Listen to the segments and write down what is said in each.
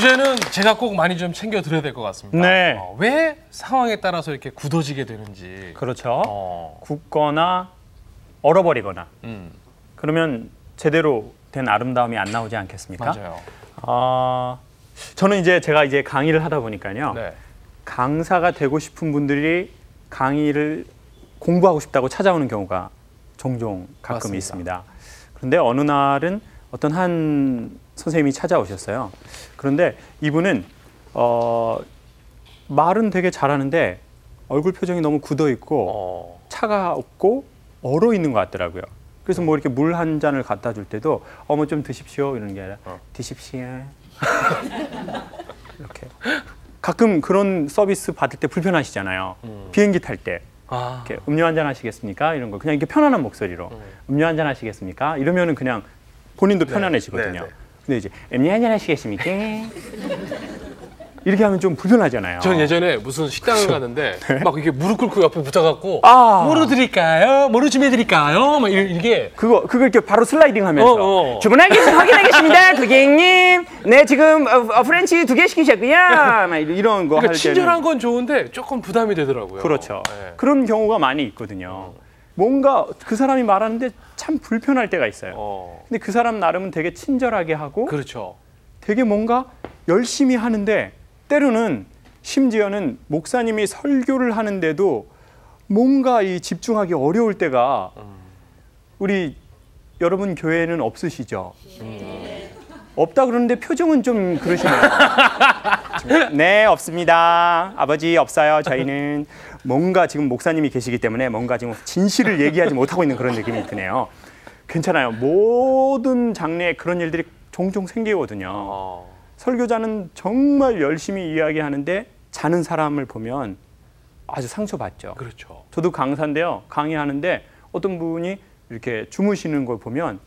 주제는 제가 꼭 많이 좀 챙겨 드려야 될 것 같습니다. 네. 왜 상황에 따라서 이렇게 굳어지게 되는지. 그렇죠. 굳거나 얼어버리거나 그러면 제대로 된 아름다움이 안 나오지 않겠습니까? 맞아요. 저는 이제 제가 강의를 하다 보니까요. 네. 강사가 되고 싶은 분들이 강의를 공부하고 싶다고 찾아오는 경우가 종종 가끔 맞습니다. 있습니다. 그런데 어느 날은 어떤 한 선생님이 찾아오셨어요. 그런데 이분은 말은 되게 잘하는데 얼굴 표정이 너무 굳어 있고 차갑고 얼어 있는 것 같더라고요. 그래서 뭐 이렇게 물 한 잔을 갖다 줄 때도 어머 좀 드십시오 이러는 게 아니라 드십시오. 이렇게 가끔 그런 서비스 받을 때 불편하시잖아요. 비행기 탈 때 이렇게 음료 한 잔 하시겠습니까? 이런 거 그냥 이렇게 편안한 목소리로 음료 한 잔 하시겠습니까? 이러면은 그냥 본인도 편안해지거든요. 네. 근데 이제 음료 한 잔 하시겠습니까? 이렇게 하면 좀 불편하잖아요. 전 예전에 무슨 식당을 갔는데 네? 막 이렇게 무릎 꿇고 옆에 붙어갖고 뭐로 드릴까요? 뭐로 준비해드릴까요? 막 이게 그거 이렇게 바로 슬라이딩하면서 확인하겠습니다, 고객님. 네 지금 프렌치 2개 시키셨고요. 막 이런 거 할 때는 친절한 건 좋은데 조금 부담이 되더라고요. 그렇죠. 네. 그런 경우가 많이 있거든요. 뭔가 그 사람이 말하는데 참 불편할 때가 있어요. 근데 그 사람 나름은 되게 친절하게 하고 그렇죠. 되게 뭔가 열심히 하는데 때로는 심지어는 목사님이 설교를 하는데도 뭔가 이 집중하기 어려울 때가 우리 여러분 교회에는 없으시죠? 없다 그러는데 표정은 좀 그러시네요. 네, 없습니다. 아버지 없어요. 저희는 뭔가 지금 목사님이 계시기 때문에 뭔가 지금 진실을 얘기하지 못하고 있는 그런 느낌이 드네요. 괜찮아요. 모든 장르에 그런 일들이 종종 생기거든요. 설교자는 정말 열심히 이야기하는데 자는 사람을 보면 아주 상처받죠. 그렇죠. 저도 강사인데요. 강의하는데 어떤 분이 이렇게 주무시는 걸 보면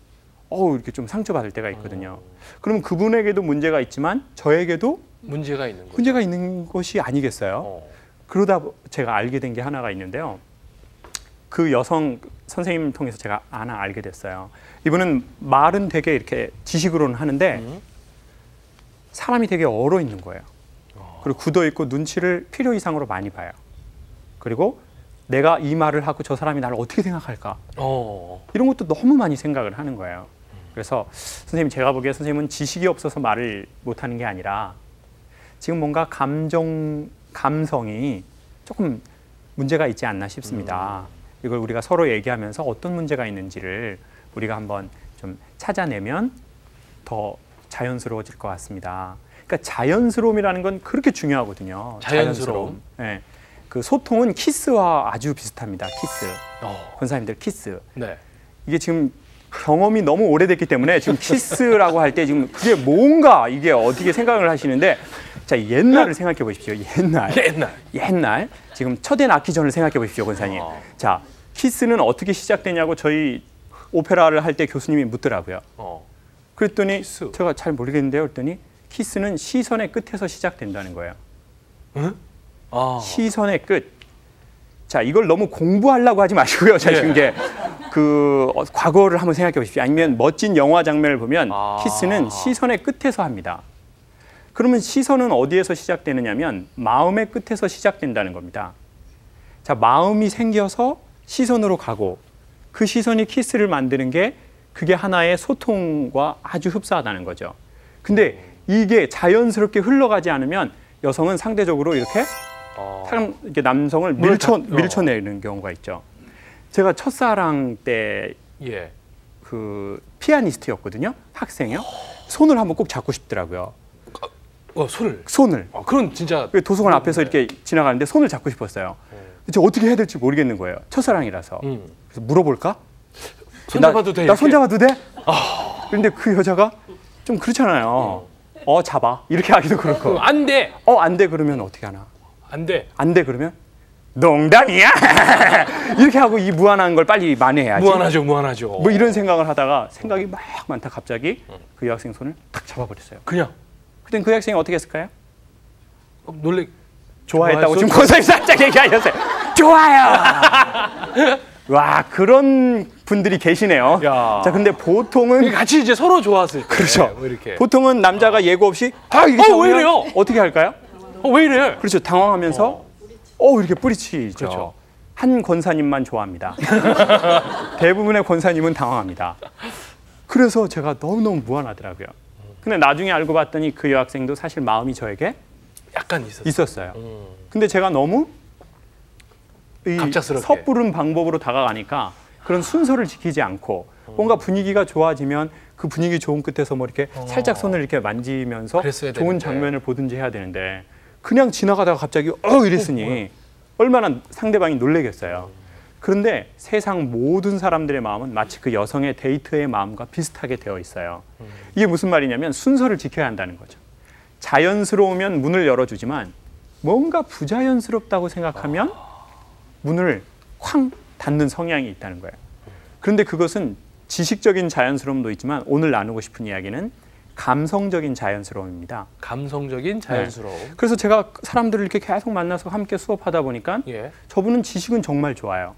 이렇게 좀 상처받을 때가 있거든요. 그럼 그분에게도 문제가 있지만 저에게도 문제가 있는 거죠. 문제가 있는 것이 아니겠어요? 그러다 제가 알게 된 게 하나가 있는데요. 그 여성 선생님 통해서 제가 하나 알게 됐어요. 이분은 말은 되게 이렇게 지식으로는 하는데 사람이 되게 얼어 있는 거예요. 그리고 굳어 있고 눈치를 필요 이상으로 많이 봐요. 그리고 내가 이 말을 하고 저 사람이 나를 어떻게 생각할까? 이런 것도 너무 많이 생각을 하는 거예요. 그래서 선생님 제가 보기에 선생님은 지식이 없어서 말을 못하는 게 아니라 지금 뭔가 감성이 조금 문제가 있지 않나 싶습니다. 이걸 우리가 서로 얘기하면서 어떤 문제가 있는지를 우리가 한번 좀 찾아내면 더 자연스러워질 것 같습니다. 그러니까 자연스러움이라는 건 그렇게 중요하거든요. 자연스러움. 네. 그 소통은 키스와 아주 비슷합니다. 키스. 권사님들 키스. 네. 이게 지금 경험이 너무 오래됐기 때문에 지금 키스라고 할 때 지금 그게 뭔가 이게 어떻게 생각을 하시는데 자 옛날을 생각해 보십시오. 옛날. 지금 첫애 낳기 전을 생각해 보십시오, 권사님. 자 키스는 어떻게 시작되냐고 저희 오페라를 할 때 교수님이 묻더라고요. 그랬더니 키스. 제가 잘 모르겠는데요. 그랬더니 키스는 시선의 끝에서 시작된다는 거예요. 시선의 끝. 자, 이걸 너무 공부하려고 하지 마시고요. 자, 지금 이제 그 과거를 한번 생각해 보십시오. 아니면 멋진 영화 장면을 보면 키스는 시선의 끝에서 합니다. 그러면 시선은 어디에서 시작되느냐면 마음의 끝에서 시작된다는 겁니다. 자, 마음이 생겨서 시선으로 가고 그 시선이 키스를 만드는 게 그게 하나의 소통과 아주 흡사하다는 거죠. 근데 이게 자연스럽게 흘러가지 않으면 여성은 상대적으로 이렇게 남성을 밀쳐내는 경우가 있죠. 제가 첫사랑 때 그 피아니스트였거든요. 학생이요. 손을 한번 꼭 잡고 싶더라고요. 손을. 그건 진짜 도서관 앞에서 이렇게 지나가는데 손을 잡고 싶었어요. 제가 어떻게 해야 될지 모르겠는 거예요. 첫사랑이라서. 그래서 물어볼까? 손잡아도 돼? 나 손잡아도 돼? 그런데 그 여자가 좀 그렇잖아요. 잡아. 이렇게 하기도 그렇고. 안 돼. 안 돼 그러면 어떻게 하나? 안 돼. 안 돼 그러면 농담이야. 이렇게 하고 이 무한한 걸 빨리 만회해야지. 무한하죠. 뭐 이런 생각을 하다가 생각이 막 많다 갑자기 그 여학생 손을 탁 잡아버렸어요. 그냥. 그땐 그 학생이 어떻게 했을까요? 좋아했다고 지금 권사님 살짝 얘기하셨어요. 좋아요. 와 그런 분들이 계시네요. 야. 자, 근데 보통은 같이 이제 서로 좋았을 때. 그렇죠. 뭐 이렇게. 보통은 남자가 예고 없이 다 이렇게 왜 이래요? 어떻게 할까요? 왜 이래? 그렇죠. 당황하면서 이렇게 뿌리치죠. 그렇죠. 한 권사님만 좋아합니다. 대부분의 권사님은 당황합니다. 그래서 제가 너무너무 무안하더라고요. 근데 나중에 알고 봤더니 그 여학생도 사실 마음이 저에게 약간 있었어요. 근데 제가 너무 이 갑작스럽게. 섣부른 방법으로 다가가니까 그런 순서를 지키지 않고 뭔가 분위기가 좋아지면 그 분위기 좋은 끝에서 뭐 이렇게 살짝 손을 이렇게 만지면서 좋은 되는데. 장면을 보든지 해야 되는데 그냥 지나가다가 갑자기 이랬으니 얼마나 상대방이 놀라겠어요. 그런데 세상 모든 사람들의 마음은 마치 그 여성의 데이트의 마음과 비슷하게 되어 있어요. 이게 무슨 말이냐면 순서를 지켜야 한다는 거죠. 자연스러우면 문을 열어주지만 뭔가 부자연스럽다고 생각하면 문을 쾅 닫는 성향이 있다는 거예요. 그런데 그것은 지식적인 자연스러움도 있지만 오늘 나누고 싶은 이야기는 감성적인 자연스러움입니다. 감성적인 자연스러움. 네. 그래서 제가 사람들을 이렇게 계속 만나서 함께 수업하다 보니까 저분은 지식은 정말 좋아요.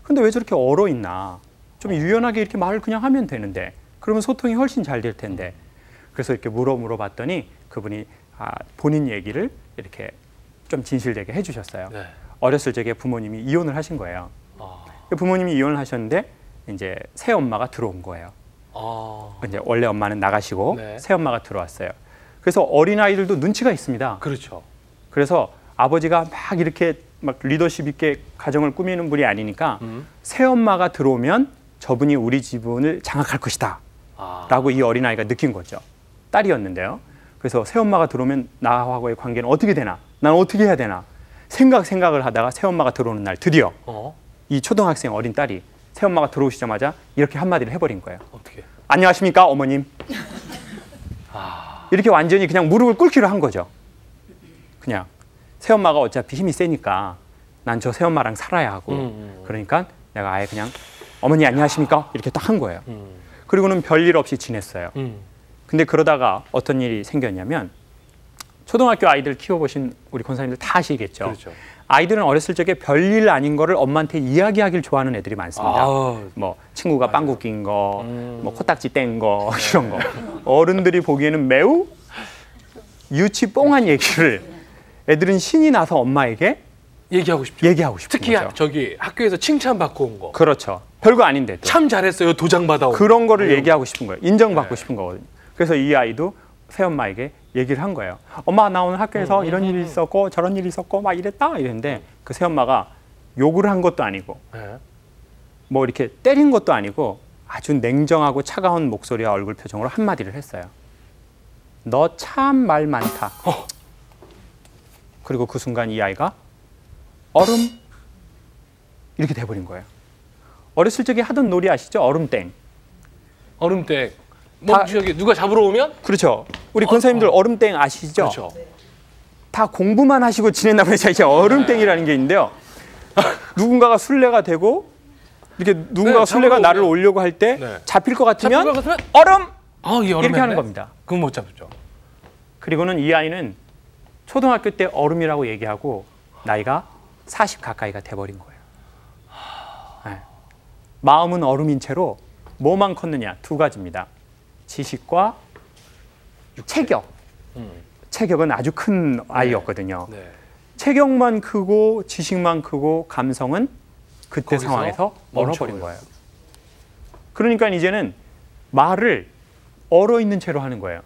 근데 왜 저렇게 얼어 있나? 좀 유연하게 이렇게 말을 그냥 하면 되는데 그러면 소통이 훨씬 잘 될 텐데. 그래서 이렇게 물어봤더니 그분이 본인 얘기를 이렇게 좀 진실되게 해주셨어요. 네. 어렸을 적에 부모님이 이혼을 하신 거예요. 부모님이 이혼을 하셨는데 이제 새 엄마가 들어온 거예요. 이제 원래 엄마는 나가시고 새 엄마가 들어왔어요. 그래서 어린 아이들도 눈치가 있습니다. 그렇죠. 그래서 아버지가 막 이렇게 막 리더십 있게 가정을 꾸미는 분이 아니니까 새 엄마가 들어오면 저분이 우리 지분을 장악할 것이다. 라고 이 어린 아이가 느낀 거죠. 딸이었는데요. 그래서 새 엄마가 들어오면 나하고의 관계는 어떻게 되나? 난 어떻게 해야 되나? 생각을 하다가 새 엄마가 들어오는 날 드디어 이 초등학생 어린 딸이 새 엄마가 들어오시자마자 이렇게 한마디를 해버린 거예요. 어떻게? 안녕하십니까 어머님. 이렇게 완전히 그냥 무릎을 꿇기로 한 거죠. 그냥 새 엄마가 어차피 힘이 세니까 난 저 새 엄마랑 살아야 하고 그러니까 내가 아예 그냥 어머니 안녕하십니까 이렇게 딱 한 거예요. 그리고는 별일 없이 지냈어요. 근데 그러다가 어떤 일이 생겼냐면 초등학교 아이들 키워보신 우리 권사님들 다 아시겠죠. 그렇죠. 아이들은 어렸을 적에 별일 아닌 거를 엄마한테 이야기하기를 좋아하는 애들이 많습니다. 뭐 친구가 빵구 낀 거, 뭐 코딱지 뗀 거 이런 거. 어른들이 보기에는 매우 유치 뽕한 얘기를 애들은 신이 나서 엄마에게 얘기하고 싶죠. 특히 거죠. 저기 학교에서 칭찬받고 온 거. 그렇죠. 별거 아닌데 또. 참 잘했어요. 도장 받아온 그런 거를 얘기하고 싶은 거예요. 인정받고 싶은 거거든요. 그래서 이 아이도 새엄마에게 얘기를 한 거예요. 엄마 나 오늘 학교에서 이런 일이 있었고 저런 일이 있었고 막 이랬다 이랬는데 그 새엄마가 욕을 한 것도 아니고 뭐 이렇게 때린 것도 아니고 아주 냉정하고 차가운 목소리와 얼굴 표정으로 한마디를 했어요. 너 참 말 많다. 그리고 그 순간 이 아이가 얼음 이렇게 돼버린 거예요. 어렸을 적에 하던 놀이 아시죠? 얼음땡. 얼음땡. 뭐 저기 누가 잡으러 오면? 그렇죠. 우리 권사님들 얼음땡 아시죠? 그렇죠. 다 공부만 하시고 지냈나 보네. 이제 얼음땡이라는 게 있는데요. 누군가가 술래가 되고 이렇게 누군가가 술래가 나를 오려고 할 때 잡힐 것 같으면 얼음! 이렇게 하는 겁니다. 그건 못 잡죠. 그리고는 이 아이는 초등학교 때 얼음이라고 얘기하고 나이가 40 가까이가 돼버린 거예요. 네. 마음은 얼음인 채로 뭐만 컸느냐? 두 가지입니다. 지식과 체격. 체격은 아주 큰 아이였거든요. 체격만 크고 지식만 크고 감성은 그때 상황에서 얼어버린 거예요. 그러니까 이제는 말을 얼어있는 채로 하는 거예요.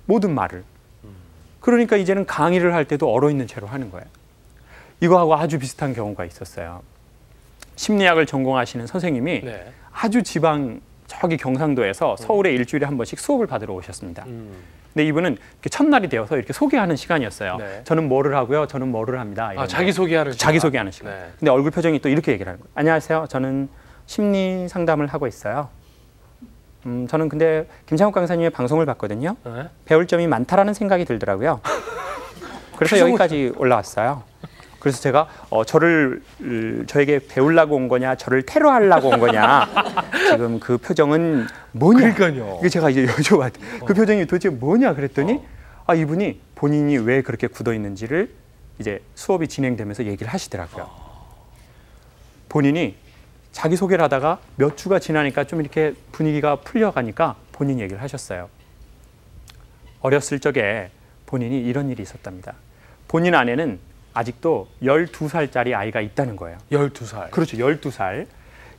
모든 말을. 그러니까 이제는 강의를 할 때도 얼어있는 채로 하는 거예요. 이거하고 아주 비슷한 경우가 있었어요. 심리학을 전공하시는 선생님이 아주 지방 저기 경상도에서 서울에 일주일에 한 번씩 수업을 받으러 오셨습니다. 근데 이분은 첫날이 되어서 이렇게 소개하는 시간이었어요. 저는 뭐를 하고요. 저는 뭐를 합니다. 자기소개하는 시간. 자기소개하는 시간. 근데 얼굴 표정이 또 이렇게 얘기를 하는 거예요. 안녕하세요. 저는 심리 상담을 하고 있어요. 저는 근데 김창욱 강사님의 방송을 봤거든요. 배울 점이 많다라는 생각이 들더라고요. 그래서 여기까지 올라왔어요. 그래서 제가 저에게 배우려고 온 거냐, 저를 테러하려고 온 거냐. 지금 그 표정은 뭐냐. 그러니까요. 이게 제가 이제 여쭤봤더니 그 표정이 도대체 뭐냐 그랬더니 이분이 본인이 왜 그렇게 굳어 있는지를 이제 수업이 진행되면서 얘기를 하시더라고요. 본인이 자기소개를 하다가 몇 주가 지나니까 좀 이렇게 분위기가 풀려가니까 본인 얘기를 하셨어요. 어렸을 적에 본인이 이런 일이 있었답니다. 본인 안에는 아직도 12살짜리 아이가 있다는 거예요. 12살. 그렇죠. 12살.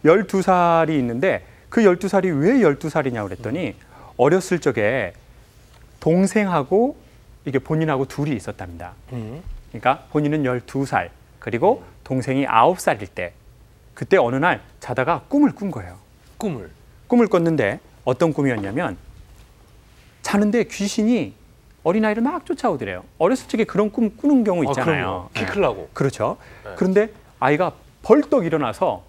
12살이 있는데 그 12살이 왜 12살이냐고 그랬더니 어렸을 적에 동생하고 이게 본인하고 둘이 있었답니다. 그러니까 본인은 12살 그리고 동생이 9살일 때 그때 어느 날 자다가 꿈을 꾼 거예요. 꿈을 꿨는데 어떤 꿈이었냐면 자는데 귀신이 어린아이를 막 쫓아오더래요. 어렸을 적에 그런 꿈 꾸는 경우 있잖아요. 키 크려고. 그렇죠. 네. 그런데 아이가 벌떡 일어나서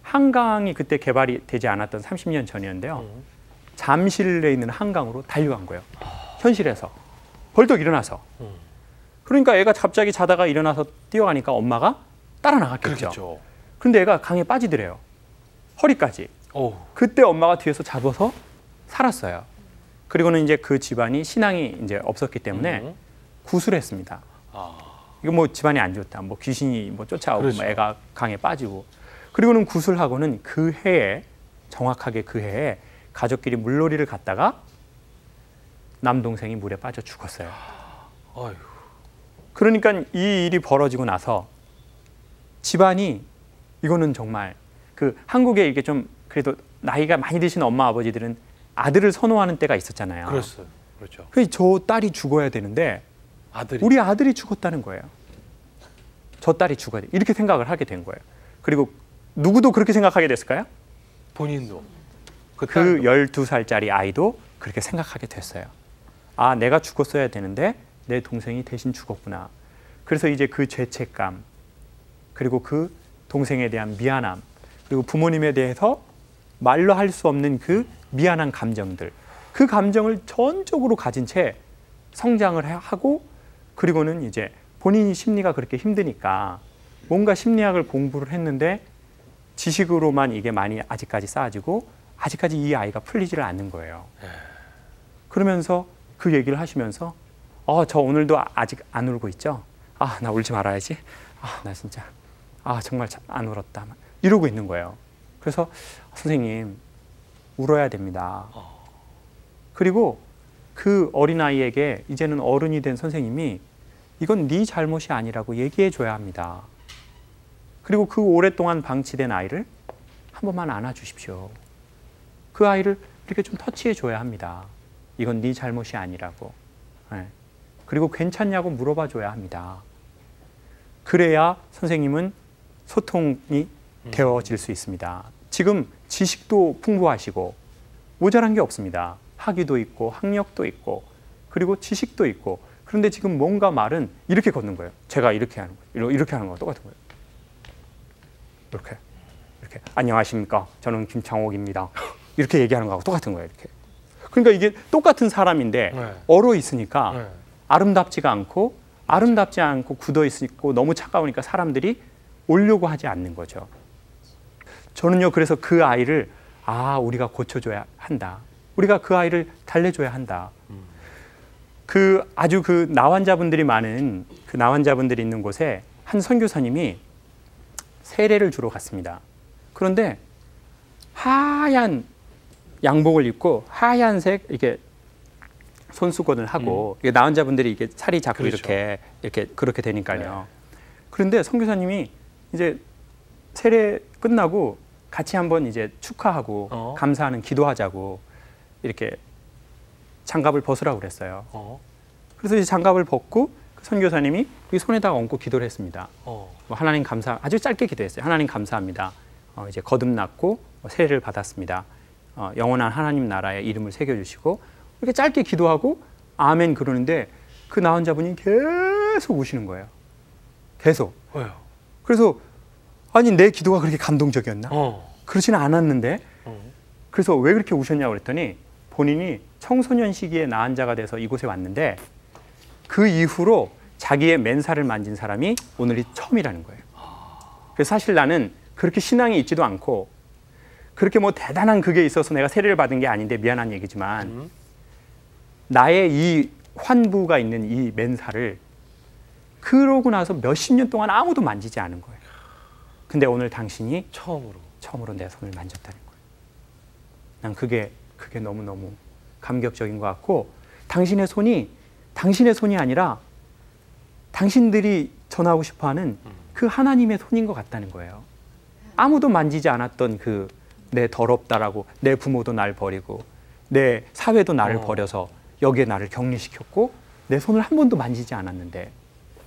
한강이 그때 개발이 되지 않았던 30년 전이었는데요. 잠실에 있는 한강으로 달려간 거예요. 현실에서. 벌떡 일어나서. 그러니까 애가 갑자기 자다가 일어나서 뛰어가니까 엄마가 따라 나갔겠죠. 그렇겠죠. 그런데 애가 강에 빠지더래요. 허리까지. 오. 그때 엄마가 뒤에서 잡아서 살았어요. 그리고는 이제 그 집안이 신앙이 이제 없었기 때문에 구술했습니다. 이거 뭐 집안이 안 좋다. 뭐 귀신이 뭐 쫓아오고 그렇죠. 뭐 애가 강에 빠지고. 그리고는 구술하고는 그 해에 정확하게 그 해에 가족끼리 물놀이를 갔다가 남동생이 물에 빠져 죽었어요. 아이고. 그러니까 이 일이 벌어지고 나서 집안이 이거는 정말 그 한국에 이게 좀 그래도 나이가 많이 드신 엄마 아버지들은 아들을 선호하는 때가 있었잖아요. 그렇죠. 그렇죠. 그래서 저 딸이 죽어야 되는데 우리 아들이 죽었다는 거예요. 저 딸이 죽어야 돼. 이렇게 생각을 하게 된 거예요. 그리고 누구도 그렇게 생각하게 됐을까요? 본인도. 그 12살짜리 아이도 그렇게 생각하게 됐어요. 아, 내가 죽었어야 되는데 내 동생이 대신 죽었구나. 그래서 이제 그 죄책감 그리고 그 동생에 대한 미안함 그리고 부모님에 대해서 말로 할 수 없는 그 미안한 감정들 그 감정을 전적으로 가진 채 성장을 하고 그리고는 이제 본인이 심리가 그렇게 힘드니까 뭔가 심리학을 공부를 했는데 지식으로만 이게 많이 아직까지 쌓아지고 아직까지 이 아이가 풀리지를 않는 거예요. 그러면서 그 얘기를 하시면서 저 오늘도 아직 안 울고 있죠? 나 울지 말아야지. 나 진짜 정말 안 울었다. 이러고 있는 거예요. 그래서 선생님 울어야 됩니다. 그리고 그 어린아이에게 이제는 어른이 된 선생님이 이건 네 잘못이 아니라고 얘기해 줘야 합니다. 그리고 그 오랫동안 방치된 아이를 한 번만 안아주십시오. 그 아이를 이렇게 좀 터치해 줘야 합니다. 이건 네 잘못이 아니라고. 네. 그리고 괜찮냐고 물어봐 줘야 합니다. 그래야 선생님은 소통이 되어질 수 있습니다. 지금 지식도 풍부하시고 모자란 게 없습니다. 학위도 있고 학력도 있고 그리고 지식도 있고 그런데 지금 뭔가 말은 이렇게 걷는 거예요. 제가 이렇게 하는 거예요. 이렇게 하는 거 똑같은 거예요. 이렇게 안녕하십니까? 저는 김창옥입니다. 이렇게 얘기하는 거하고 똑같은 거예요. 이렇게. 그러니까 이게 똑같은 사람인데 얼어 있으니까 아름답지 않고 굳어 있고 너무 차가우니까 사람들이 오려고 하지 않는 거죠. 저는요 그래서 그 아이를 우리가 고쳐줘야 한다. 우리가 그 아이를 달래줘야 한다. 그 아주 그 나환자분들이 많은 그 나환자분들이 있는 곳에 한 선교사님이 세례를 주러 갔습니다. 그런데 하얀 양복을 입고 하얀색 이렇게 손수건을 하고 이게 나환자분들이 이게 살이 자꾸 그렇죠. 이렇게 그렇게 되니까요. 그런데 선교사님이 이제 세례 끝나고 같이 한번 이제 축하하고 감사하는 기도하자고 이렇게 장갑을 벗으라고 그랬어요. 그래서 이제 장갑을 벗고 그 선교사님이 이 손에다가 얹고 기도를 했습니다. 하나님 아주 짧게 기도했어요. 하나님 감사합니다. 이제 거듭났고 세례를 받았습니다. 영원한 하나님 나라의 이름을 새겨주시고 이렇게 짧게 기도하고 아멘 그러는데 그 나환자분이 계속 우시는 거예요. 계속. 왜요? 그래서 아니 내 기도가 그렇게 감동적이었나? 그렇지는 않았는데 그래서 왜 그렇게 우셨냐고 그랬더니 본인이 청소년 시기에 나환자가 돼서 이곳에 왔는데 그 이후로 자기의 맨살을 만진 사람이 오늘이 처음이라는 거예요. 그래서 사실 나는 그렇게 신앙이 있지도 않고 그렇게 뭐 대단한 그게 있어서 내가 세례를 받은 게 아닌데 미안한 얘기지만 나의 이 환부가 있는 이 맨살을 그러고 나서 몇십 년 동안 아무도 만지지 않은 거예요. 근데 오늘 당신이 처음으로 내 손을 만졌다는 거예요. 난 그게 너무너무 감격적인 것 같고 당신의 손이 아니라 당신들이 전하고 싶어하는 그 하나님의 손인 것 같다는 거예요. 아무도 만지지 않았던 그 내 더럽다라고 내 부모도 날 버리고 내 사회도 나를 버려서 여기에 나를 격리시켰고 내 손을 한 번도 만지지 않았는데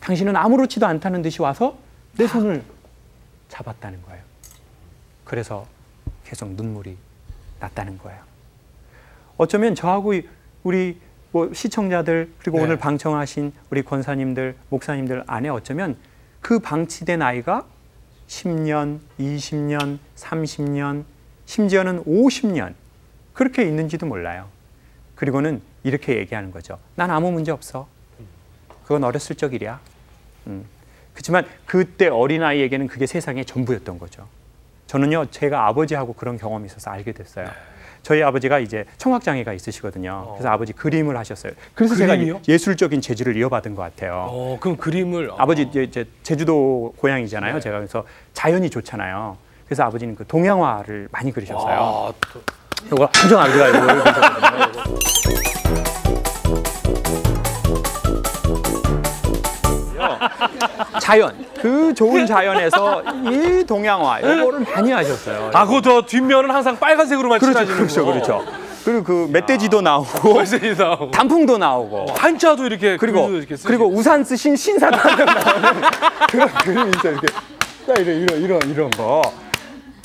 당신은 아무렇지도 않다는 듯이 와서 내 손을 잡았다는 거예요. 그래서 계속 눈물이 났다는 거예요. 어쩌면 저하고 우리 시청자들 그리고 오늘 방청하신 우리 권사님들, 목사님들 안에 어쩌면 그 방치된 아이가 10년, 20년, 30년, 심지어는 50년 그렇게 있는지도 몰라요. 그리고는 이렇게 얘기하는 거죠. 난 아무 문제 없어. 그건 어렸을 적 일이야. 그렇지만 그때 어린아이에게는 그게 세상의 전부였던 거죠. 저는요, 제가 아버지하고 그런 경험이 있어서 알게 됐어요. 저희 아버지가 이제 청각장애가 있으시거든요. 그래서 아버지 그림을 하셨어요. 그래서 그림이요? 제가 예술적인 재주를 이어받은 것 같아요. 그럼 그림을 아버지 이제 제주도 고향이잖아요. 제가 그래서 자연이 좋잖아요. 그래서 아버지는 그 동양화를 많이 그리셨어요. 이거 한정 아버지가 이거 그리셨거든요. 자연, 그 좋은 자연에서 이 동양화 이거를 많이 하셨어요. 그 저 뒷면은 항상 빨간색으로만 칠하시는 거. 그렇죠. 그리고 그 멧돼지도 나오고, 단풍도 나오고, 한자도 이렇게 그리고 우산 쓰신 신사도 나오는 그런 그림이 있어요. 이렇게 이런 거.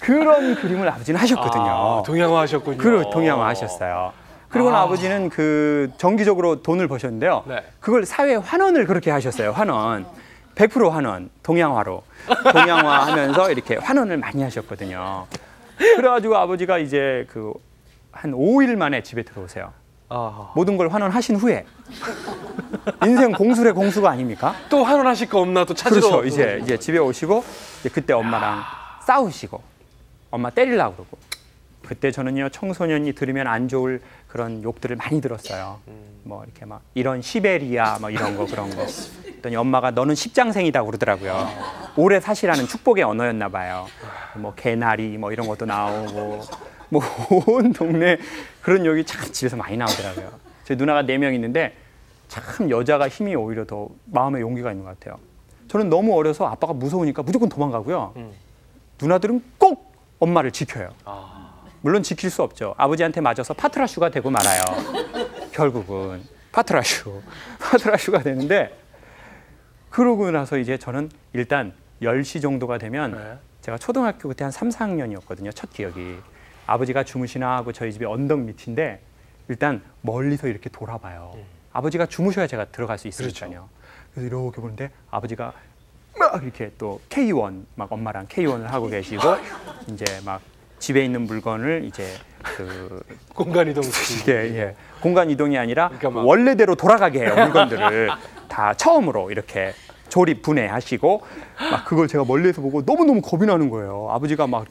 그런 그림을 아버지는 하셨거든요. 동양화 하셨군요. 그리고 동양화 하셨어요. 그리고 아버지는 그 정기적으로 돈을 버셨는데요. 그걸 사회 환원을 그렇게 하셨어요. 환원. 100% 환원, 동양화로. 동양화 하면서 이렇게 환원을 많이 하셨거든요. 그래가지고 아버지가 이제 한 5일 만에 집에 들어오세요. 모든 걸 환원하신 후에. 인생 공수래 공수가 아닙니까? 또 환원하실 거 없나 또 찾으러. 그렇죠. 이제 집에 오시고 이제 그때 엄마랑 싸우시고 엄마 때리려고 그러고 그때 저는요 청소년이 들으면 안 좋을 그런 욕들을 많이 들었어요. 뭐 이렇게 막 이런 시베리아 뭐 이런 거 그런 거. 그랬더니 엄마가 너는 십장생이다 그러더라고요. 오래 사시라는 축복의 언어였나 봐요. 뭐 개나리 뭐 이런 것도 나오고 뭐 온 동네 그런 욕이 참 집에서 많이 나오더라고요. 제 누나가 4명 있는데 참 여자가 힘이 오히려 더 마음의 용기가 있는 것 같아요. 저는 너무 어려서 아빠가 무서우니까 무조건 도망가고요. 누나들은 꼭 엄마를 지켜요. 물론 지킬 수 없죠. 아버지한테 맞아서 파트라슈가 되고 말아요. 결국은 파트라슈가 되는데 그러고 나서 이제 저는 일단 10시 정도가 되면 제가 초등학교 그때 한 3, 4학년이었거든요. 첫 기억이. 아버지가 주무시나 하고 저희 집이 언덕 밑인데 일단 멀리서 이렇게 돌아봐요. 아버지가 주무셔야 제가 들어갈 수 있으니까요. 그렇죠. 그래서 이렇게 보는데 아버지가 막 이렇게 또 K1 막 엄마랑 K1을 하고 계시고 이제 막 집에 있는 물건을 이제 공간 이동 공간 이동이 아니라 그러니까 원래대로 돌아가게 해요. 물건들을 다 처음으로 이렇게 조립 분해하시고 막 그걸 제가 멀리서 보고 너무너무 겁이 나는 거예요. 아버지가 막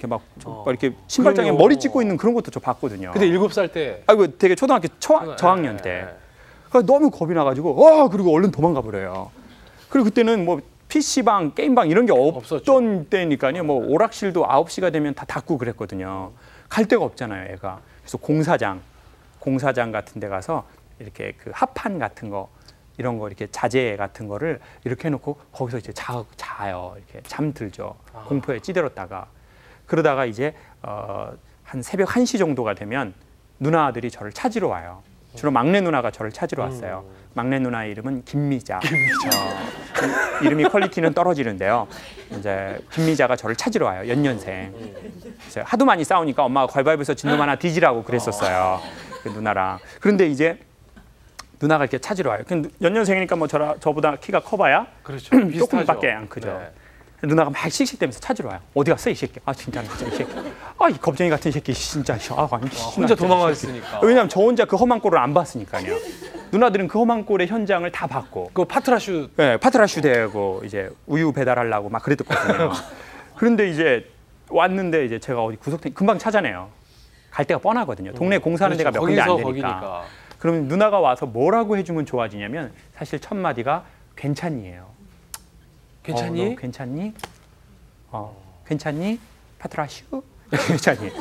이렇게 신발장에 머리 찍고 있는 그런 것도 저 봤거든요. 근데 7살 때? 되게 초등학교 저학년 때. 그러니까 너무 겁이 나가지고 그리고 얼른 도망가 버려요. 그리고 그때는 뭐 PC방, 게임방 이런 게 없던 때니까요. 뭐 오락실도 9시가 되면 다 닫고 그랬거든요. 갈 데가 없잖아요, 애가. 그래서 공사장 같은 데 가서 이렇게 그 합판 같은 거 이런 거 이렇게 자재 같은 거를 이렇게 해놓고 거기서 이제 자요. 이렇게 잠들죠. 공포에 찌들었다가 그러다가 이제 한 새벽 1시 정도가 되면 누나들이 저를 찾으러 와요. 주로 막내 누나가 저를 찾으러 왔어요. 막내 누나의 이름은 김미자. 이름이 퀄리티는 떨어지는데요. 이제 김미자가 저를 찾으러 와요. 연년생. 하도 많이 싸우니까 엄마가 가위바위보에서 진놈 하나 뒤지라고 그랬었어요. 그 누나랑. 그런데 이제 누나가 이렇게 찾으러 와요. 연년생이니까 뭐 저보다 키가 커봐야 그렇죠. 조금밖에 안 크죠. 네. 누나가 막 씩씩대면서 찾으러 와요. 어디 갔어 이 새끼? 진짜 이 새끼. 이 겁쟁이 같은 새끼 진짜. 혼자 도망갔으니까. 왜냐면 저 혼자 그 험한 꼴을 안 봤으니까요. 누나들은 그 험한 꼴의 현장을 다 봤고. 그 파트라슈. 네, 파트라슈 되고 이제 우유 배달하려고 막 그랬거든요. 그런데 이제 왔는데 이제 제가 어디 구석탱이 금방 찾아내요. 갈 데가 뻔하거든요. 동네 공사하는 데가 몇 군데 안 되니까. 거기니까. 그러면 누나가 와서 뭐라고 해주면 좋아지냐면 사실 첫 마디가 괜찮니예요. 괜찮니? 괜찮니? 괜찮니? 파트라슈? 괜찮니?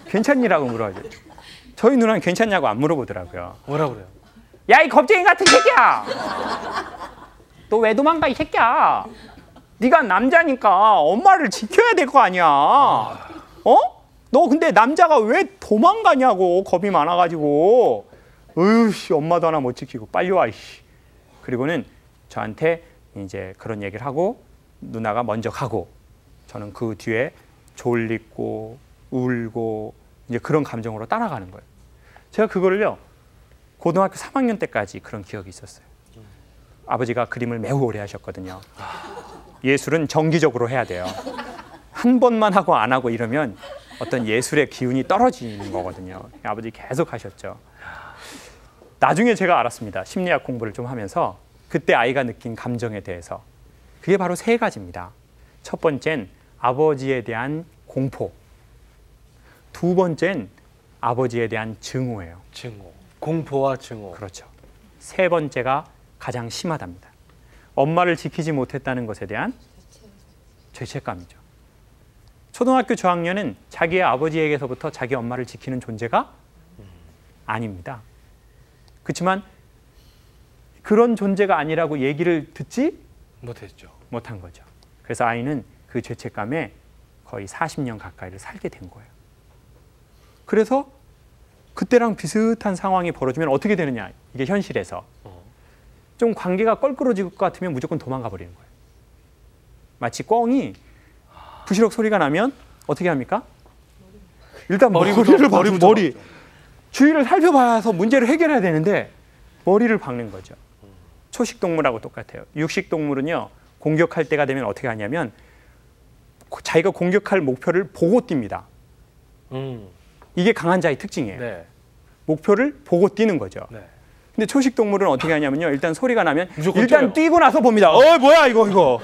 괜찮니라고 물어야죠. 저희 누나는 괜찮냐고 안 물어보더라고요. 뭐라 그래요? 야, 이 겁쟁이 같은 새끼야! 너 왜 도망가, 이 새끼야? 네가 남자니까 엄마를 지켜야 될 거 아니야. 어? 너 근데 남자가 왜 도망가냐고, 겁이 많아가지고. 으이씨, 엄마도 하나 못 지키고 빨리 와, 이씨. 그리고는 저한테 이제 그런 얘기를 하고 누나가 먼저 가고 저는 그 뒤에 졸리고 울고 이제 그런 감정으로 따라가는 거예요. 제가 그거를요 고등학교 3학년 때까지 그런 기억이 있었어요. 아버지가 그림을 매우 오래 하셨거든요. 예술은 정기적으로 해야 돼요. 한 번만 하고 안 하고 이러면 어떤 예술의 기운이 떨어지는 거거든요. 아버지 계속 하셨죠. 나중에 제가 알았습니다. 심리학 공부를 좀 하면서 그때 아이가 느낀 감정에 대해서. 그게 바로 세 가지입니다. 첫 번째는 아버지에 대한 공포. 두 번째는 아버지에 대한 증오예요. 증오. 공포와 증오. 그렇죠. 세 번째가 가장 심하답니다. 엄마를 지키지 못했다는 것에 대한 죄책감이죠. 초등학교 저학년은 자기의 아버지에게서부터 자기 엄마를 지키는 존재가 아닙니다. 그렇지만 그런 존재가 아니라고 얘기를 듣지 못한 거죠. 그래서 아이는 그 죄책감에 거의 40년 가까이를 살게 된 거예요. 그래서 그때랑 비슷한 상황이 벌어지면 어떻게 되느냐, 이게 현실에서. 좀 관계가 껄끄러질 것 같으면 무조건 도망가 버리는 거예요. 마치 꿩이 부시럭 소리가 나면 어떻게 합니까? 일단 머리를 박는 머리. 주위를 살펴봐서 문제를 해결해야 되는데 머리를 박는 거죠. 초식 동물하고 똑같아요. 육식 동물은요, 공격할 때가 되면 어떻게 하냐면 자기가 공격할 목표를 보고 뜁니다. 이게 강한 자의 특징이에요. 네. 목표를 보고 뛰는 거죠. 네. 근데 초식 동물은 어떻게 하냐면요, 일단 소리가 나면 일단 뛰어요. 뛰고 나서 봅니다. 뭐야 이거.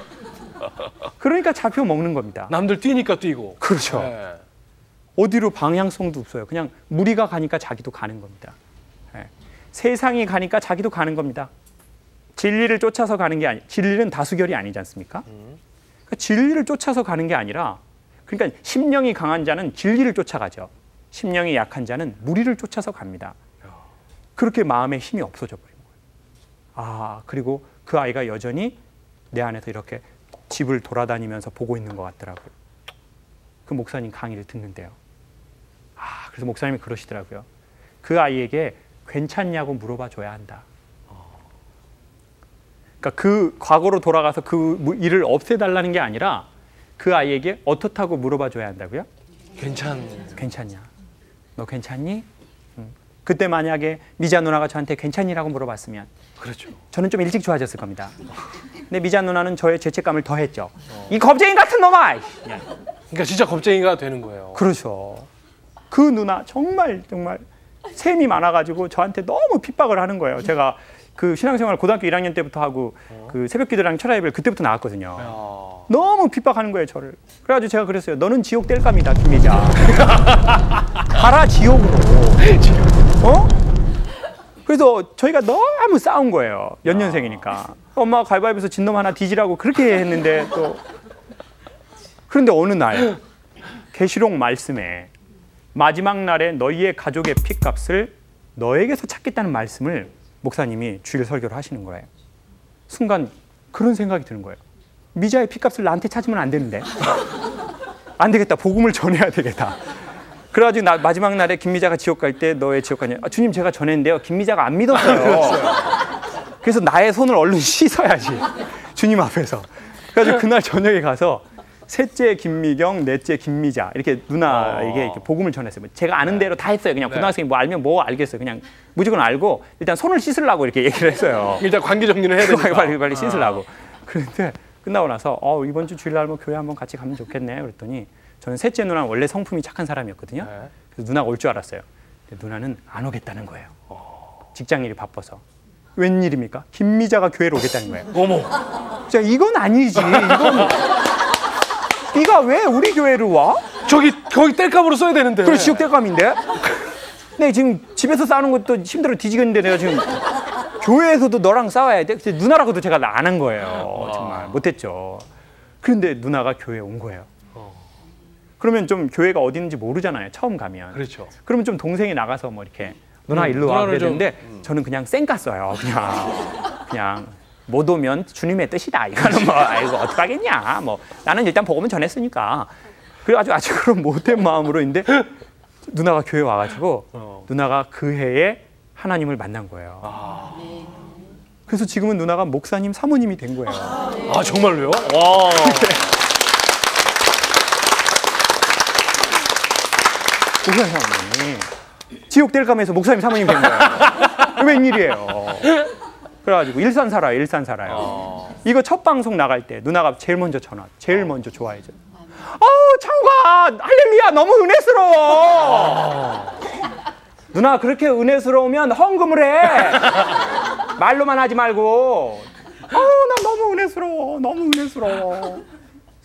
그러니까 잡혀 먹는 겁니다. 남들 뛰니까 뛰고. 그렇죠. 네. 어디로 방향성도 없어요. 그냥 무리가 가니까 자기도 가는 겁니다. 네. 세상이 가니까 자기도 가는 겁니다. 진리를 쫓아서 가는 게 아니, 진리는 다수결이 아니지 않습니까? 그러니까 진리를 쫓아서 가는 게 아니라, 그러니까 심령이 강한 자는 진리를 쫓아가죠. 심령이 약한 자는 무리를 쫓아서 갑니다. 그렇게 마음에 힘이 없어져 버린 거예요. 그리고 그 아이가 여전히 내 안에서 이렇게 집을 돌아다니면서 보고 있는 것 같더라고요. 그 목사님 강의를 듣는데요. 그래서 목사님이 그러시더라고요. 그 아이에게 괜찮냐고 물어봐 줘야 한다. 그러니까 그 과거로 돌아가서 그 일을 없애달라는 게 아니라 그 아이에게 어떻다고 물어봐 줘야 한다고요? 괜찮냐? 너 괜찮니? 그때 만약에 미자 누나가 저한테 괜찮니라고 물어봤으면, 그렇죠. 저는 좀 일찍 좋아졌을 겁니다. 근데 미자 누나는 저의 죄책감을 더했죠. 이 겁쟁이 같은 놈아! 그러니까 진짜 겁쟁이가 되는 거예요. 그렇죠. 그 누나 정말 셈이 많아가지고 저한테 너무 핍박을 하는 거예요. 제가 그 신앙생활 고등학교 1학년 때부터 하고 그 새벽기도랑 철야예배를 그때부터 나왔거든요. 너무 핍박하는 거예요, 저를. 그래가지고 제가 그랬어요. 너는 지옥 뗄 겁니다, 김미자. 가라 지옥으로. 그래서 저희가 너무 싸운 거예요. 연년생이니까. 엄마가 가위바위보에서 진놈 하나 뒤지라고 그렇게 했는데 또. 그런데 어느 날 계시록 말씀에 마지막 날에 너희의 가족의 핏값을 너에게서 찾겠다는 말씀을 목사님이 주일 설교를 하시는 거예요. 순간 그런 생각이 드는 거예요. 미자의 핏값을 나한테 찾으면 안 되는데. 안 되겠다. 복음을 전해야 되겠다. 그래가지고 마지막 날에 김미자가 지옥 갈 때 너의 지옥 가냐. 주님 제가 전했는데요. 김미자가 안 믿었어요. 그래서 나의 손을 얼른 씻어야지. 주님 앞에서. 그래가지고 그날 저녁에 가서 셋째 김미경, 넷째 김미자 이렇게 누나에게 이렇게 복음을 전했어요. 제가 아는 대로 다 했어요. 그냥 고등학생이 뭐 알면 뭐 알겠어요. 그냥 무조건 알고 일단 손을 씻으려고 이렇게 얘기를 했어요. 일단 관계 정리를 해야 되니까. 빨리 씻으려고. 그런데 끝나고 나서 이번 주 주일날 뭐 교회 한번 같이 가면 좋겠네. 그랬더니 저는 셋째 누나는 원래 성품이 착한 사람이었거든요. 그래서 누나가 올 줄 알았어요. 근데 누나는 안 오겠다는 거예요. 직장 일이 바빠서. 웬일입니까? 김미자가 교회로 오겠다는 거예요. 어머. 자, 이건 아니지. 네가 왜 우리 교회로 와? 거기 뗄감으로 써야 되는데. 그래, 지옥 뗄감인데. 네, 지금 집에서 싸우는 것도 힘들어 뒤지겠는데 내가 지금 교회에서도 너랑 싸워야 돼? 근데 누나라고도 제가 안 한 거예요. 정말 못했죠. 그런데 누나가 교회에 온 거예요. 그러면 좀 교회가 어디 있는지 모르잖아요. 처음 가면. 그렇죠. 그러면 좀 동생이 나가서 뭐 이렇게 누나 일로 와 그래야 되는데 저는 그냥 쌩까 써요. 그냥 못 오면 주님의 뜻이다. 이거는 뭐 아이고 어떡하겠냐. 뭐 나는 일단 복음은 전했으니까. 그래가지고 아주 그런 못된 마음으로 있는데 누나가 교회 와가지고 누나가 그 해에 하나님을 만난 거예요. 그래서 지금은 누나가 목사님 사모님이 된 거예요. 아 정말로요? 와. 목사님 사모님이 지옥될감에서 목사님 사모님 된 거예요. 웬일이에요. 그래가지고 일산 살아요. 이거 첫 방송 나갈 때 누나가 제일 먼저 제일 먼저 좋아해줘. 창과 할렐루야 너무 은혜스러워. 누나 그렇게 은혜스러우면 헌금을 해. 말로만 하지 말고. 나 너무 은혜스러워.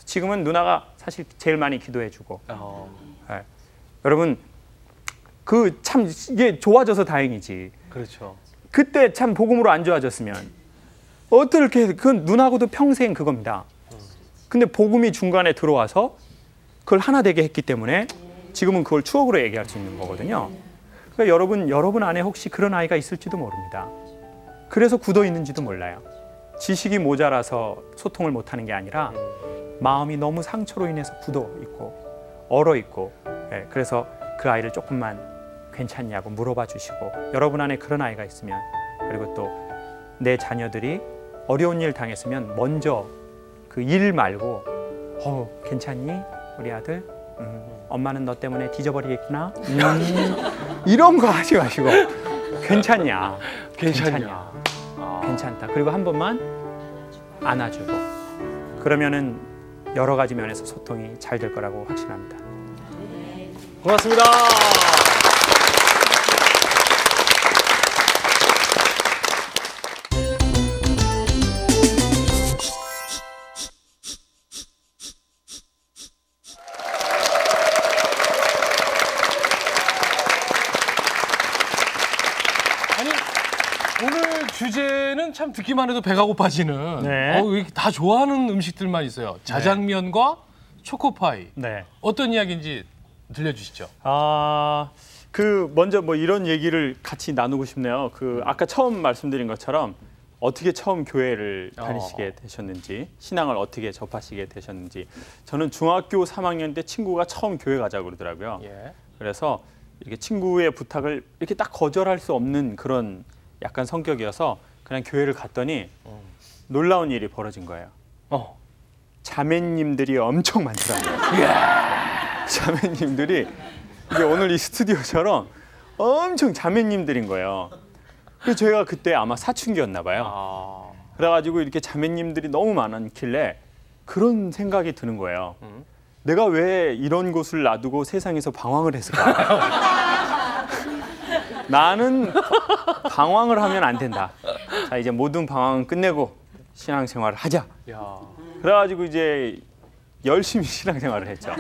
지금은 누나가 사실 제일 많이 기도해주고. 네. 여러분 그 참 이게 좋아져서 다행이지. 그렇죠. 그때 참 복음으로 안 좋아졌으면 어떻게 그건 누나하고도 평생 그겁니다. 근데 복음이 중간에 들어와서 그걸 하나 되게 했기 때문에 지금은 그걸 추억으로 얘기할 수 있는 거거든요. 그러니까 여러분 안에 혹시 그런 아이가 있을지도 모릅니다. 그래서 굳어 있는지도 몰라요. 지식이 모자라서 소통을 못하는 게 아니라 마음이 너무 상처로 인해서 굳어 있고 얼어 있고, 그래서 그 아이를 조금만 괜찮냐고 물어봐 주시고, 여러분 안에 그런 아이가 있으면, 그리고 또 내 자녀들이 어려운 일 당했으면 먼저 그 일 말고 괜찮니 우리 아들? 엄마는 너 때문에 뒤져버리겠구나. 이런 거 하지 마시고 괜찮냐. 괜찮다. 그리고 한 번만 안아주고, 그러면은 여러 가지 면에서 소통이 잘 될 거라고 확신합니다. 고맙습니다. 주제는 참 듣기만 해도 배가 고파지는, 네. 다 좋아하는 음식들만 있어요. 자장면과 초코파이. 네. 어떤 이야기인지 들려주시죠. 먼저 뭐 이런 얘기를 같이 나누고 싶네요. 아까 처음 말씀드린 것처럼 어떻게 처음 교회를 다니시게 되셨는지, 신앙을 어떻게 접하시게 되셨는지. 저는 중학교 3학년 때 친구가 처음 교회 가자고 그러더라고요. 그래서 이렇게 친구의 부탁을 이렇게 딱 거절할 수 없는 그런 약간 성격이어서 그냥 교회를 갔더니 놀라운 일이 벌어진 거예요. 자매님들이 엄청 많더라고요. 자매님들이 이게 오늘 이 스튜디오처럼 엄청 자매님들인 거예요. 그래서 저희가 그때 아마 사춘기였나 봐요. 그래가지고 이렇게 자매님들이 너무 많길래 그런 생각이 드는 거예요. 내가 왜 이런 곳을 놔두고 세상에서 방황을 했을까? 나는 방황을 하면 안 된다. 자, 이제 모든 방황은 끝내고 신앙생활을 하자. 그래가지고 이제 열심히 신앙생활을 했죠.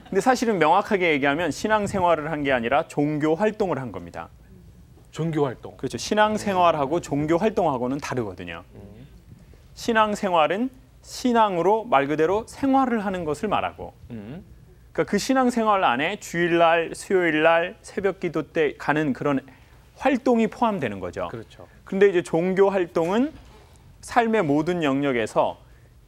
근데 사실은 명확하게 얘기하면 신앙생활을 한 게 아니라 종교 활동을 한 겁니다. 종교 활동. 그렇죠. 신앙생활하고 종교 활동하고는 다르거든요. 신앙생활은 신앙으로 말 그대로 생활을 하는 것을 말하고, 그러니까 그 신앙생활 안에 주일날, 수요일날, 새벽기도 때 가는 그런 활동이 포함되는 거죠. 그렇죠. 근데 이제 종교 활동은 삶의 모든 영역에서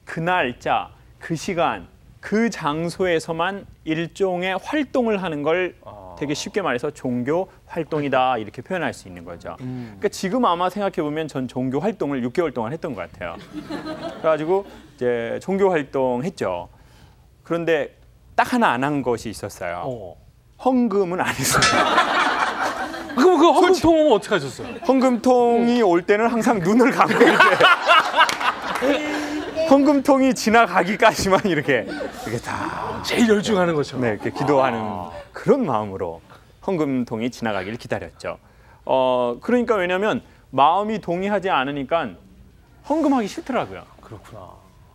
그 날짜, 그 시간, 그 장소에서만 일종의 활동을 하는 걸 되게 쉽게 말해서 종교 활동이다 이렇게 표현할 수 있는 거죠. 그러니까 지금 아마 생각해 보면 전 종교 활동을 6개월 동안 했던 것 같아요. 그래가지고 이제 종교 활동 했죠. 그런데 딱 하나 안 한 것이 있었어요. 헌금은 안 했어요. 그럼 그 헌금통 오면 어떻게 하셨어요? 헌금통이 올 때는 항상 눈을 감고 이렇게 헌금통이 지나가기까지만 이렇게 다 제일 열중하는 것처럼. 네, 이렇게 기도하는 그런 마음으로 헌금통이 지나가기를 기다렸죠. 그러니까 왜냐하면 마음이 동의하지 않으니까 헌금하기 싫더라고요. 그렇구나.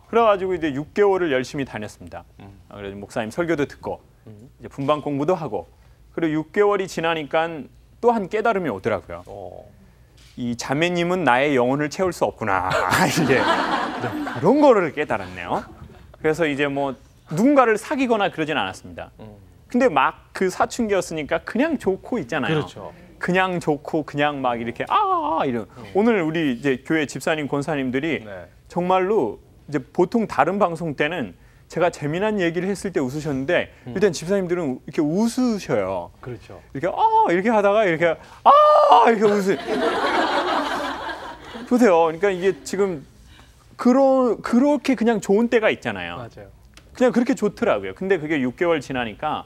그래가지고 이제 6개월을 열심히 다녔습니다. 그래서 목사님 설교도 듣고 이제 분방 공부도 하고, 그리고 6개월이 지나니까 또 한 깨달음이 오더라고요. 이 자매님은 나의 영혼을 채울 수 없구나. 이제 그런 거를 깨달았네요. 그래서 이제 뭐 누군가를 사귀거나 그러진 않았습니다. 근데 막 그 사춘기였으니까 그냥 좋고 있잖아요. 그렇죠. 그냥 좋고 그냥 막 이렇게 이런. 오늘 우리 이제 교회 집사님 권사님들이 네. 정말로 이제 보통 다른 방송 때는 제가 재미난 얘기를 했을 때 웃으셨는데 일단 집사님들은 이렇게 웃으셔요. 그렇죠. 이렇게 이렇게 하다가 이렇게 이렇게 보세요. 그러니까 이게 지금 그렇게 그냥 좋은 때가 있잖아요. 맞아요. 그냥 그렇게 좋더라고요. 근데 그게 6개월 지나니까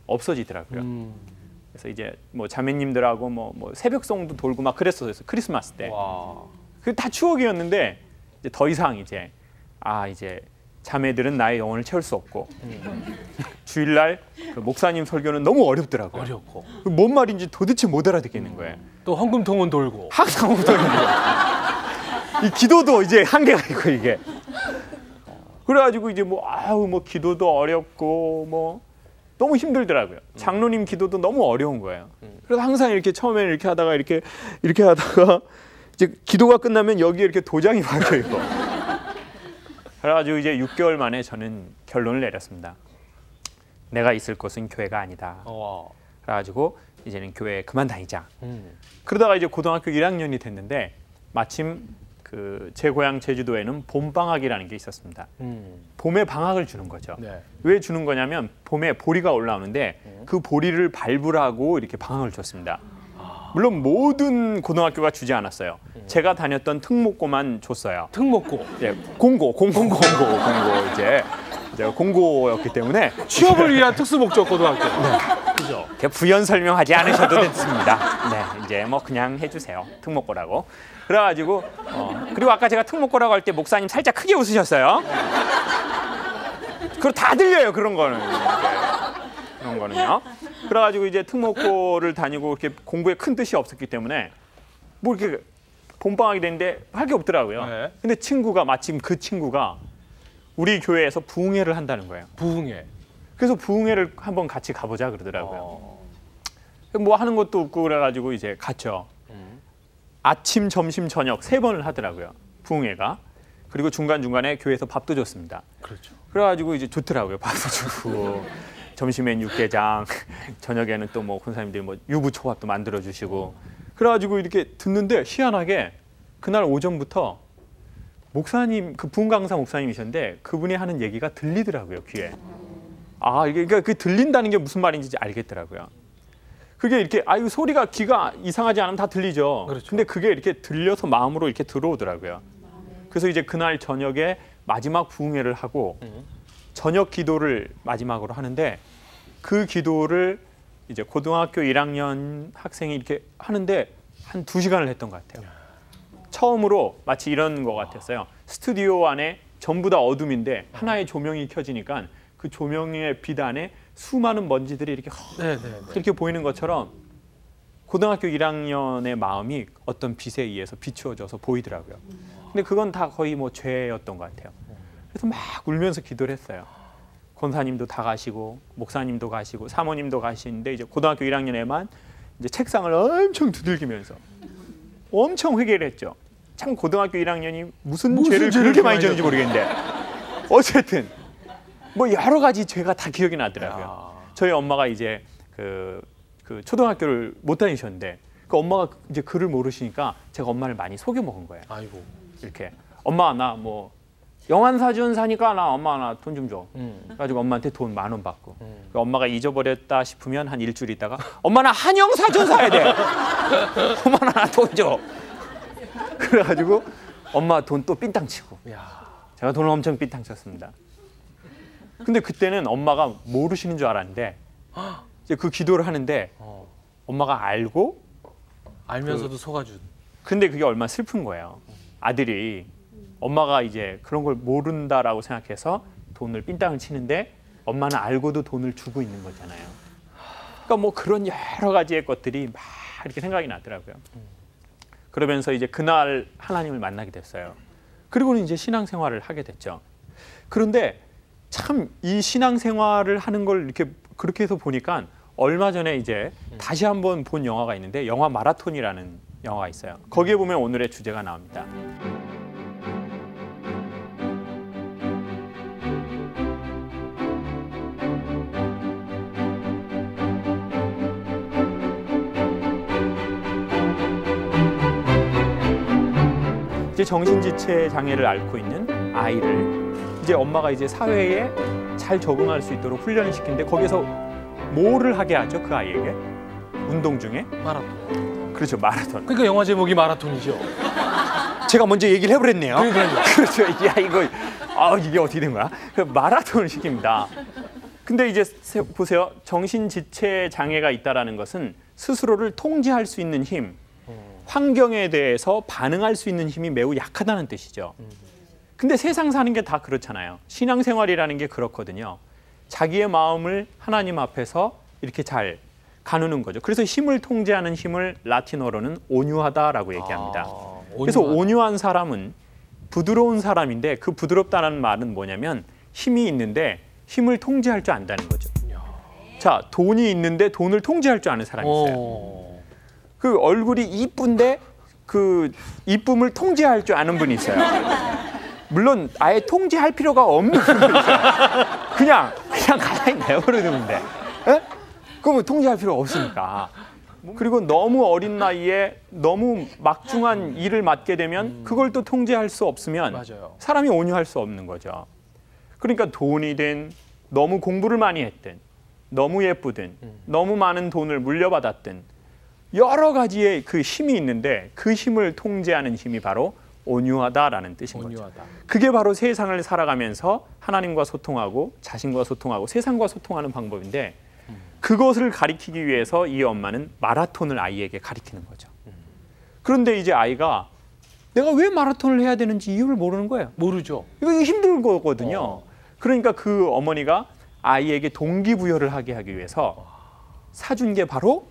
없어지더라고요. 그래서 이제 뭐 자매님들하고 뭐 새벽송도 돌고 막 그랬어요. 크리스마스 때. 와. 그게 다 추억이었는데 이제 더 이상 이제 이제 자매들은 나의 영혼을 채울 수 없고 주일날 그 목사님 설교는 너무 어렵더라고요. 어렵고. 뭔 말인지 도대체 못 알아듣겠는 거예요. 또 헌금통은 돌고. 항상 엉덩이고 이 기도도 이제 한계가 있고 이게. 그래가지고 이제 뭐 기도도 어렵고 뭐 너무 힘들더라고요. 장로님 기도도 너무 어려운 거예요. 그래서 항상 이렇게 처음에는 이렇게 하다가 이렇게 하다가 이제 기도가 끝나면 여기에 이렇게 도장이 박혀 있고. 그래가지고 이제 6개월 만에 저는 결론을 내렸습니다. 내가 있을 곳은 교회가 아니다. 그래가지고 이제는 교회 그만 다니자. 그러다가 이제 고등학교 1학년이 됐는데 마침 제 고향 제주도에는 봄방학이라는 게 있었습니다. 봄에 방학을 주는 거죠. 네. 왜 주는 거냐면 봄에 보리가 올라오는데 그 보리를 밟으라고 이렇게 방학을 줬습니다. 물론 모든 고등학교가 주지 않았어요. 제가 다녔던 특목고만 줬어요. 특목고. 예, 공고 이제 공고였기 때문에 취업을 위한 특수 목적 고등학교. 네. 그죠. 부연 설명하지 않으셔도 됐습니다. 네, 이제 뭐 그냥 해주세요. 특목고라고. 그래가지고 그리고 아까 제가 특목고라고 할 때 목사님 살짝 크게 웃으셨어요. 그거 다 들려요. 그런 거는요. 그래가지고 이제 특목고를 다니고 이렇게 공부에 큰 뜻이 없었기 때문에 뭐 이렇게 봄방학이 됐는데 할 게 없더라고요. 네. 근데 마침 그 친구가 우리 교회에서 부흥회를 한다는 거예요. 부흥회. 그래서 부흥회를 한번 같이 가보자 그러더라고요. 뭐 하는 것도 없고 그래가지고 이제 갔죠. 아침, 점심, 저녁 3번을 하더라고요. 부흥회가. 그리고 중간중간에 교회에서 밥도 줬습니다. 그렇죠. 그래가지고 이제 좋더라고요. 밥도 주고 점심엔 육개장, 저녁에는 또 뭐 권사님들이 뭐 유부초밥도 만들어 주시고. 그래가지고 이렇게 듣는데 희한하게 그날 오전부터 목사님, 그 부흥 강사 목사님이셨는데 그분이 하는 얘기가 들리더라고요, 귀에. 이게 그러니까 그 들린다는 게 무슨 말인지 알겠더라고요. 그게 이렇게 소리가 귀가 이상하지 않으면 다 들리죠. 그렇죠. 근데 그게 이렇게 들려서 마음으로 이렇게 들어오더라고요. 그래서 이제 그날 저녁에 마지막 부흥회를 하고 저녁 기도를 마지막으로 하는데 그 기도를 이제 고등학교 1학년 학생이 이렇게 하는데 한 2시간을 했던 것 같아요. 처음으로 마치 이런 것 같았어요. 스튜디오 안에 전부 다 어둠인데 하나의 조명이 켜지니까 그 조명의 빛 안에 수많은 먼지들이 이렇게 이렇게 보이는 것처럼 고등학교 1학년의 마음이 어떤 빛에 의해서 비추어져서 보이더라고요. 근데 그건 다 거의 뭐 죄였던 것 같아요. 그래서 막 울면서 기도를 했어요. 권사님도 다 가시고 목사님도 가시고 사모님도 가시는데 이제 고등학교 1학년에만 이제 책상을 엄청 두들기면서 엄청 회개를 했죠. 참 고등학교 1학년이 무슨 죄를 그렇게 많이 졌는지 모르겠는데 어쨌든 뭐 여러 가지 죄가 다 기억이 나더라고요. 저희 엄마가 이제 그 초등학교를 못 다니셨는데 그 엄마가 이제 글을 모르시니까 제가 엄마를 많이 속여 먹은 거예요. 아이고. 이렇게 엄마 나 뭐 영안 사준 사니까 나 엄마 나 돈 좀 줘. 그래가지고 엄마한테 돈 10,000원 받고. 엄마가 잊어버렸다 싶으면 한 일주일 있다가 엄마 나 한영 사준 사야 돼. 엄마 나 돈 줘. 그래가지고 엄마 돈 또 삥땅 치고. 제가 돈을 엄청 삥땅 쳤습니다. 근데 그때는 엄마가 모르시는 줄 알았는데 이제 그 기도를 하는데 엄마가 알면서도 속아준. 근데 그게 얼마나 슬픈 거예요. 아들이 엄마가 이제 그런 걸 모른다라고 생각해서 돈을 삥땅을 치는데 엄마는 알고도 돈을 주고 있는 거잖아요. 그러니까 뭐 그런 여러 가지의 것들이 막 이렇게 생각이 나더라고요. 그러면서 이제 그날 하나님을 만나게 됐어요. 그리고는 이제 신앙생활을 하게 됐죠. 그런데 참 이 신앙생활을 하는 걸 이렇게 그렇게 해서 보니까 얼마 전에 이제 다시 한번 본 영화가 있는데 영화 마라톤이라는 영화가 있어요. 거기에 보면 오늘의 주제가 나옵니다. 이제 정신지체 장애를 앓고 있는 아이를 이제 엄마가 이제 사회에 잘 적응할 수 있도록 훈련을 시키는데 거기서 뭐를 하게 하죠? 그 아이에게? 운동 중에? 마라톤. 그렇죠, 마라톤. 그러니까 영화 제목이 마라톤이죠. 제가 먼저 얘기를 해버렸네요. 그러니까요. 그렇죠. 야, 이게 어떻게 된 거야? 그 마라톤을 시킵니다. 근데 이제 보세요. 정신지체 장애가 있다라는 것은 스스로를 통제할 수 있는 힘, 환경에 대해서 반응할 수 있는 힘이 매우 약하다는 뜻이죠. 근데 세상 사는 게 다 그렇잖아요. 신앙생활이라는 게 그렇거든요. 자기의 마음을 하나님 앞에서 이렇게 잘 가누는 거죠. 그래서 힘을 통제하는 힘을 라틴어로는 온유하다라고 얘기합니다. 그래서 온유한 사람은 부드러운 사람인데 그 부드럽다는 말은 뭐냐면 힘이 있는데 힘을 통제할 줄 안다는 거죠. 자, 돈이 있는데 돈을 통제할 줄 아는 사람이 있어요. 그 얼굴이 이쁜데 그 이쁨을 통제할 줄 아는 분이 있어요. 물론 아예 통제할 필요가 없는 분이 있어요. 그냥 가만히 내버려두는데. 그럼 통제할 필요가 없으니까. 그리고 너무 어린 나이에 너무 막중한 일을 맡게 되면 그걸 또 통제할 수 없으면 맞아요. 사람이 온유할 수 없는 거죠. 그러니까 돈이든 너무 공부를 많이 했든 너무 예쁘든 너무 많은 돈을 물려받았든 여러 가지의 그 힘이 있는데 그 힘을 통제하는 힘이 바로 온유하다라는 뜻인 거죠. 그게 바로 세상을 살아가면서 하나님과 소통하고 자신과 소통하고 세상과 소통하는 방법인데 그것을 가리키기 위해서 이 엄마는 마라톤을 아이에게 가리키는 거죠. 그런데 이제 아이가 내가 왜 마라톤을 해야 되는지 이유를 모르는 거예요. 모르죠. 이거 힘든 거거든요. 그러니까 그 어머니가 아이에게 동기부여를 하게 하기 위해서 사준 게 바로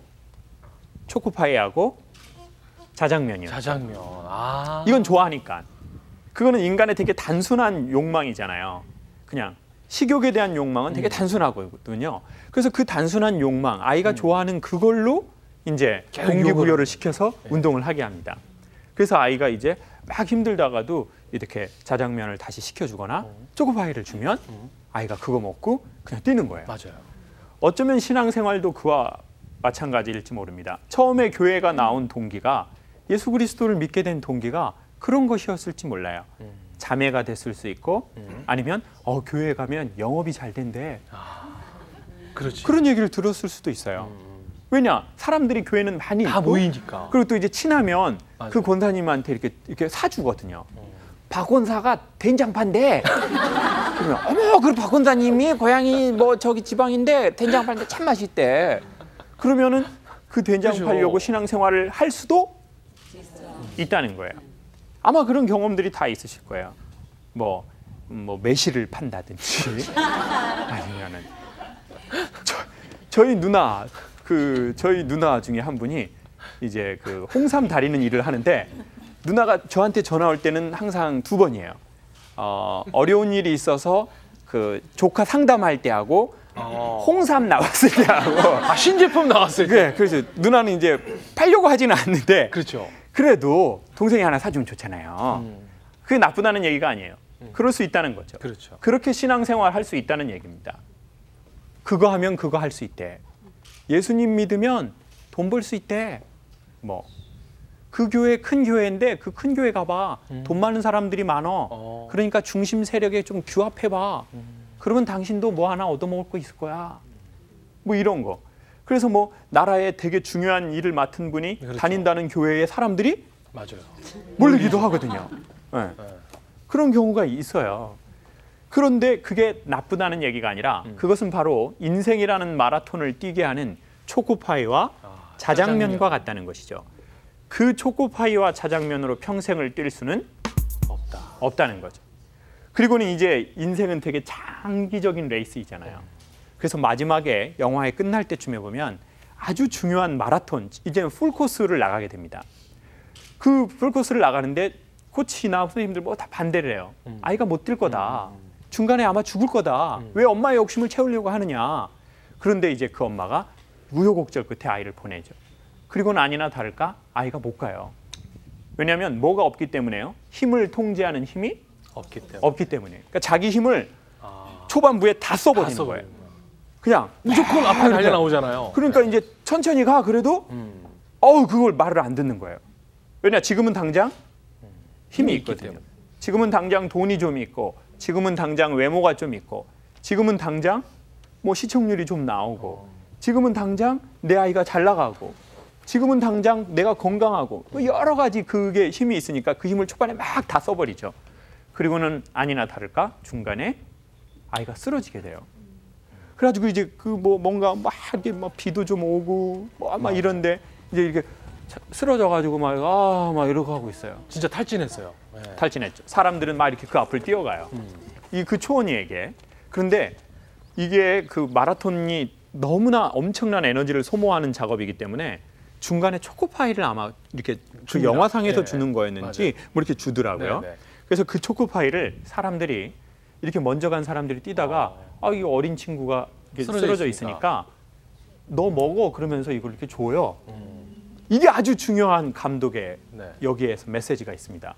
초코파이하고 자장면이요. 자장면. 이건 좋아하니까. 그거는 인간의 되게 단순한 욕망이잖아요. 그냥 식욕에 대한 욕망은 되게 단순하거든요. 그래서 그 단순한 욕망, 아이가 좋아하는 그걸로 이제 동기부여를 시켜서 운동을 하게 합니다. 그래서 아이가 이제 막 힘들다가도 이렇게 자장면을 다시 시켜주거나 초코파이를 주면 아이가 그거 먹고 그냥 뛰는 거예요. 맞아요. 어쩌면 신앙생활도 그와 마찬가지일지 모릅니다. 처음에 교회가 나온 동기가 예수 그리스도를 믿게 된 동기가 그런 것이었을지 몰라요. 자매가 됐을 수 있고 아니면 교회 가면 영업이 잘 된대. 그렇지. 그런 얘기를 들었을 수도 있어요. 왜냐? 사람들이 교회는 많이 다 있고, 모이니까. 그리고 또 이제 친하면 맞아요. 그 권사님한테 이렇게 사주거든요. 박 권사가 된장파인데 그러면 어머 그 박 권사님이 고향이 뭐 저기 지방인데 된장 파는데 참 맛있대. 그러면은 그 된장 그렇죠. 팔려고 신앙생활을 할 수도 있다는 거예요. 아마 그런 경험들이 다 있으실 거예요. 뭐 매실을 판다든지 아니면은 저희 누나 중에 한 분이 이제 그 홍삼 다리는 일을 하는데 누나가 저한테 전화 올 때는 항상 2번이에요. 어려운 일이 있어서 그 조카 상담할 때 하고 홍삼 나왔을 때 하고 신제품 나왔을 때. 네, 그래서 누나는 이제 팔려고 하지는 않는데 그렇죠. 그래도 동생이 하나 사주면 좋잖아요. 그게 나쁘다는 얘기가 아니에요. 그럴 수 있다는 거죠. 그렇죠. 그렇게 신앙생활 할 수 있다는 얘기입니다. 그거 하면 그거 할 수 있대. 예수님 믿으면 돈 벌 수 있대. 그 교회 큰 교회인데 그 큰 교회 가봐. 돈 많은 사람들이 많어. 그러니까 중심 세력에 좀 규합해봐. 그러면 당신도 뭐 하나 얻어먹을 거 있을 거야. 뭐 이런 거. 그래서 나라에 되게 중요한 일을 맡은 분이 그렇죠. 다닌다는 교회의 사람들이 맞아요. 몰리기도 하거든요. 네. 그런 경우가 있어요. 그런데 그게 나쁘다는 얘기가 아니라 그것은 바로 인생이라는 마라톤을 뛰게 하는 초코파이와 자장면과 같다는 것이죠. 그 초코파이와 자장면으로 평생을 뛸 수는 없다는 거죠. 그리고는 이제 인생은 되게 장기적인 레이스이잖아요. 그래서 마지막에 영화의 끝날 때쯤에 보면 아주 중요한 마라톤, 이제는 풀코스를 나가게 됩니다. 그 풀코스를 나가는데 코치나 선생님들 다 반대를 해요. 아이가 못 뛸 거다. 중간에 아마 죽을 거다. 왜 엄마의 욕심을 채우려고 하느냐. 그런데 이제 그 엄마가 우여곡절 끝에 아이를 보내죠. 그리고는 아니나 다를까 아이가 못 가요. 왜냐하면 뭐가 없기 때문에요? 힘을 통제하는 힘이 없기 때문에. 그러니까 자기 힘을 초반부에 다 써버리는 거예요. 그냥 무조건 앞에 달려 나오잖아요. 그러니까 이제 천천히 가 그래도 그걸 말을 안 듣는 거예요. 왜냐 지금은 당장 힘이 있거든요. 지금은 당장 돈이 좀 있고, 지금은 당장 외모가 좀 있고, 지금은 당장 뭐 시청률이 좀 나오고, 지금은 당장 내 아이가 잘 나가고, 지금은 당장 내가 건강하고, 여러 가지 그게 힘이 있으니까 그 힘을 초반에 막 다 써버리죠. 그리고는 아니나 다를까 중간에 아이가 쓰러지게 돼요. 그래가지고 이제 그 뭐 뭔가 막 이렇게 막 비도 좀 오고 뭐 막 이런데 이제 이렇게 쓰러져가지고 막 이러고 하고 있어요. 진짜 탈진했어요. 네. 탈진했죠. 사람들은 막 이렇게 그 앞을 뛰어가요. 그 초원이에게. 그런데 이게 그 마라톤이 너무나 엄청난 에너지를 소모하는 작업이기 때문에 중간에 초코파이를 아마 이렇게 그 영화상에서 네. 주는 거였는지 맞아요. 뭐 이렇게 주더라고요. 네, 네. 그래서 그 초코파이를 사람들이 이렇게 먼저 간 사람들이 뛰다가 이 어린 친구가 이렇게 쓰러져 있으니까 너 먹어 그러면서 이걸 이렇게 줘요. 이게 아주 중요한 감독의 네. 여기에서 메시지가 있습니다.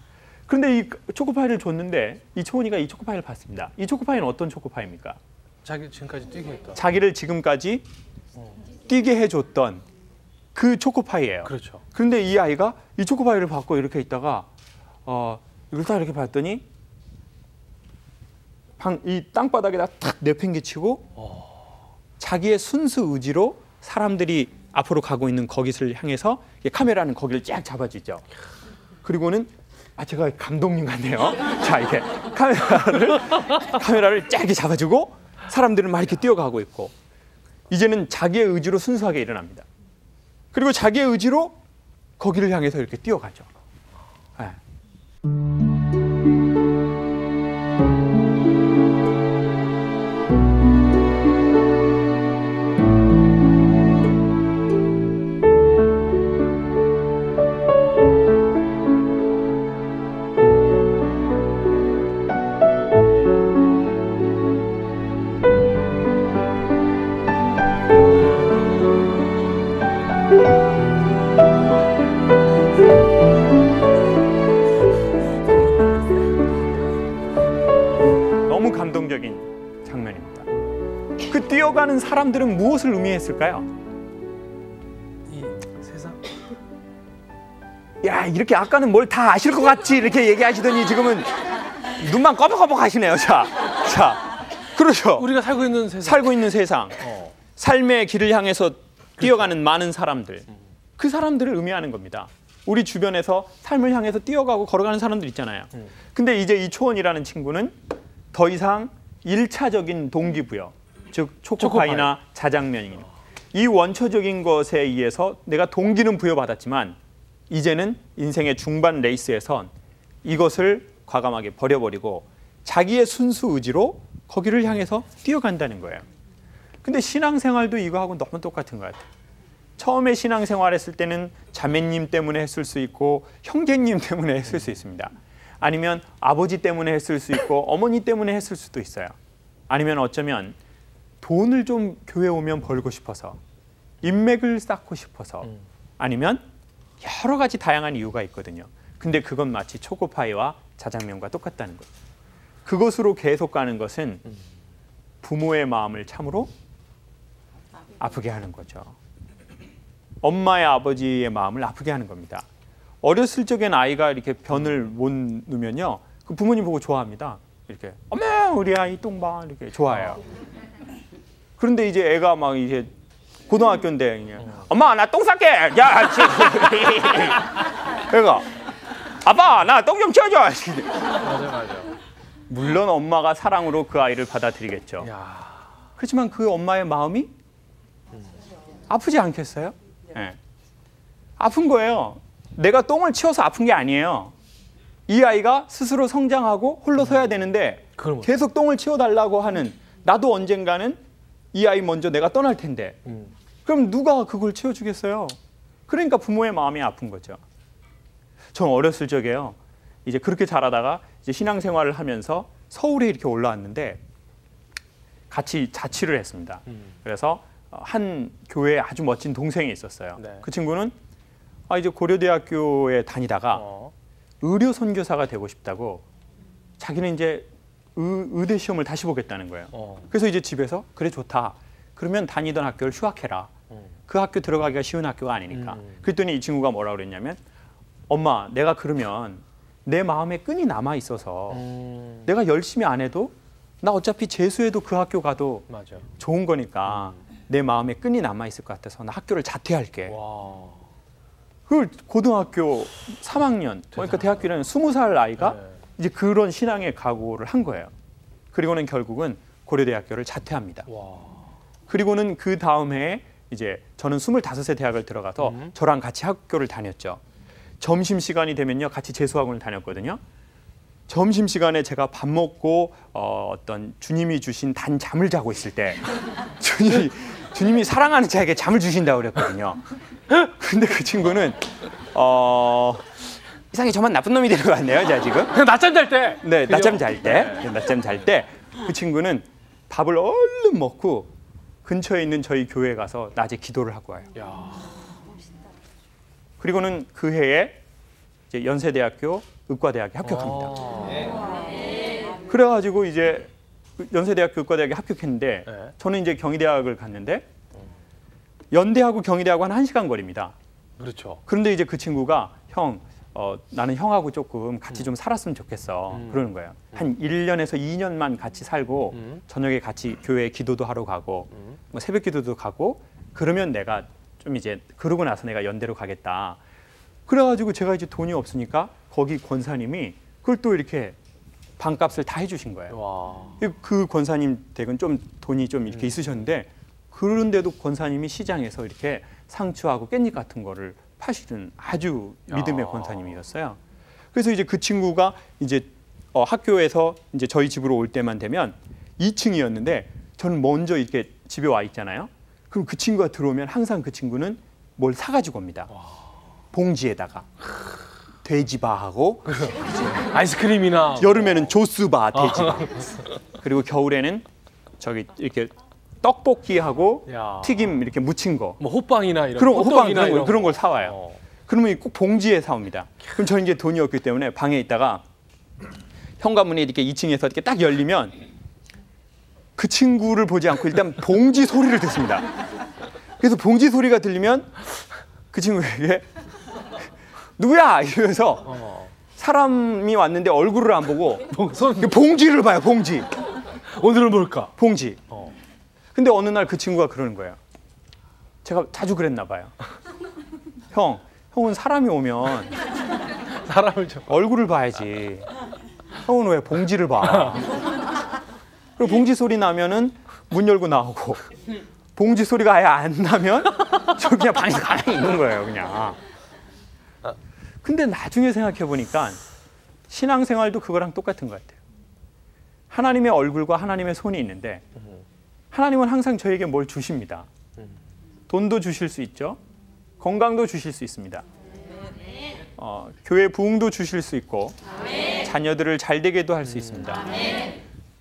그런데 이 초코파이를 줬는데 이 초은이가 이 초코파이를 받습니다. 이 초코파이는 어떤 초코파이입니까? 자기 지금까지 뛰게 했다. 자기를 지금까지 뛰게 해줬던 그 초코파이예요. 그렇죠. 그런데 이 아이가 이 초코파이를 받고 이렇게 있다가 이걸 딱 이렇게 봤더니 이 땅바닥에다 탁 내팽개치고 자기의 순수 의지로 사람들이 앞으로 가고 있는 거기를 향해서 카메라는 거기를 쫙 잡아주죠. 그리고는 제가 감독님 같네요. 자, 이렇게 카메라를 쫙 이렇게 잡아주고 사람들은 막 이렇게 뛰어가고 있고 이제는 자기의 의지로 순수하게 일어납니다. 그리고 자기의 의지로 거기를 향해서 이렇게 뛰어가죠. 네. 너무 감동적인 장면입니다. 그 뛰어가는 사람들은 무엇을 의미했을까요? 이 세상. 야, 이렇게 아까는 뭘 다 아실 것 같지 이렇게 얘기하시더니 지금은 눈만 꺼벅꺼벅 하시네요. 자, 그렇죠. 우리가 살고 있는 세상. 살고 있는 세상, 삶의 길을 향해서 뛰어가는 많은 사람들, 그 사람들을 의미하는 겁니다. 우리 주변에서 삶을 향해서 뛰어가고 걸어가는 사람들 있잖아요. 근데 이제 이 초원이라는 친구는 더 이상 1차적인 동기부여, 즉 초코파이나 자장면이 이 원초적인 것에 의해서 내가 동기는 부여받았지만 이제는 인생의 중반 레이스에선 이것을 과감하게 버려버리고 자기의 순수 의지로 거기를 향해서 뛰어간다는 거예요. 근데 신앙생활도 이거하고 너무 똑같은 것 같아요. 처음에 신앙생활 했을 때는 자매님 때문에 했을 수 있고 형제님 때문에 했을 수 있습니다. 아니면 아버지 때문에 했을 수 있고 어머니 때문에 했을 수도 있어요. 아니면 어쩌면 돈을 좀 교회 오면 벌고 싶어서 인맥을 쌓고 싶어서 아니면 여러 가지 다양한 이유가 있거든요. 근데 그건 마치 초코파이와 자장면과 똑같다는 거예요. 그것으로 계속 가는 것은 부모의 마음을 참으로 아프게 하는 거죠. 엄마의 아버지의 마음을 아프게 하는 겁니다. 어렸을 적엔 아이가 이렇게 변을 못 놓으면요, 그 부모님 보고 좋아합니다. 이렇게 어머 우리 아이 똥봐 이렇게 좋아해요. 그런데 이제 애가 막 이제 고등학교인데 그냥, 엄마 나 똥 쌀게. 야, 애가 아빠 나 똥 좀 치워줘. 맞아. 물론 엄마가 사랑으로 그 아이를 받아들이겠죠. 야. 그렇지만 그 엄마의 마음이 아프지 않겠어요? 네. 아픈 거예요. 내가 똥을 치워서 아픈 게 아니에요. 이 아이가 스스로 성장하고 홀로 서야 되는데 계속 똥을 치워달라고 하는, 나도 언젠가는 이 아이 먼저 내가 떠날 텐데 그럼 누가 그걸 치워주겠어요? 그러니까 부모의 마음이 아픈 거죠. 전 어렸을 적에요, 이제 그렇게 자라다가 이제 신앙생활을 하면서 서울에 이렇게 올라왔는데 같이 자취를 했습니다. 그래서 한 교회에 아주 멋진 동생이 있었어요. 네. 그 친구는 이제 고려대학교에 다니다가 의료 선교사가 되고 싶다고 자기는 이제 의대 시험을 다시 보겠다는 거예요. 그래서 이제 집에서 그래 좋다. 그러면 다니던 학교를 휴학해라. 그 학교 들어가기가 쉬운 학교가 아니니까. 그랬더니 이 친구가 뭐라고 그랬냐면, 엄마 내가 그러면 내 마음에 끈이 남아 있어서 내가 열심히 안 해도 나 어차피 재수해도 그 학교 가도 맞아. 좋은 거니까 내 마음에 끈이 남아 있을 것 같아서 나 학교를 자퇴할게. 와. 그걸 고등학교 3학년, 그러니까 대학교는 20살 아이가 네. 이제 그런 신앙의 각오를 한 거예요. 그리고는 결국은 고려대학교를 자퇴합니다. 와. 그리고는 그 다음 해에 이제 저는 25세 대학을 들어가서 저랑 같이 학교를 다녔죠. 점심 시간이 되면요, 같이 재수학원을 다녔거든요. 점심 시간에 제가 밥 먹고 어떤 주님이 주신 단 잠을 자고 있을 때 주님이 사랑하는 자에게 잠을 주신다고 그랬거든요. 근데 그 친구는 이상하게 저만 나쁜 놈이 되는 것 같네요, 제가 지금. 그냥 낮잠 잘 때. 네, 그죠? 낮잠 잘 때. 낮잠 잘 때 그 친구는 밥을 얼른 먹고 근처에 있는 저희 교회에 가서 낮에 기도를 하고 와요. 야. 그리고는 그 해에 이제 연세대학교 의과대학에 합격합니다. 그래가지고 이제 연세대학교 의과대학에 합격했는데 네. 저는 이제 경희대학을 갔는데 연대하고 경희대하고 한 1시간 거리입니다. 그렇죠. 그런데 이제 그 친구가 형, 나는 형하고 조금 같이 좀 살았으면 좋겠어. 그러는 거예요. 한 1년에서 2년만 같이 살고 저녁에 같이 교회에 기도도 하러 가고 뭐 새벽 기도도 가고 그러면 내가 좀 이제 그러고 나서 내가 연대로 가겠다. 그래가지고 제가 이제 돈이 없으니까 거기 권사님이 그걸 또 이렇게 방값을 다 해주신 거예요. 와. 그 권사님 댁은 좀 돈이 좀 이렇게 있으셨는데 그런데도 권사님이 시장에서 이렇게 상추하고 깻잎 같은 거를 파시는 아주 믿음의 권사님이었어요. 그래서 이제 그 친구가 이제 학교에서 이제 저희 집으로 올 때만 되면 2층이었는데 저는 먼저 이렇게 집에 와 있잖아요. 그럼 그 친구가 들어오면 항상 그 친구는 뭘 사가지고 옵니다. 봉지에다가 돼지바하고 아이스크림이나 여름에는 조스바 돼지바 그리고 겨울에는 저기 이렇게 떡볶이하고 야. 튀김 이렇게 무친 거 뭐 호빵이나 이런 그런 호빵 호떡이나 그런 걸 사와요. 그러면 꼭 봉지에 사옵니다. 그럼 저는 이제 돈이 없기 때문에 방에 있다가 현관문이 이렇게 2층에서 이렇게 딱 열리면 그 친구를 보지 않고 일단 봉지 소리를 듣습니다. 그래서 봉지 소리가 들리면 그 친구에게 누구야 이러면서 사람이 왔는데 얼굴을 안 보고 봉지를 봐요. 봉지. 오늘은 뭘까? 봉지. 근데 어느 날 그 친구가 그러는 거예요. 제가 자주 그랬나 봐요. 형은 사람이 오면 사람을 좀 얼굴을 봐야지. 형은 왜 봉지를 봐? 그리고 봉지 소리 나면은 문 열고 나오고 봉지 소리가 아예 안 나면 저 그냥 방에서 가만히 있는 거예요, 그냥. 근데 나중에 생각해 보니까 신앙생활도 그거랑 똑같은 것 같아요. 하나님의 얼굴과 하나님의 손이 있는데 하나님은 항상 저에게 뭘 주십니다. 돈도 주실 수 있죠. 건강도 주실 수 있습니다. 교회 부흥도 주실 수 있고 자녀들을 잘 되게도 할 수 있습니다.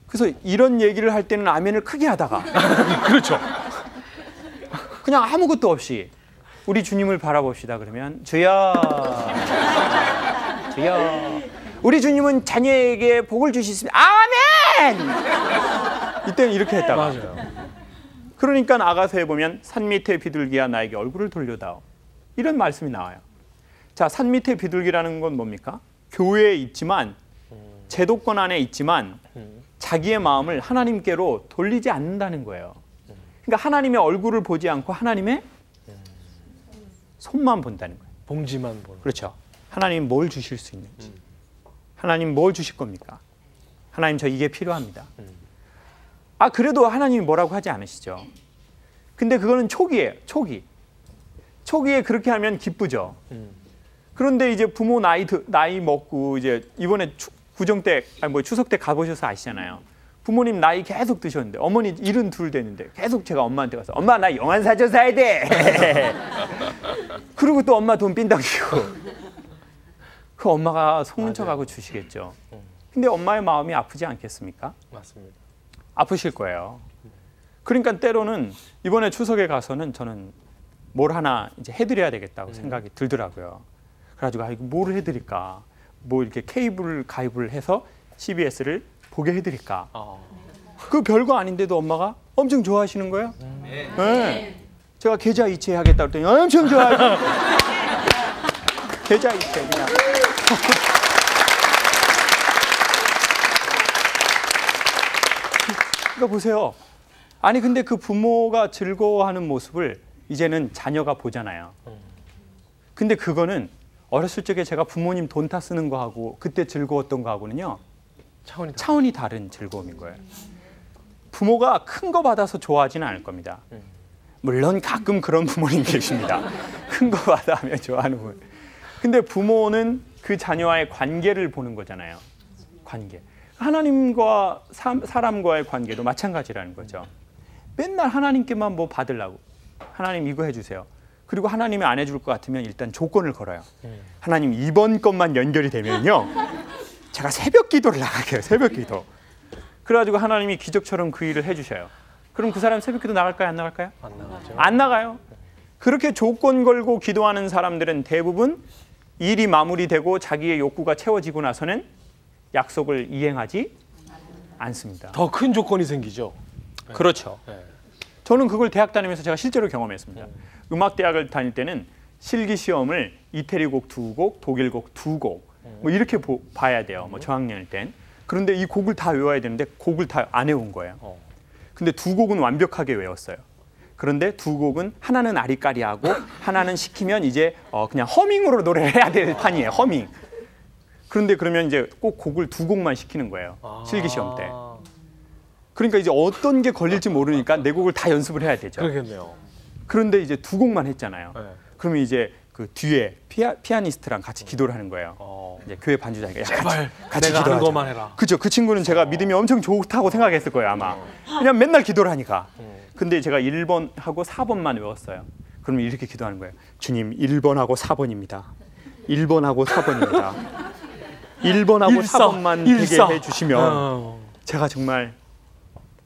그래서 이런 얘기를 할 때는 아멘을 크게 하다가 그렇죠. 그냥 아무것도 없이 우리 주님을 바라봅시다. 그러면 주여 주여 우리 주님은 자녀에게 복을 주시습니다. 아멘! 이때는 이렇게 했다가 맞아요. 그러니까 아가서에 보면 산 밑에 비둘기야 나에게 얼굴을 돌려다오. 이런 말씀이 나와요. 자, 산 밑에 비둘기라는 건 뭡니까? 교회에 있지만 제도권 안에 있지만 자기의 마음을 하나님께로 돌리지 않는다는 거예요. 그러니까 하나님의 얼굴을 보지 않고 하나님의 손만 본다는 거예요. 봉지만 보는. 그렇죠. 하나님 뭘 주실 수 있는지. 하나님 뭘 주실 겁니까? 하나님 저 이게 필요합니다. 아 그래도 하나님이 뭐라고 하지 않으시죠. 근데 그거는 초기예요. 초기에 그렇게 하면 기쁘죠. 그런데 이제 부모 나이 먹고 이제 이번에 구정 때 추석 때 가보셔서 아시잖아요. 부모님 나이 계속 드셨는데 어머니 72 됐는데 계속 제가 엄마한테 가서 엄마 나 영안 사줘 사야 돼. 그리고 또 엄마 돈 빈다기고 그 엄마가 속는 척하고 주시겠죠. 근데 엄마의 마음이 아프지 않겠습니까? 맞습니다. 아프실 거예요. 그러니까 때로는 이번에 추석에 가서는 저는 뭘 하나 이제 해드려야 되겠다고 생각이 들더라고요. 그래가지고 이거 뭘 해드릴까? 뭐 이렇게 케이블 가입을 해서 CBS를 보게 해드릴까? 그 별거 아닌데도 엄마가 엄청 좋아하시는 거예요. 네. 제가 계좌 이체하겠다 그랬더니 엄청 좋아하시고 계좌 이체 그냥. 그러니까 보세요. 아니 근데 그 부모가 즐거워하는 모습을 이제는 자녀가 보잖아요. 근데 그거는 어렸을 적에 제가 부모님 돈 다 쓰는 거하고 그때 즐거웠던 거하고는요. 차원이 다른 즐거움인 거예요. 부모가 큰 거 받아서 좋아하지는 않을 겁니다. 물론 가끔 그런 부모님 계십니다. 큰 거 받아 하면 좋아하는 분. 근데 부모는 그 자녀와의 관계를 보는 거잖아요. 관계. 하나님과 사람과의 관계도 마찬가지라는 거죠. 맨날 하나님께만 뭐 받으려고. 하나님 이거 해주세요. 그리고 하나님이 안 해줄 것 같으면 일단 조건을 걸어요. 하나님 이번 것만 연결이 되면요. 제가 새벽 기도를 나갈게요. 새벽 기도. 그래가지고 하나님이 기적처럼 그 일을 해주셔요. 그럼 그 사람 새벽 기도 나갈까요? 안 나갈까요? 안 나가죠. 안 나가요. 그렇게 조건 걸고 기도하는 사람들은 대부분 일이 마무리되고 자기의 욕구가 채워지고 나서는 약속을 이행하지 않습니다. 더 큰 조건이 생기죠. 그렇죠. 네. 저는 그걸 대학 다니면서 제가 실제로 경험했습니다. 음악대학을 다닐 때는 실기 시험을 이태리 곡 2곡, 독일 곡 2곡 뭐 이렇게 봐야 돼요. 뭐 저학년일 땐. 그런데 이 곡을 다 외워야 되는데 곡을 다 안 외운 거예요. 근데 2곡은 완벽하게 외웠어요. 그런데 2곡은 하나는 아리까리하고 하나는 시키면 이제 그냥 허밍으로 노래를 해야 될 판이에요. 허밍. 그런데 그러면 이제 꼭 곡을 2곡만 시키는 거예요. 실기 시험 때. 그러니까 이제 어떤 게 걸릴지 모르니까 내 곡을 다 연습을 해야 되죠. 그러겠네요. 그런데 이제 2곡만 했잖아요. 네. 그러면 이제 그 뒤에 피아니스트랑 같이 기도를 하는 거예요. 이제 교회 반주자니까 제발 같이 내가 하는 기도하자. 것만 해라. 그죠. 그 친구는 제가 믿음이 엄청 좋다고 생각했을 거예요 아마. 그냥 맨날 기도를 하니까. 근데 제가 1번하고 4번만 외웠어요. 그러면 이렇게 기도하는 거예요. 주님 1번하고 4번입니다. 1번하고 4번입니다. 1번하고 4번만 되게 해주시면 제가 정말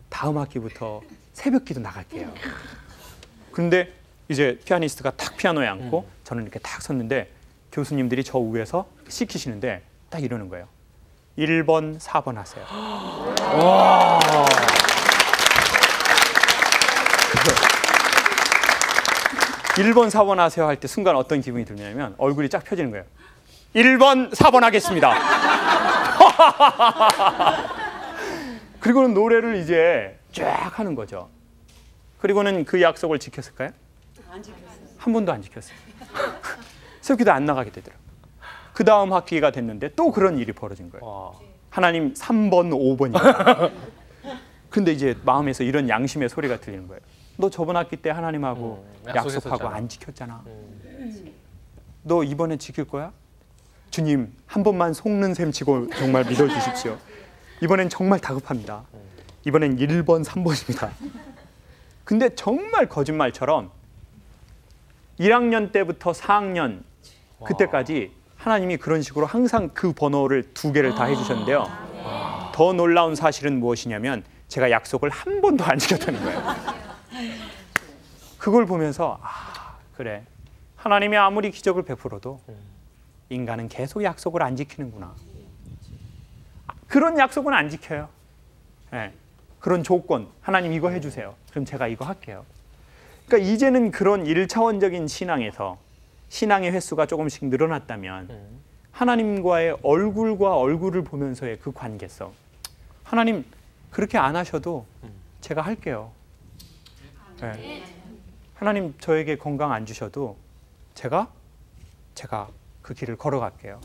다음 학기부터 새벽 기도 나갈게요. 그런데 이제 피아니스트가 탁 피아노에 앉고 저는 이렇게 탁 섰는데 교수님들이 저 위에서 시키시는데 딱 이러는 거예요. 1번, 4번 하세요. 와. 1번, 4번 하세요 할 때 순간 어떤 기분이 들냐면 얼굴이 쫙 펴지는 거예요. 1번, 4번 하겠습니다. 그리고는 노래를 이제 쫙 하는 거죠. 그리고는 그 약속을 지켰을까요? 안 지켰어요. 한 번도 안 지켰어요. 새벽기도 안 나가게 되더라고요. 그 다음 학기가 됐는데 또 그런 일이 벌어진 거예요. 와. 하나님 3번, 5번이에요. 근데 이제 마음에서 이런 양심의 소리가 들리는 거예요. 너 저번 학기 때 하나님하고 약속하고 안 지켰잖아. 너 이번에 지킬 거야? 주님 한 번만 속는 셈 치고 정말 믿어주십시오. 이번엔 정말 다급합니다. 이번엔 1번, 3번입니다. 근데 정말 거짓말처럼 1학년 때부터 4학년 그때까지 하나님이 그런 식으로 항상 그 번호를 2개를 다 해주셨는데요. 더 놀라운 사실은 무엇이냐면 제가 약속을 한 번도 안 지켰다는 거예요. 그걸 보면서 그래 하나님이 아무리 기적을 베풀어도 인간은 계속 약속을 안 지키는구나. 그런 약속은 안 지켜요. 네. 그런 조건 하나님 이거 해주세요. 그럼 제가 이거 할게요. 그러니까 이제는 그런 1차원적인 신앙에서 신앙의 횟수가 조금씩 늘어났다면 하나님과의 얼굴과 얼굴을 보면서의 그 관계성. 하나님 그렇게 안 하셔도 제가 할게요. 네. 하나님 저에게 건강 안 주셔도 제가 그 길을 걸어갈게요.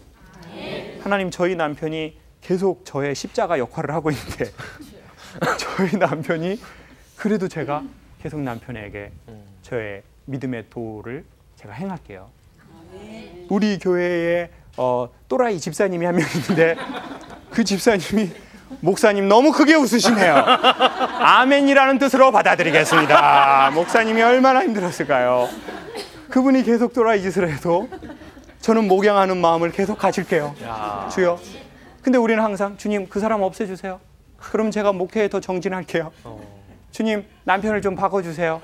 하나님 저희 남편이 계속 저의 십자가 역할을 하고 있는데 저희 남편이 그래도 제가 계속 남편에게 저의 믿음의 도를 제가 행할게요. 우리 교회에 또라이 집사님이 한 명 있는데 그 집사님이 목사님 너무 크게 웃으시네요. 아멘이라는 뜻으로 받아들이겠습니다. 목사님이 얼마나 힘들었을까요? 그분이 계속 또라이 짓을 해도 저는 목양하는 마음을 계속 가질게요. 주여. 근데 우리는 항상 주님 그 사람 없애주세요. 그럼 제가 목회에 더 정진할게요. 주님 남편을 좀 바꿔주세요.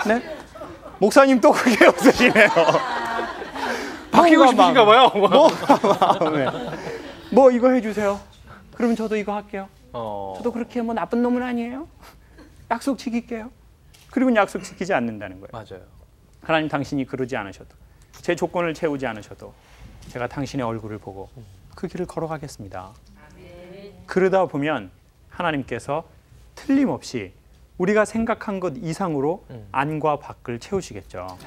네? 목사님 또 크게 웃으시네요. 바뀌고 싶으신가 봐요. 뭐 이거 해주세요. 그러면 저도 이거 할게요. 저도 그렇게 뭐 나쁜 놈은 아니에요. 약속 지킬게요. 그리고 약속 지키지 않는다는 거예요. 맞아요. 하나님 당신이 그러지 않으셔도 제 조건을 채우지 않으셔도 제가 당신의 얼굴을 보고 그 길을 걸어가겠습니다. 그러다 보면 하나님께서 틀림없이 우리가 생각한 것 이상으로 안과 밖을 채우시겠죠.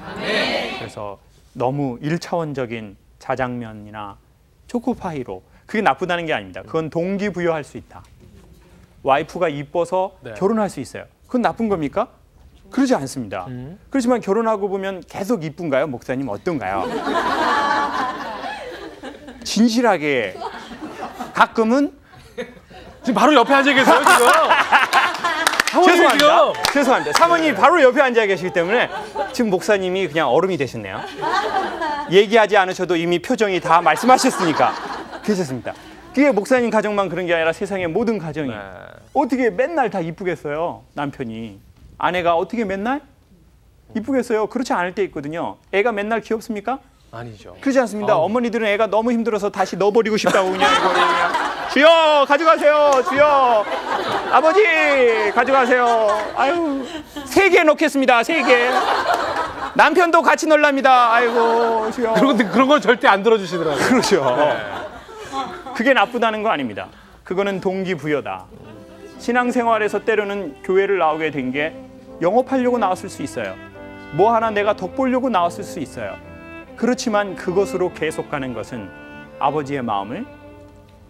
그래서 너무 1차원적인 자장면이나 초코파이로 그게 나쁘다는 게 아닙니다. 그건 동기부여할 수 있다. 와이프가 이뻐서 네. 결혼할 수 있어요. 그건 나쁜 겁니까? 그러지 않습니다. 그렇지만 결혼하고 보면 계속 이쁜가요? 목사님 어떤가요? 진실하게 가끔은 지금 바로 옆에 앉아 계세요, 지금. 죄송합니다. 죄송합니다. 사모님이 바로 옆에 앉아 계시기 때문에 지금 목사님이 그냥 얼음이 되셨네요. 얘기하지 않으셔도 이미 표정이 다 말씀하셨으니까 괜찮습니다. 그게 목사님 가정만 그런 게 아니라 세상의 모든 가정이 어떻게 맨날 다 이쁘겠어요, 남편이. 아내가 어떻게 맨날 이쁘겠어요? 그렇지 않을 때 있거든요. 애가 맨날 귀엽습니까? 아니죠. 그렇지 않습니다. 어머니들은 애가 너무 힘들어서 다시 넣어버리고 싶다고 그냥 이거를 그냥 주여 가져가세요. 주여 아버지 가져가세요. 아유 3개 넣겠습니다. 3개. 남편도 같이 넣으랍니다. 아이고 주여. 그런 건 절대 안 들어주시더라고요. 그렇죠. 그게 나쁘다는 거 아닙니다. 그거는 동기부여다. 신앙생활에서 때로는 교회를 나오게 된 게 영업하려고 나왔을 수 있어요. 뭐 하나 내가 덕보려고 나왔을 수 있어요. 그렇지만 그것으로 계속 가는 것은 아버지의 마음을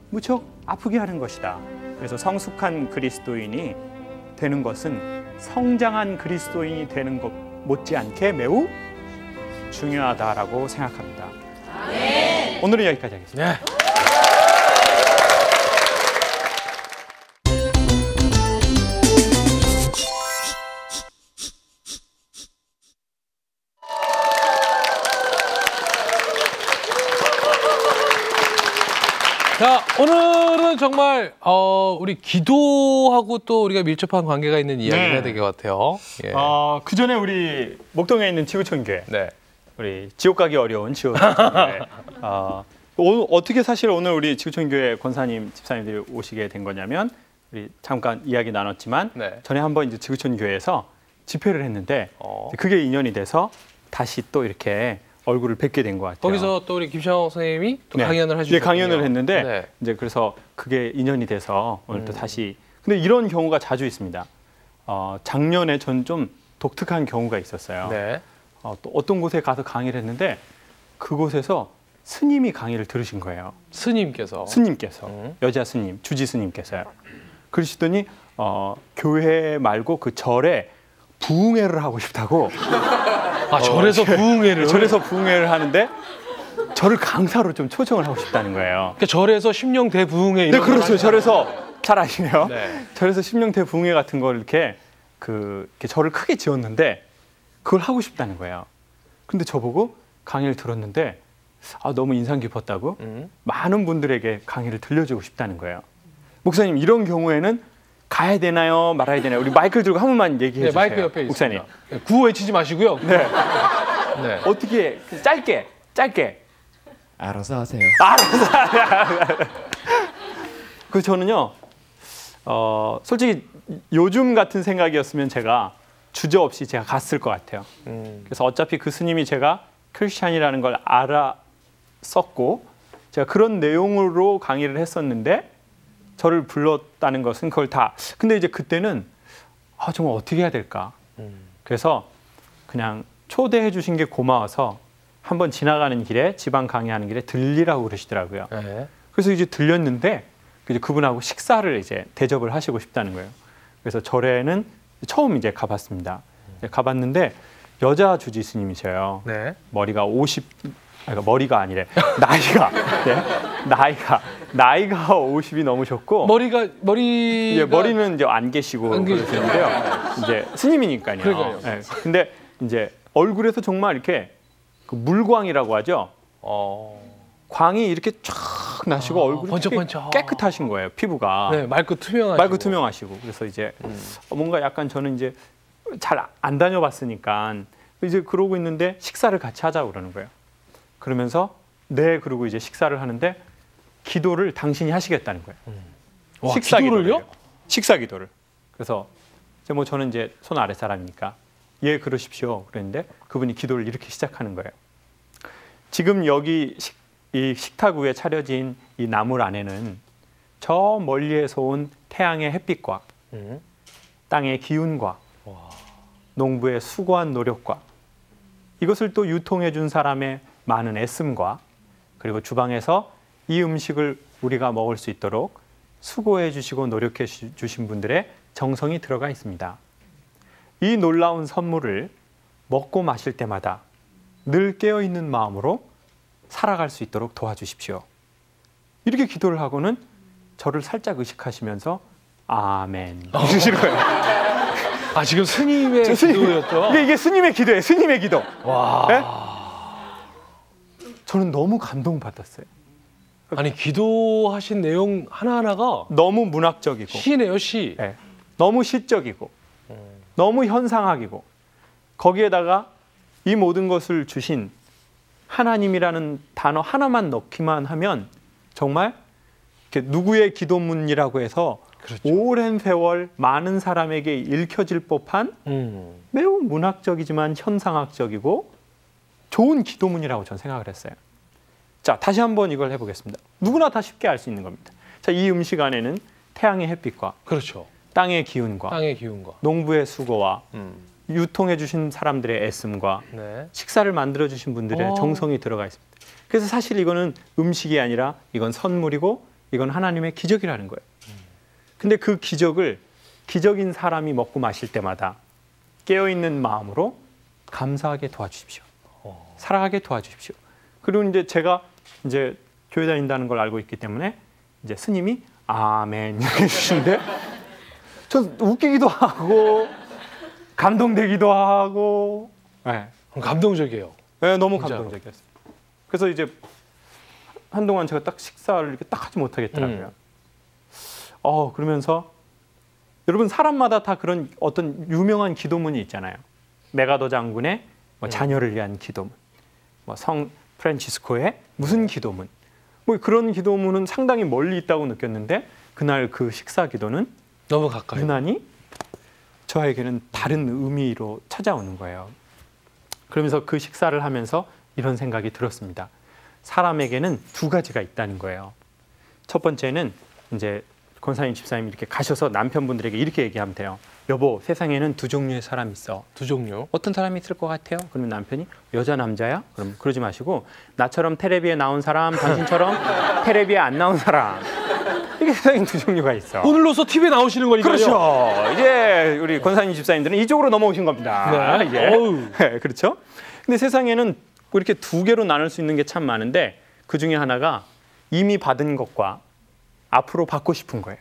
무척 아프게 하는 것이다. 그래서 성숙한 그리스도인이 되는 것은 성장한 그리스도인이 되는 것 못지않게 매우 중요하다라고 생각합니다. 오늘은 여기까지 하겠습니다. 네. 자, 오늘은 정말 우리 기도하고 또 우리가 밀접한 관계가 있는 이야기를 해야 될 것 같아요. 예. 그 전에 우리 목동에 있는 지구촌교회, 네. 우리 지옥 가기 어려운 지옥교회. 어떻게 사실 오늘 우리 지구촌교회 권사님, 집사님들이 오시게 된 거냐면 우리 잠깐 이야기 나눴지만 네. 전에 한번 이제 지구촌교회에서 집회를 했는데 그게 인연이 돼서 다시 또 이렇게 얼굴을 뵙게 된 것 같아요. 거기서 또 우리 김시영 선생님이 또 네. 강연을 해주셨거든요. 네, 강연을 했는데 네. 이제 그래서 그게 인연이 돼서 오늘 또 다시. 근데 이런 경우가 자주 있습니다. 작년에 전 좀 독특한 경우가 있었어요. 네. 또 어떤 곳에 가서 강의를 했는데 그곳에서 스님이 강의를 들으신 거예요. 스님께서. 여자 스님, 주지 스님께서요. 그러시더니 교회 말고 그 절에 부흥회를 하고 싶다고. 절에서 부흥회를. 절에서 부흥회를 하는데 저를 강사로 좀 초청을 하고 싶다는 거예요. 그러니까 절에서 심령 대부흥회. 네, 그렇죠. 절에서 잘 아시네요. 네. 절에서 심령 대부흥회 같은 걸 이렇게 이렇게 절을 크게 지었는데 그걸 하고 싶다는 거예요. 근데 저보고 강의를 들었는데 너무 인상 깊었다고 많은 분들에게 강의를 들려주고 싶다는 거예요. 목사님, 이런 경우에는 가야 되나요? 말아야 되나요? 우리 마이크를 들고 한 번만 얘기해 주세요. 마이크 옆에 목사님. 있습니다. 네, 구호 외치지 마시고요. 네. 네. 어떻게 짧게. 알아서 하세요. 그 저는요. 솔직히 요즘 같은 생각이었으면 제가 주저없이 제가 갔을 것 같아요. 그래서 어차피 그 스님이 제가 크리스찬이라는 걸 알았었고 제가 그런 내용으로 강의를 했었는데 저를 불렀다는 것은 그걸 다. 근데 이제 그때는 정말 어떻게 해야 될까. 그래서 그냥 초대해 주신 게 고마워서 한번 지나가는 길에 지방 강의하는 길에 들리라고 그러시더라고요. 네. 그래서 이제 들렸는데 이제 그분하고 식사를 이제 대접을 하시고 싶다는 거예요. 그래서 절에는 처음 이제 가봤습니다. 가봤는데 여자 주지 스님이셔요. 네. 머리가 머리가 아니래. 나이가. 네? 나이가 50이 넘으셨고 머리가 예, 머리는 이제 안 계시고 그러시는데요. 이제 스님이니까요. 그러니까요. 네. 근데 이제 얼굴에서 정말 이렇게 그 물광이라고 하죠. 광이 이렇게 쫙 나시고 얼굴이 번쩍번쩍. 깨끗하신 거예요. 피부가. 네, 맑고 투명하시고. 그래서 이제 뭔가 약간 저는 이제 잘 안 다녀봤으니까 이제 그러고 있는데 식사를 같이 하자고 그러는 거예요. 그러면서 네, 그러고 이제 식사를 하는데 기도를 당신이 하시겠다는 거예요. 와, 식사 기도를요? 식사 기도를. 그래서 저는 이제 손 아래 사람이니까 예, 그러십시오. 그랬는데 그분이 기도를 이렇게 시작하는 거예요. 지금 여기 이 식탁 위에 차려진 이 나물 안에는 저 멀리에서 온 태양의 햇빛과 땅의 기운과 농부의 수고한 노력과 이것을 또 유통해 준 사람의 많은 애씀과 그리고 주방에서 이 음식을 우리가 먹을 수 있도록 수고해 주시고 노력해 주신 분들의 정성이 들어가 있습니다. 이 놀라운 선물을 먹고 마실 때마다 늘 깨어있는 마음으로 살아갈 수 있도록 도와주십시오. 이렇게 기도를 하고는 저를 살짝 의식하시면서 아멘 이러시는 거예요. 아, 지금 스님의 기도였죠? 이게 스님의 기도예요. 스님의 기도. 와. 네? 저는 너무 감동받았어요. 아니, 기도하신 내용 하나하나가 너무 문학적이고 시네요, 시. 네. 너무 시적이고 너무 현상학이고 거기에다가 이 모든 것을 주신 하나님이라는 단어 하나만 넣기만 하면 정말 이렇게 누구의 기도문이라고 해서 그렇죠. 오랜 세월 많은 사람에게 읽혀질 법한 매우 문학적이지만 현상학적이고 좋은 기도문이라고 저는 생각을 했어요. 자, 다시 한번 이걸 해보겠습니다. 누구나 다 쉽게 알 수 있는 겁니다. 자, 이 음식 안에는 태양의 햇빛과 그렇죠. 땅의 기운과 땅의 기운과 농부의 수고와 유통해 주신 사람들의 애씀과 네. 식사를 만들어 주신 분들의 정성이 들어가 있습니다. 그래서 사실 이거는 음식이 아니라 이건 선물이고 이건 하나님의 기적이라는 거예요. 근데 그 기적을 기적인 사람이 먹고 마실 때마다 깨어있는 마음으로 감사하게 도와주십시오. 살아가게 도와주십시오. 그리고 이제 제가 이제 교회 다닌다는 걸 알고 있기 때문에 이제 스님이 아멘 이렇게 해주시는데 저 웃기기도 하고 감동되기도 하고 네. 감동적이에요. 네, 너무 진짜로. 감동적이었어요. 그래서 이제 한동안 제가 딱 식사를 이렇게 딱 하지 못하겠더라고요. 그러면서 여러분 사람마다 다 그런 어떤 유명한 기도문이 있잖아요. 메가더 장군의 뭐 자녀를 위한 기도문, 뭐 성 프란치스코의 무슨 기도문, 뭐 그런 기도문은 상당히 멀리 있다고 느꼈는데 그날 그 식사 기도는 너무 가까이. 유난히 저에게는 다른 의미로 찾아오는 거예요. 그러면서 그 식사를 하면서 이런 생각이 들었습니다. 사람에게는 두 가지가 있다는 거예요. 첫 번째는 이제 권사님, 집사님 이렇게 가셔서 남편분들에게 이렇게 얘기하면 돼요. 여보, 세상에는 두 종류의 사람이 있어. 두 종류. 어떤 사람이 있을 것 같아요? 그러면 남편이 여자, 남자야? 그럼 그러지 마시고 나처럼 텔레비에 나온 사람, 당신처럼 텔레비에 안 나온 사람. 이게 세상에 두 종류가 있어. 오늘로서 TV에 나오시는 거니까요. 그렇죠. 이제 우리 권사님, 집사님들은 이쪽으로 넘어오신 겁니다. 네. 네, 그렇죠. 근데 세상에는 이렇게 두 개로 나눌 수 있는 게 참 많은데 그 중에 하나가 이미 받은 것과 앞으로 받고 싶은 거예요.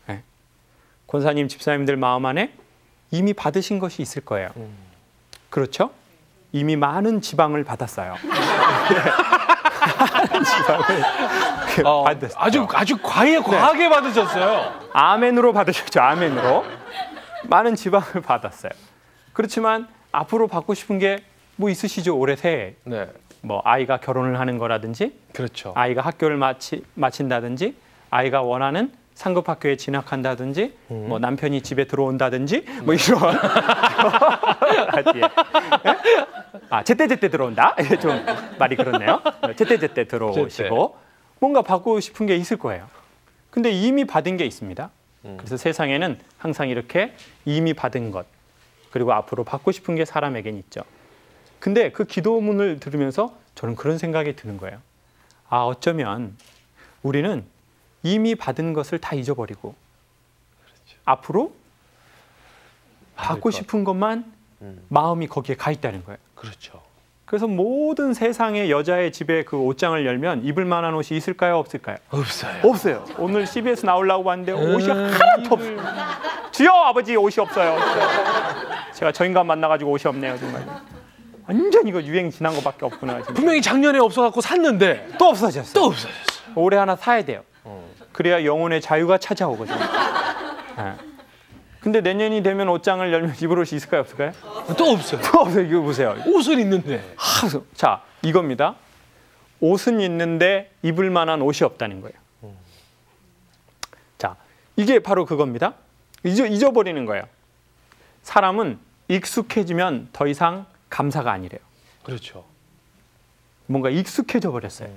네. 권사님, 집사님들 마음 안에 이미 받으신 것이 있을 거예요. 그렇죠? 이미 많은 지방을 받았어요. 많은 지방을 받았어요. 아주 과하게 받으셨어요. 아멘으로 받으셨죠. 아멘으로. 많은 지방을 받았어요. 그렇지만 앞으로 받고 싶은 게 뭐 있으시죠? 올해 새해. 네. 뭐 아이가 결혼을 하는 거라든지 그렇죠. 아이가 학교를 마친다든지 아이가 원하는 상급 학교에 진학한다든지 뭐 남편이 집에 들어온다든지 뭐 이런 제때제때 들어온다. 좀 말이 그렇네요. 제때제때 들어오시고 뭔가 받고 싶은 게 있을 거예요. 근데 이미 받은 게 있습니다. 그래서 세상에는 항상 이렇게 이미 받은 것 그리고 앞으로 받고 싶은 게 사람에겐 있죠. 근데 그 기도문을 들으면서 저는 그런 생각이 드는 거예요. 아, 어쩌면 우리는 이미 받은 것을 다 잊어버리고 그렇죠. 앞으로 받고 싶은 것만 마음이 거기에 가 있다는 거예요. 그렇죠. 그래서 모든 세상의 여자의 집에 그 옷장을 열면 입을 만한 옷이 있을까요? 없을까요? 없어요. 없어요. 오늘 CBS 나오려고 하는데 옷이 하나도 없어요. 주여 아버지 옷이 없어요. 제가 저 인간 만나가지고 옷이 없네요. 정말. 완전 이거 유행 지난 것밖에 없구나. 진짜. 분명히 작년에 없어갖고 샀는데 또 없어졌어요. 또 없어졌어요. 올해 하나 사야 돼요. 그래야 영혼의 자유가 찾아오거든요. 네. 근데 내년이 되면 옷장을 열면 입을 옷이 있을까요? 없을까요? 또 없어요. 또 없어요. 이거 보세요. 옷은 있는데. 자, 이겁니다. 옷은 있는데 입을 만한 옷이 없다는 거예요. 자, 이게 바로 그겁니다. 잊어버리는 거예요. 사람은 익숙해지면 더 이상 감사가 아니래요. 그렇죠. 뭔가 익숙해져 버렸어요.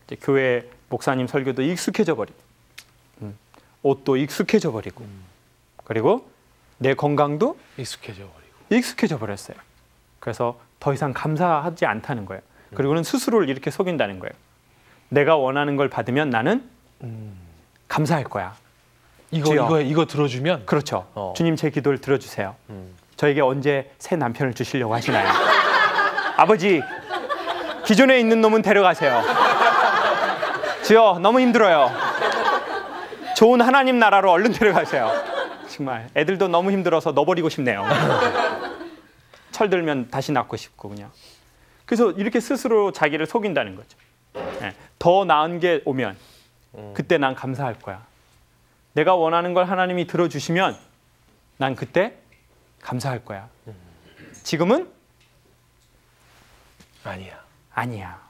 이제 교회 목사님 설교도 익숙해져 버리고 옷도 익숙해져 버리고 그리고 내 건강도 익숙해져 버렸어요. 그래서 더 이상 감사하지 않다는 거예요. 그리고는 스스로를 이렇게 속인다는 거예요. 내가 원하는 걸 받으면 나는 감사할 거야. 이거 들어주면? 그렇죠. 주님 제 기도를 들어주세요. 저에게 언제 새 남편을 주시려고 하시나요? 아버지, 기존에 있는 놈은 데려가세요. 주여, 너무 힘들어요. 좋은 하나님 나라로 얼른 데려가세요. 정말 애들도 너무 힘들어서 넣어버리고 싶네요. 철들면 다시 낳고 싶고 그냥. 그래서 이렇게 스스로 자기를 속인다는 거죠. 네. 더 나은 게 오면 그때 난 감사할 거야. 내가 원하는 걸 하나님이 들어주시면 난 그때 감사할 거야. 지금은 아니야.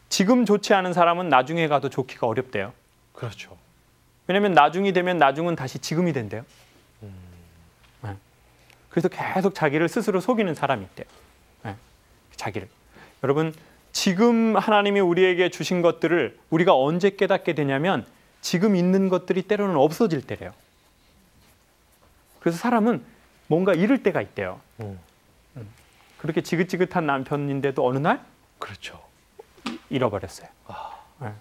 지금 좋지 않은 사람은 나중에 가도 좋기가 어렵대요. 그렇죠. 왜냐하면 나중이 되면 나중은 다시 지금이 된대요. 네. 그래서 계속 자기를 스스로 속이는 사람이 있대요. 네. 자기를. 여러분, 지금 하나님이 우리에게 주신 것들을 우리가 언제 깨닫게 되냐면 지금 있는 것들이 때로는 없어질 때래요. 그래서 사람은 뭔가 잃을 때가 있대요. 그렇게 지긋지긋한 남편인데도 어느 날 그렇죠. 잃어버렸어요. 네.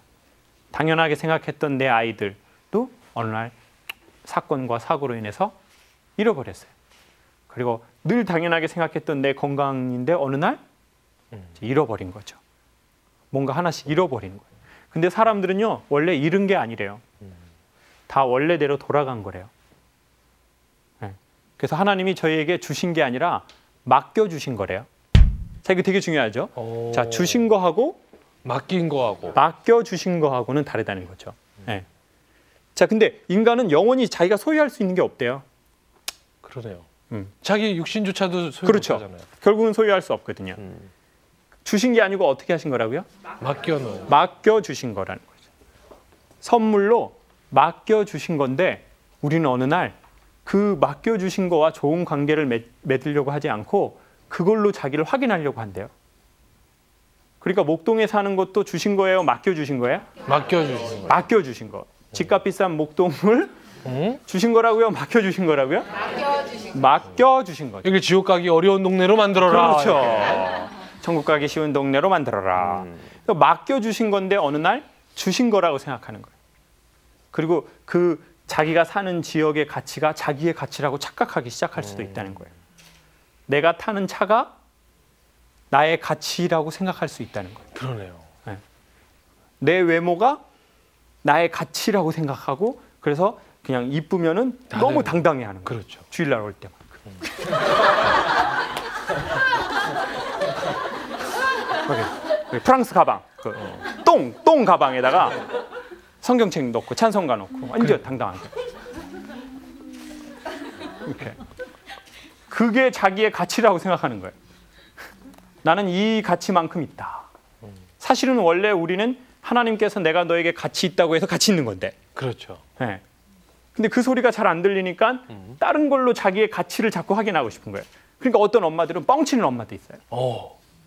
당연하게 생각했던 내 아이들도 어느 날 사건과 사고로 인해서 잃어버렸어요. 그리고 늘 당연하게 생각했던 내 건강인데 어느 날 잃어버린 거죠. 뭔가 하나씩 잃어버린 거예요. 근데 사람들은요, 원래 잃은 게 아니래요. 다 원래대로 돌아간 거래요. 네. 그래서 하나님이 저희에게 주신 게 아니라 맡겨주신 거래요. 자, 이거 되게 중요하죠. 자, 주신 거하고 맡긴 거하고 맡겨주신 거하고는 다르다는 거죠. 네. 자, 근데 인간은 영원히 자기가 소유할 수 있는 게 없대요. 그러네요. 자기 육신조차도 소유 그렇죠. 못하잖아요. 결국은 소유할 수 없거든요. 주신 게 아니고 어떻게 하신 거라고요? 맡겨주신 거라는 거죠. 선물로 맡겨주신 건데 우리는 어느 날 그 맡겨주신 거와 좋은 관계를 맺으려고 하지 않고 그걸로 자기를 확인하려고 한대요. 그러니까 목동에 사는 것도 주신 거예요? 맡겨주신 거예요? 맡겨주신 거예요. 맡겨주신 거. 집값 비싼 목동을 주신 거라고요? 맡겨주신 거라고요? 맡겨주신 거죠. 여기 지옥 가기 어려운 동네로 만들어라. 그렇죠. 이렇게. 천국 가기 쉬운 동네로 만들어라. 맡겨주신 건데 어느 날 주신 거라고 생각하는 거예요. 그리고 그 자기가 사는 지역의 가치가 자기의 가치라고 착각하기 시작할 수도 있다는 거예요. 내가 타는 차가 나의 가치라고 생각할 수 있다는 거예요. 그러네요. 네. 내 외모가 나의 가치라고 생각하고 그래서 그냥 이쁘면은 너무 당당해하는 거예요. 그렇죠. 주일날 올 때만큼. 프랑스 가방, 똥 가방에다가 성경책 넣고 찬송가 넣고 완전 당당하게. 이렇게. 그게 자기의 가치라고 생각하는 거예요. 나는 이 가치만큼 있다. 사실은 원래 우리는 하나님께서 내가 너에게 가치 있다고 해서 가치 있는 건데. 그렇죠. 네. 근데 그 소리가 잘 안 들리니까 다른 걸로 자기의 가치를 자꾸 확인하고 싶은 거예요. 그러니까 어떤 엄마들은 뻥치는 엄마도 있어요.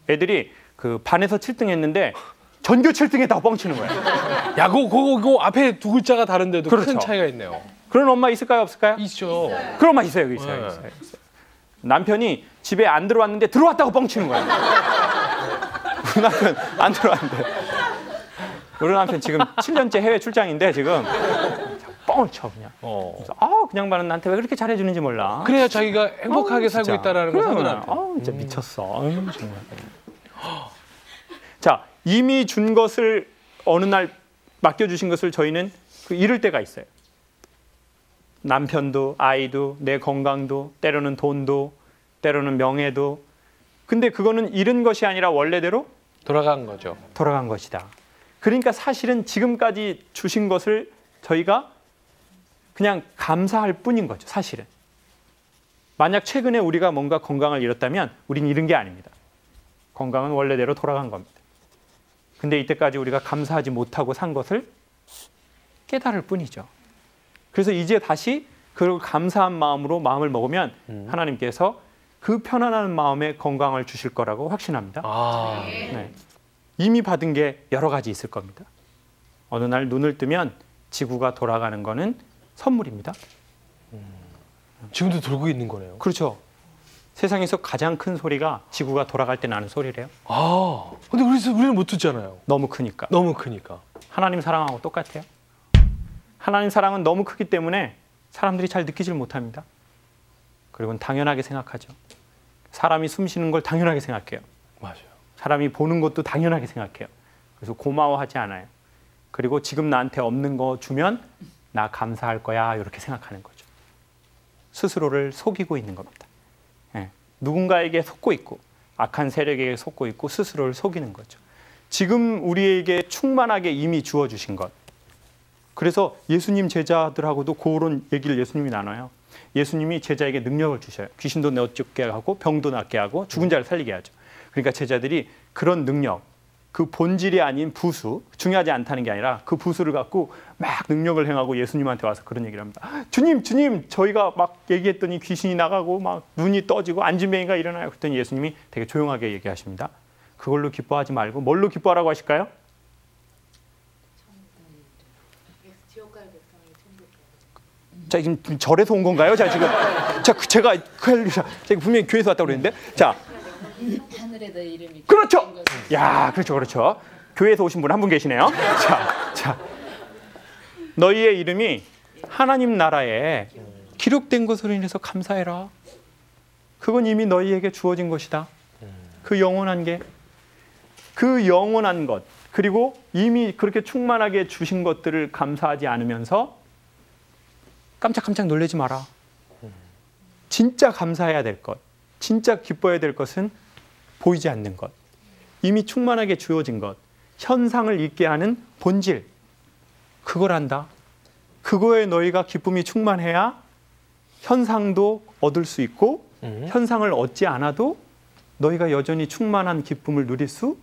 애들이 그 반에서 7등 했는데 전교 7등 했다고 뻥치는 거예요. 야, 그거 앞에 두 글자가 다른데도 그렇죠. 큰 차이가 있네요. 그런 엄마 있을까요, 없을까요? 있죠. 그런 엄마 있어요. 있어요. 남편이 집에 안 들어왔는데 들어왔다고 뻥치는 거예요. 우리 남편 안 들어왔는데. 우리 남편 지금 7년째 해외 출장인데 지금 뻥을 쳐 그냥. 그래서 그냥 말은 나한테 왜 그렇게 잘해주는지 몰라. 그래야 자기가 행복하게 살고 있다라는 걸 사람한테. 진짜 미쳤어. 정말. 자, 이미 준 것을 어느 날 맡겨주신 것을 저희는 잃을 때가 있어요. 남편도 아이도 내 건강도 때로는 돈도 때로는 명예도. 근데 그거는 잃은 것이 아니라 원래대로 돌아간 거죠. 돌아간 것이다. 그러니까 사실은 지금까지 주신 것을 저희가 그냥 감사할 뿐인 거죠. 사실은. 만약 최근에 우리가 뭔가 건강을 잃었다면 우린 잃은 게 아닙니다. 건강은 원래대로 돌아간 겁니다. 근데 이때까지 우리가 감사하지 못하고 산 것을 깨달을 뿐이죠. 그래서 이제 다시 그 감사한 마음으로 마음을 먹으면 하나님께서 그 편안한 마음에 건강을 주실 거라고 확신합니다. 네. 이미 받은 게 여러 가지 있을 겁니다. 어느 날 눈을 뜨면 지구가 돌아가는 거는 선물입니다. 지금도 돌고 있는 거네요. 그렇죠. 세상에서 가장 큰 소리가 지구가 돌아갈 때 나는 소리래요. 아, 근데 우리는 못 듣잖아요. 너무 크니까. 너무 크니까. 하나님 사랑하고 똑같아요. 하나님 사랑은 너무 크기 때문에 사람들이 잘 느끼질 못합니다. 그리고 당연하게 생각하죠. 사람이 숨 쉬는 걸 당연하게 생각해요. 맞아요. 사람이 보는 것도 당연하게 생각해요. 그래서 고마워하지 않아요. 그리고 지금 나한테 없는 거 주면 나 감사할 거야 이렇게 생각하는 거죠. 스스로를 속이고 있는 겁니다. 예. 누군가에게 속고 있고 악한 세력에게 속고 있고 스스로를 속이는 거죠. 지금 우리에게 충만하게 이미 주어주신 것. 그래서 예수님 제자들하고도 그런 얘기를 예수님이 나눠요. 예수님이 제자에게 능력을 주셔요. 귀신도 내쫓게 하고 병도 낫게 하고 죽은 자를 살리게 하죠. 그러니까 제자들이 그런 능력, 그 본질이 아닌 부수, 중요하지 않다는 게 아니라 그 부수를 갖고 막 능력을 행하고 예수님한테 와서 그런 얘기를 합니다. 주님, 저희가 막 얘기했더니 귀신이 나가고 막 눈이 떠지고 안진뱅이가 일어나요. 그랬더니 예수님이 되게 조용하게 얘기하십니다. 그걸로 기뻐하지 말고 뭘로 기뻐하라고 하실까요? 자, 지금 절에서 온 건가요? 자, 지금 제가 분명히 교회에서 왔다고 그랬는데, 자, 하늘에도 이름이 그렇죠. 야, 그렇죠. 교회에서 오신 분 한 분 계시네요. 자, 너희의 이름이 하나님 나라에 기록된 것으로 인해서 감사해라. 그건 이미 너희에게 주어진 것이다. 그 영원한 게, 그 영원한 것, 그리고 이미 그렇게 충만하게 주신 것들을 감사하지 않으면서 깜짝깜짝 놀라지 마라. 진짜 감사해야 될 것, 진짜 기뻐해야 될 것은 보이지 않는 것, 이미 충만하게 주어진 것, 현상을 있게 하는 본질, 그걸 안다. 그거에 너희가 기쁨이 충만해야 현상도 얻을 수 있고 현상을 얻지 않아도 너희가 여전히 충만한 기쁨을 누릴 수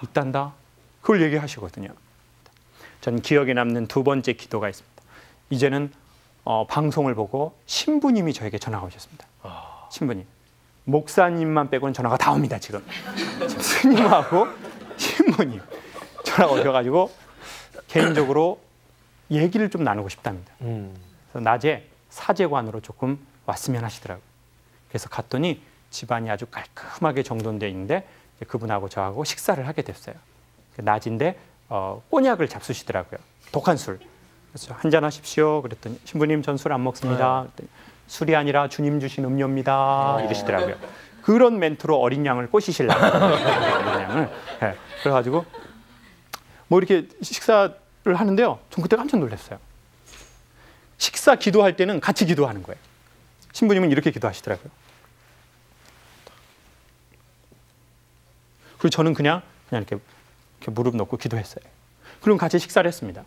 있단다. 그걸 얘기하시거든요. 저는 기억에 남는 두 번째 기도가 있습니다. 이제는 방송을 보고 신부님이 저에게 전화가 오셨습니다. 신부님. 목사님만 빼고는 전화가 다 옵니다. 지금 스님하고 신부님 전화가 오셔가지고 개인적으로 얘기를 좀 나누고 싶답니다. 그래서 낮에 사제관으로 조금 왔으면 하시더라고요. 그래서 갔더니 집안이 아주 깔끔하게 정돈되어 있는데 그분하고 저하고 식사를 하게 됐어요. 낮인데 꼬냑을 잡수시더라고요. 독한 술. 그래서 한잔 하십시오. 그랬더니 신부님 전 술 안 먹습니다. 그랬더니 술이 아니라 주님 주신 음료입니다. 이러시더라고요. 그런 멘트로 어린 양을 꼬시시려고. 어린 양을. 네. 그래가지고 뭐 이렇게 식사를 하는데요. 전 그때 깜짝 놀랐어요. 식사 기도할 때는 같이 기도하는 거예요. 신부님은 이렇게 기도하시더라고요. 그리고 저는 그냥 이렇게 무릎 놓고 기도했어요. 그럼 같이 식사를 했습니다.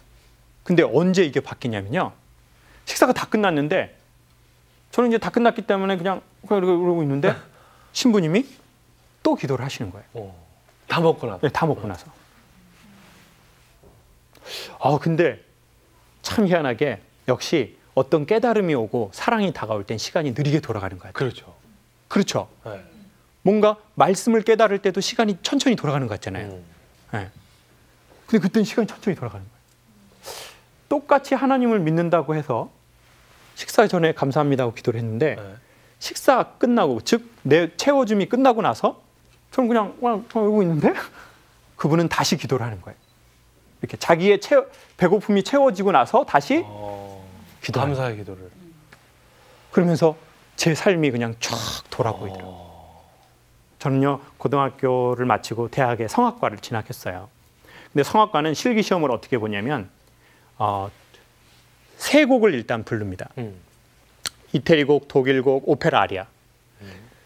근데 언제 이게 바뀌냐면요. 식사가 다 끝났는데 저는 이제 다 끝났기 때문에 그냥 그러고 있는데 신부님이 또 기도를 하시는 거예요. 다 먹고 나서? 네, 다 먹고 나서. 근데 참 희한하게 역시 어떤 깨달음이 오고 사랑이 다가올 땐 시간이 느리게 돌아가는 거예요. 그렇죠. 네. 뭔가 말씀을 깨달을 때도 시간이 천천히 돌아가는 것 같잖아요. 네. 근데 그때는 시간이 천천히 돌아가는 거예요. 똑같이 하나님을 믿는다고 해서 식사 전에 감사합니다 하고 기도를 했는데 식사 끝나고 즉 내 채워줌이 끝나고 나서 저는 그냥 이러고 있는데 그분은 다시 기도를 하는 거예요. 이렇게 자기의 배고픔이 채워지고 나서 다시 기도하는 감사의 기도를. 그러면서 제 삶이 그냥 쫙 돌아보이더라고요. 저는요 고등학교를 마치고 대학에 성악과를 진학했어요. 근데 성악과는 실기시험을 어떻게 보냐면 세 곡을 일단 부릅니다. 이태리곡, 독일곡, 오페라 아리아.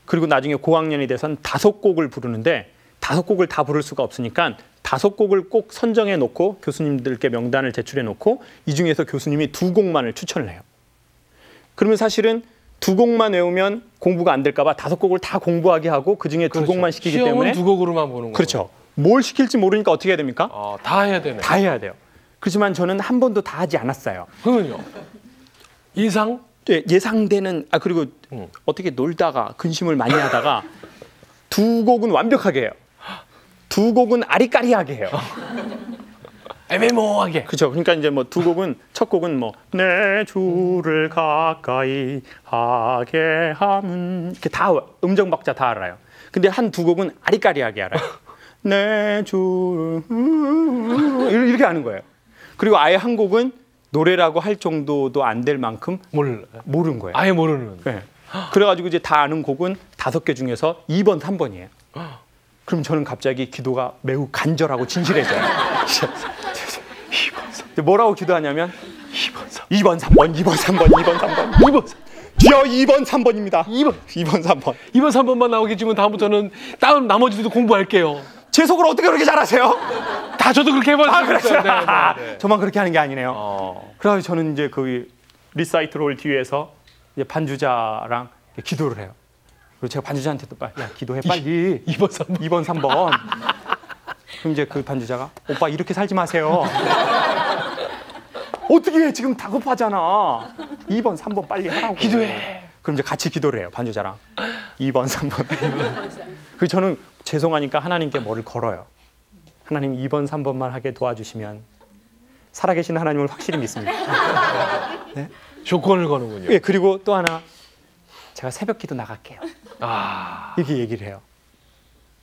그리고 나중에 고학년이 돼선 5곡을 부르는데 5곡을 다 부를 수가 없으니까 5곡을 꼭 선정해 놓고 교수님들께 명단을 제출해 놓고 이 중에서 교수님이 2곡만을 추천을 해요. 그러면 사실은 2곡만 외우면 공부가 안 될까 봐 5곡을 다 공부하게 하고 그중에 2곡만 시키기 때문에 시험은 2곡으로만 보는 거예요. 그렇죠. 뭘 시킬지 모르니까 어떻게 해야 됩니까? 다 해야 되네. 다 해야 돼요. 그렇지만 저는 한 번도 다 하지 않았어요. 그러면요. 예상? 예상되는 그리고 어떻게 놀다가 근심을 많이 하다가 2곡은 완벽하게 해요. 2곡은 아리까리하게 해요. 애매모호하게. 그렇죠. 그러니까 이제 뭐 두 곡은 첫 곡은 뭐 내 주를 가까이 하게 함은 이렇게 다 음정 박자 다 알아요. 근데 한 두 곡은 아리까리하게 알아요. 내 주를 이렇게 하는 거예요. 그리고 아예 한 곡은 노래라고 할 정도도 안 될 만큼 모르는 거예요. 아예 모르는. 네. 그래가지고 이제 다 아는 곡은 5개 중에서 2번, 3번이에요. 그럼 저는 갑자기 기도가 매우 간절하고 진실해져요. 뭐라고 기도하냐면 2번, 3번, 2번, 3번, 2번, 3번, 2번, 주여 2번, 3번입니다. 2번, 3번. 2번, 3번만 나오게 주면 다음부터는 다음 나머지도 공부할게요. 제 속을 어떻게 그렇게 잘하세요? 다 저도 그렇게 해봤어요. 그렇죠. 네. 저만 그렇게 하는 게 아니네요. 그래서 저는 이제 그 리사이트를 뒤에서 이제 반주자랑 기도를 해요. 그리고 제가 반주자한테도 야 기도해 빨리 2번, 3번. 2번, 3번. 그럼 이제 그 반주자가 오빠 이렇게 살지 마세요. 어떻게 해? 지금 다급하잖아. 2번, 3번 빨리 하라고. 기도해. 그럼 이제 같이 기도를 해요. 반주자랑. 2번, 3번. 그래서 저는 죄송하니까 하나님께 뭐를 걸어요. 하나님 2번, 3번만 하게 도와주시면 살아계신 하나님을 확실히 믿습니다. 네? 조건을 거는군요. 예, 그리고 또 하나 제가 새벽 기도 나갈게요. 아, 이렇게 얘기를 해요.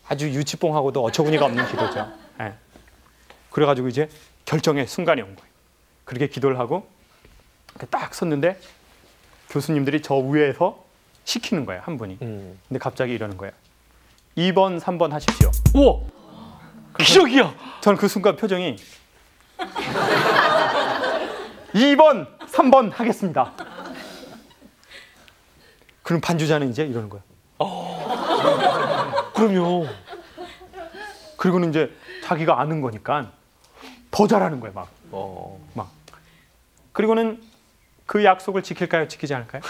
아주 유치뽕하고도 어처구니가 없는 기도죠. 예. 그래가지고 이제 결정의 순간이 온 거예요. 그렇게 기도를 하고 딱 섰는데 교수님들이 저 위에서 시키는 거예요. 한 분이. 근데 갑자기 이러는 거예요. 2번, 3번 하십시오. 우와, 기적이야. 저는 그 순간 표정이 2번, 3번 하겠습니다. 그럼 반주자는 이제 이러는 거예요. 그럼요. 그리고는 이제 자기가 아는 거니까 더 잘하는 거예요. 막. 그리고는 그 약속을 지킬까요? 지키지 않을까요?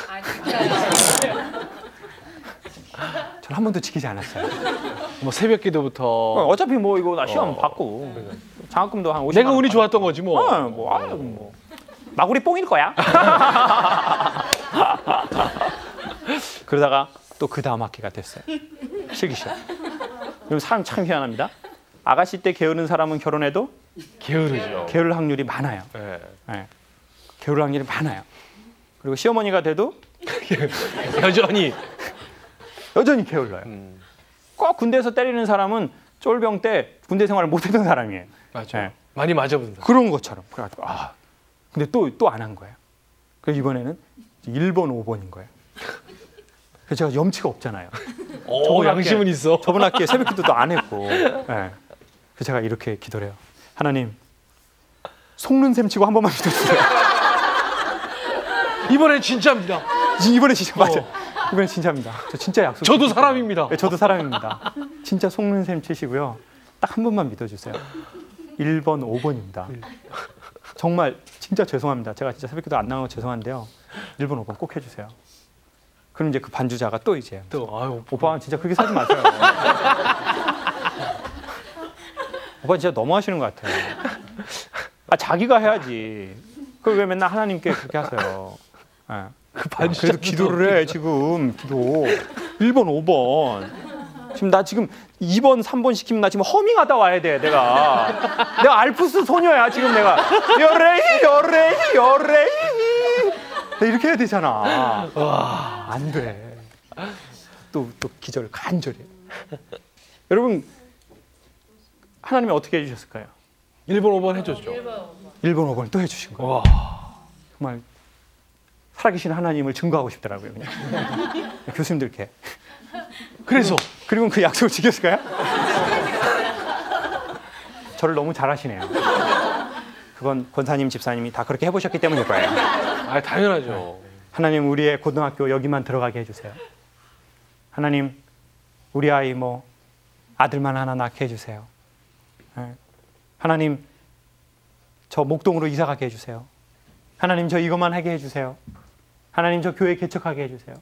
저는 한 번도 지키지 않았어요. 뭐 새벽 기도부터. 어차피 뭐 이거 나 시험 받고 장학금도 한 50만 내가 원 운이 받고. 좋았던 거지 뭐. 뭐 마구리 뽕일 거야. 그러다가 또 그 다음 학기가 됐어요. 실기 시험. 그럼 사람 참 희한합니다. 아가씨 때 게으른 사람은 결혼해도 게으르죠. 게으를 확률이 많아요. 네. 네. 게으를 확률이 많아요. 그리고 시어머니가 돼도 여전히 게을러요. 꼭 군대에서 때리는 사람은 쫄병 때 군대 생활을 못했던 사람이에요. 맞죠. 네. 많이 맞아본 사람. 그런 것처럼. 그래가지고 근데 또 안 한 거예요. 그래서 이번에는 1번, 5번인 거예요. 그래서 제가 염치가 없잖아요. 오, 양심은 있어. 저번 학기에 새벽 기도도 안 했고. 네. 그래서 제가 이렇게 기도를 해요. 하나님, 속는 셈 치고 한 번만 믿어주세요. 이번엔 진짜입니다. 이번에 진짜 맞아요. 이번에 진짜입니다. 저 진짜 약속. 저도 사람입니다. 네, 저도 사람입니다. 진짜 속는 셈 치시고요. 딱 한 번만 믿어주세요. 1번, 5번입니다. 정말 진짜 죄송합니다. 제가 진짜 새벽기도 안 나가고 죄송한데요. 1번, 5번 꼭 해주세요. 그럼 이제 그 반주자가 또 이제 오빠 진짜 그렇게 살지 마세요. 오빠 진짜 너무하시는 것 같아요. 자기가 해야지. 그걸 왜 맨날 하나님께 그렇게 하세요. 네. 그 반주자 그래도 기도를 해 지금. 기도 1번, 5번. 지금 나 지금 2번, 3번 시키면 나 지금 허밍하다 와야 돼. 내가 알프스 소녀야 지금 내가. 요레이 이렇게 해야 되잖아. 안 돼. 또 기절 간절해. 여러분 하나님이 어떻게 해주셨을까요? 1번, 5번 해줬죠. 1번, 5번을 또 해주신 거예요. 와. 정말 살아계신 하나님을 증거하고 싶더라고요. 그냥. 교수님들께. 그리고 그 약속을 지켰을까요? 저를 너무 잘하시네요. 그건 권사님, 집사님이 다 그렇게 해보셨기 때문일 거예요. 당연하죠. 하나님 우리의 고등학교 여기만 들어가게 해주세요. 하나님 우리 아이 뭐 아들만 하나 낳게 해주세요. 하나님 저 목동으로 이사 가게 해주세요. 하나님 저 이것만 하게 해주세요. 하나님 저 교회 개척하게 해주세요.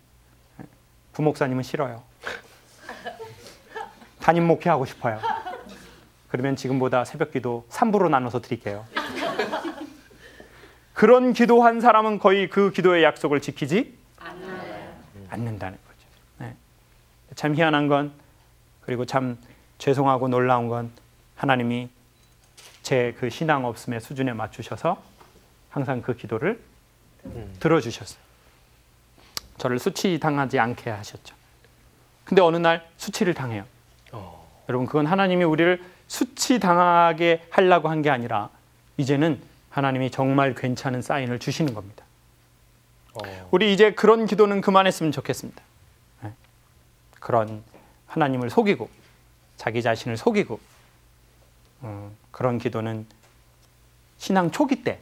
부목사님은 싫어요. 담임 목회하고 싶어요. 그러면 지금보다 새벽기도 3부로 나눠서 드릴게요. 그런 기도한 사람은 거의 그 기도의 약속을 지키지 않는다는 거죠. 네. 참 희한한 건, 그리고 참 죄송하고 놀라운 건, 하나님이 제 그 신앙 없음의 수준에 맞추셔서 항상 그 기도를 들어주셨어요. 저를 수치당하지 않게 하셨죠. 근데 어느 날 수치를 당해요. 여러분, 그건 하나님이 우리를 수치당하게 하려고 한 게 아니라 이제는 하나님이 정말 괜찮은 사인을 주시는 겁니다. 우리 이제 그런 기도는 그만했으면 좋겠습니다. 그런 하나님을 속이고 자기 자신을 속이고 그런 기도는 신앙 초기 때,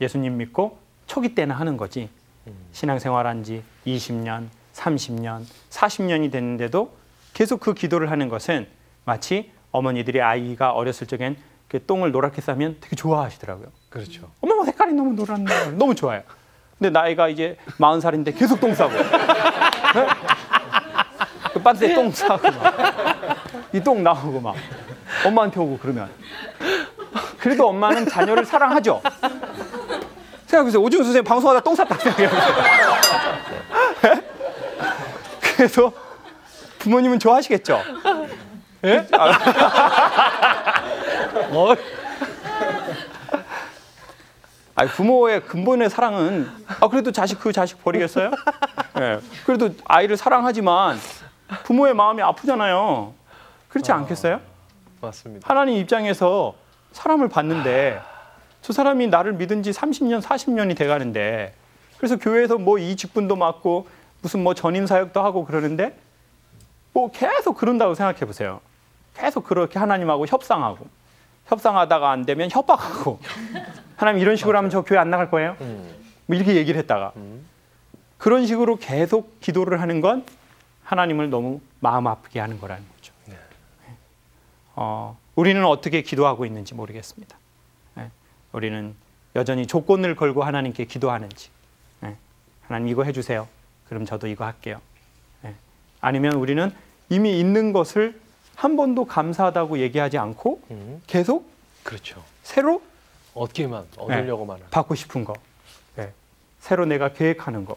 예수님 믿고 초기 때나 하는 거지, 신앙생활한 지 20년, 30년, 40년이 됐는데도 계속 그 기도를 하는 것은 마치 어머니들이 아이가 어렸을 적엔 그 똥을 노랗게 싸면 되게 좋아하시더라고요. 그렇죠. 어머, 색깔이 너무 노랗네. 너무 좋아요. 근데 나이가 이제 40살인데 계속 똥 싸고, 네? 그 빤스에 똥 싸고 이 똥 나오고 막 엄마한테 오고 그러면, 그래도 엄마는 자녀를 사랑하죠. 생각해보세요. 오준수 선생님 방송하다 똥 쌌다 생각해보세요. 그래서 부모님은 좋아하시겠죠? 예? 아니, 부모의 근본의 사랑은, 그래도 그 자식 버리겠어요? 예. 그래도 아이를 사랑하지만 부모의 마음이 아프잖아요. 그렇지 않겠어요? 맞습니다. 하나님 입장에서 사람을 봤는데 저 사람이 나를 믿은 지 30년, 40년이 돼가는데, 그래서 교회에서 뭐 이 직분도 맡고 무슨 뭐 전임 사역도 하고 그러는데 뭐 계속 그런다고 생각해 보세요. 계속 그렇게 하나님하고 협상하다가 안 되면 협박하고, 하나님 이런 식으로 하면 저 교회 안 나갈 거예요? 뭐 이렇게 얘기를 했다가 그런 식으로 계속 기도를 하는 건 하나님을 너무 마음 아프게 하는 거라는 거죠. 우리는 어떻게 기도하고 있는지 모르겠습니다. 우리는 여전히 조건을 걸고 하나님께 기도하는지, 하나님 이거 해주세요. 그럼 저도 이거 할게요. 아니면 우리는 이미 있는 것을 한 번도 감사하다고 얘기하지 않고 계속, 그렇죠, 새로 얻으려고만 받고 싶은 거, 새로 내가 계획하는 거.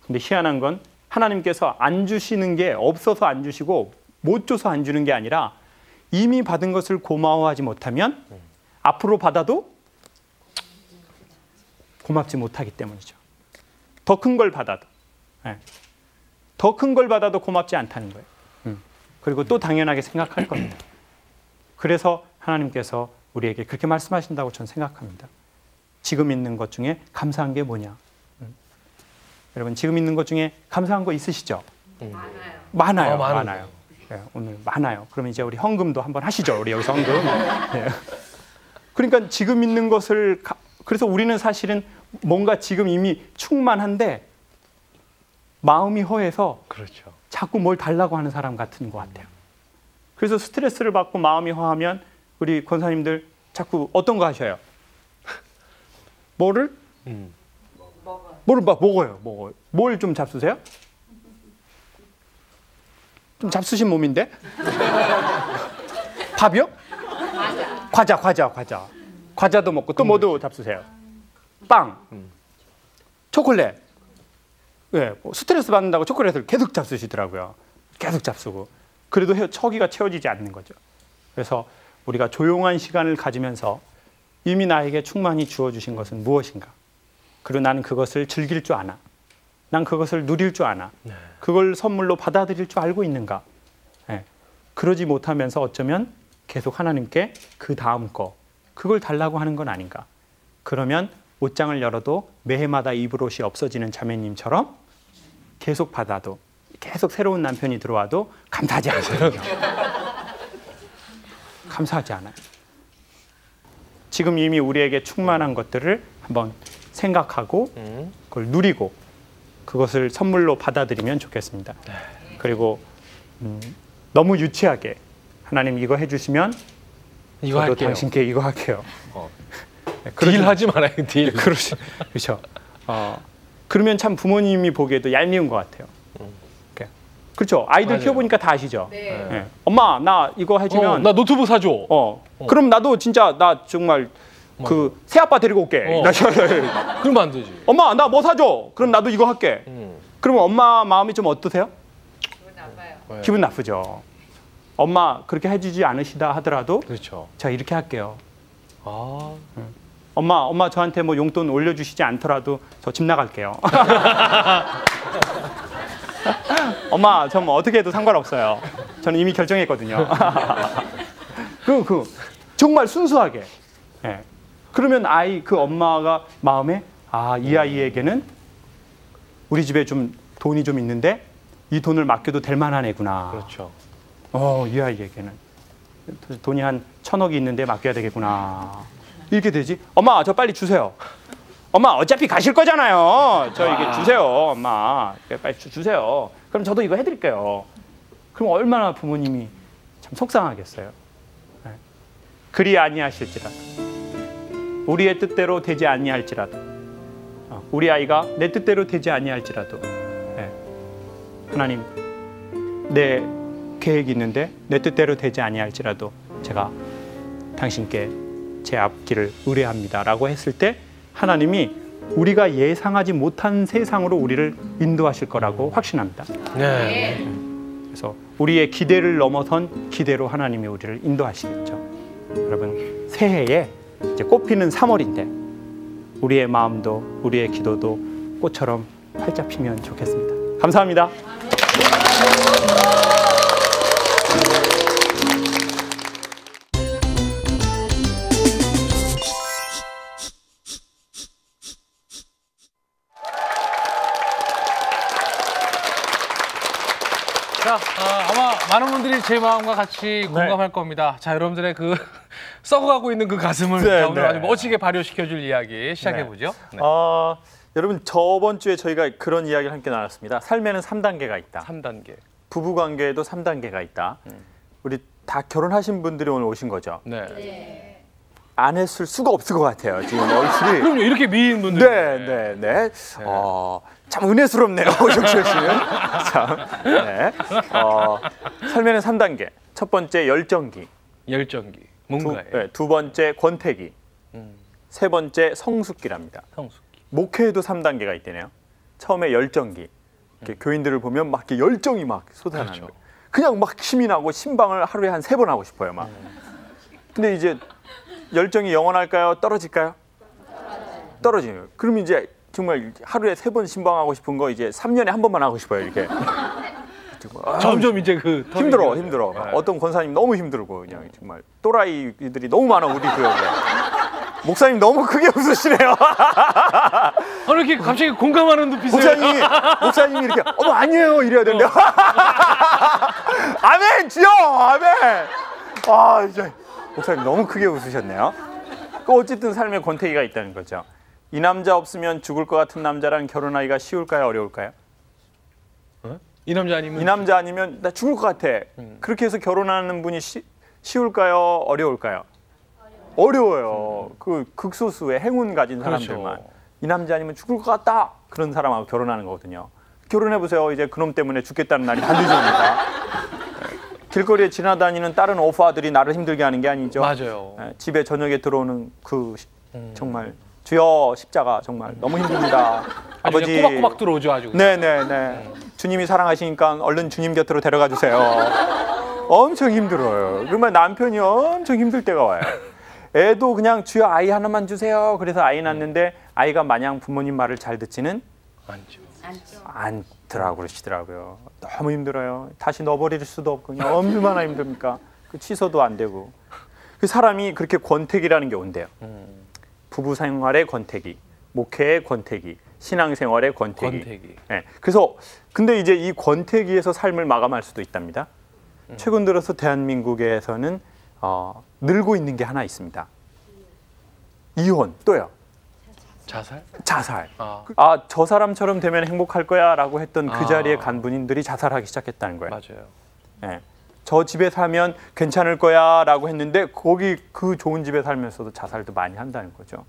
근데 희한한 건 하나님께서 안 주시는 게 없어서 안 주시고 못 줘서 안 주는 게 아니라 이미 받은 것을 고마워하지 못하면 앞으로 받아도 고맙지 못하기 때문이죠. 더 큰 걸 받아도, 더 큰 걸 받아도 고맙지 않다는 거예요. 그리고 또 당연하게 생각할 겁니다. 그래서 하나님께서 우리에게 그렇게 말씀하신다고 저는 생각합니다. 지금 있는 것 중에 감사한 게 뭐냐? 여러분, 지금 있는 것 중에 감사한 거 있으시죠? 많아요. 오늘 많아요. 그러면 이제 우리 헌금도 한번 하시죠. 우리 여기서 헌금. 그러니까 지금 있는 것을, 그래서 우리는 사실은 뭔가 지금 이미 충만한데 마음이 허해서, 그렇죠, 자꾸 뭘 달라고 하는 사람 같은 것 같아요. 그래서 스트레스를 받고 마음이 허하면 우리 권사님들 자꾸 어떤 거 하셔요? 뭐를 막 먹어요. 뭘 좀 잡수세요? 좀 잡수신 몸인데? 밥이요? 과자도 먹고 또 뭐도 잡수세요? 빵, 초콜릿. 뭐 스트레스 받는다고 초콜릿을 계속 잡수시더라고요. 계속 잡수고. 그래도 처기가 채워지지 않는 거죠. 그래서 우리가 조용한 시간을 가지면서 이미 나에게 충만히 주어주신 것은 무엇인가? 그리고 나는 그것을 즐길 줄 아나? 난 그것을 누릴 줄 아나? 그걸 선물로 받아들일 줄 알고 있는가? 그러지 못하면서 어쩌면 계속 하나님께 그 다음 거, 그걸 달라고 하는 건 아닌가? 그러면 옷장을 열어도 매해마다 입을 옷이 없어지는 자매님처럼 계속 받아도, 계속 새로운 남편이 들어와도 감사하지 않거든요. 감사하지 않아요. 지금 이미 우리에게 충만한 것들을 한번 생각하고 그걸 누리고 그것을 선물로 받아들이면 좋겠습니다. 그리고 너무 유치하게 하나님 이거 해주시면 이거 저도 할게요. 당신께 이거 할게요. 딜하지 말아요. 딜. 그렇죠. 그러면 참 부모님이 보기에도 얄미운 것 같아요. 그렇죠. 아이들 맞아요. 키워보니까 다 아시죠. 네. 엄마 나 이거 해주면 나 노트북 사줘. 그럼 나도 진짜 나 정말 그 새아빠 데리고 올게. 그러면 안 되지. 엄마 나 뭐 사줘. 그럼 나도 이거 할게. 그러면 엄마 마음이 좀 어떠세요? 기분 나빠요. 기분 나쁘죠. 엄마 그렇게 해주지 않으시다 하더라도 그렇죠. 제가 이렇게 할게요. 아, 엄마 저한테 뭐 용돈 올려주시지 않더라도 저 집 나갈게요. 엄마 저 뭐 어떻게 해도 상관없어요. 저는 이미 결정했거든요. 정말 순수하게. 예. 그러면 그 엄마가 마음에 이 아이에게는 우리 집에 좀 돈이 좀 있는데 이 돈을 맡겨도 될 만한 애구나. 그렇죠. 이 아이에게는 돈이 한 1,000억이 있는데 맡겨야 되겠구나. 이렇게 되지. 엄마 저 빨리 주세요. 엄마 어차피 가실 거잖아요. 저 이게 주세요. 엄마 빨리 주세요. 그럼 저도 이거 해드릴게요. 그럼 얼마나 부모님이 참 속상하겠어요. 네. 그리 아니하실지라도 우리의 뜻대로 되지 아니할지라도 우리 아이가 내 뜻대로 되지 아니할지라도 네. 하나님 내 계획이 있는데 내 뜻대로 되지 아니할지라도 제가 당신께 제 앞길을 의뢰합니다라고 했을 때 하나님이 우리가 예상하지 못한 세상으로 우리를 인도하실 거라고 확신합니다. 네. 그래서 우리의 기대를 넘어선 기대로 하나님이 우리를 인도하시겠죠. 여러분 새해에 이제 꽃피는 3월인데 우리의 마음도 우리의 기도도 꽃처럼 활짝 피면 좋겠습니다. 감사합니다. 자, 아마 많은 분들이 제 마음과 같이 공감할 겁니다. 자, 여러분들의 그 썩어가고 있는 그 가슴을 네, 오늘 네. 아주 멋지게 발효시켜줄 이야기 시작해보죠. 네. 여러분 저번 주에 저희가 그런 이야기를 함께 나눴습니다. 삶에는 3단계가 있다. 3단계. 부부관계에도 3단계가 있다. 우리 다 결혼하신 분들이 오늘 오신 거죠. 네. 안 했을 수가 없을 것 같아요. 지금 얼굴이. 그럼요, 이렇게 미인 분들. 네. 참 은혜스럽네요, 오정철 씨는. 참. 네. 삶에는 3단계. 첫 번째 열정기. 열정기. 뭔가에. 두 번째 권태기. 세 번째 성숙기랍니다. 성숙기. 목회에도 3단계가 있대네요. 처음에 열정기. 이렇게 교인들을 보면 막 이렇게 열정이 막 쏟아나는 그렇죠. 거예요. 그냥 막 힘이 나고 신방을 하루에 한 3번 하고 싶어요, 막. 근데 이제 열정이 영원할까요? 떨어질까요? 떨어지네요. 그럼 이제 정말 하루에 3번 신방하고 싶은 거 이제 3년에 한 번만 하고 싶어요, 이렇게. 점점 이제 그 힘들어. 네. 어떤 권사님 너무 힘들고 그냥 정말 또라이들이 너무 많아 우리 구역에. 목사님 너무 크게 웃으시네요. 이렇게 갑자기 공감하는 눈빛을. 목사님이 이렇게 아니에요 이래야 된대요. 아멘 주여 아멘. 이제 목사님 너무 크게 웃으셨네요. 어쨌든 삶에 권태기가 있다는 거죠. 이 남자 없으면 죽을 것 같은 남자랑 결혼하기가 쉬울까요 어려울까요? 이 남자 아니면 나 죽을 것 같아. 그렇게 해서 결혼하는 분이 쉬울까요 어려울까요? 어려워요. 그 극소수의 행운 가진 사람들만. 그렇죠. 이 남자 아니면 죽을 것 같다. 그런 사람하고 결혼하는 거거든요. 결혼해보세요. 이제 그놈 때문에 죽겠다는 날이 반드시 옵니다. 길거리에 지나다니는 다른 오빠들이 나를 힘들게 하는 게 아니죠. 맞아요. 집에 저녁에 들어오는 그 정말 주여 십자가 정말 너무 힘듭니다. 아버지 꼬박꼬박 들어오죠 아주. 네네네. 주님이 사랑하시니까 얼른 주님 곁으로 데려가 주세요. 엄청 힘들어요. 그러면 남편이 엄청 힘들 때가 와요. 애도 그냥 주여 아이 하나만 주세요. 그래서 아이 낳는데 아이가 마냥 부모님 말을 잘 듣지는 않더라고 그러시더라고요. 너무 힘들어요. 다시 넣어버릴 수도 없고 그냥 얼마나 힘듭니까? 그 취소도 안 되고. 그 사람이 그렇게 권태기라는 게 온대요. 부부 생활의 권태기, 목회의 권태기, 신앙생활의 권태기. 네. 그래서 근데 이제 이 권태기에서 삶을 마감할 수도 있답니다. 최근 들어서 대한민국에서는 늘고 있는 게 하나 있습니다. 이혼 또요. 자살. 저 사람처럼 되면 행복할 거야라고 했던 그 자리에 간 분들이 자살하기 시작했다는 거예요. 맞아요. 네. 저 집에 살면 괜찮을 거야라고 했는데 거기 그 좋은 집에 살면서도 자살도 많이 한다는 거죠.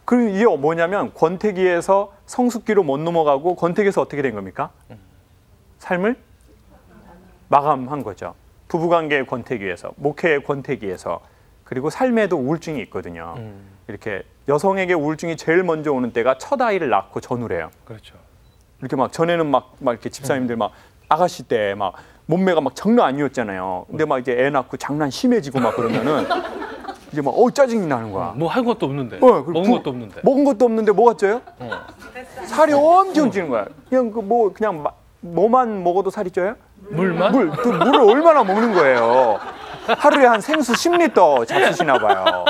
그럼 이게 뭐냐면 권태기에서 성숙기로 못 넘어가고 권태기에서 어떻게 된 겁니까? 삶을 마감한 거죠. 부부관계의 권태기에서, 목회의 권태기에서, 그리고 삶에도 우울증이 있거든요. 이렇게 여성에게 우울증이 제일 먼저 오는 때가 첫 아이를 낳고 전후래요. 그렇죠. 이렇게 막 전에는 막 이렇게 집사님들 막 아가씨 때 막 몸매가 막 장난 아니었잖아요. 근데 막 이제 애 낳고 장난 심해지고 막 그러면은 이제 막 짜증이 나는 거야. 뭐 한 것도 없는데. 그리고 먹은 것도 없는데. 먹은 것도 없는데 뭐가 쪄요? 살이 엄청 찌는 거야. 그냥 그냥 뭐만 먹어도 살이 쪄요? 물만? 물을 얼마나 먹는 거예요. 하루에 한 생수 10리터 잡수시나 봐요.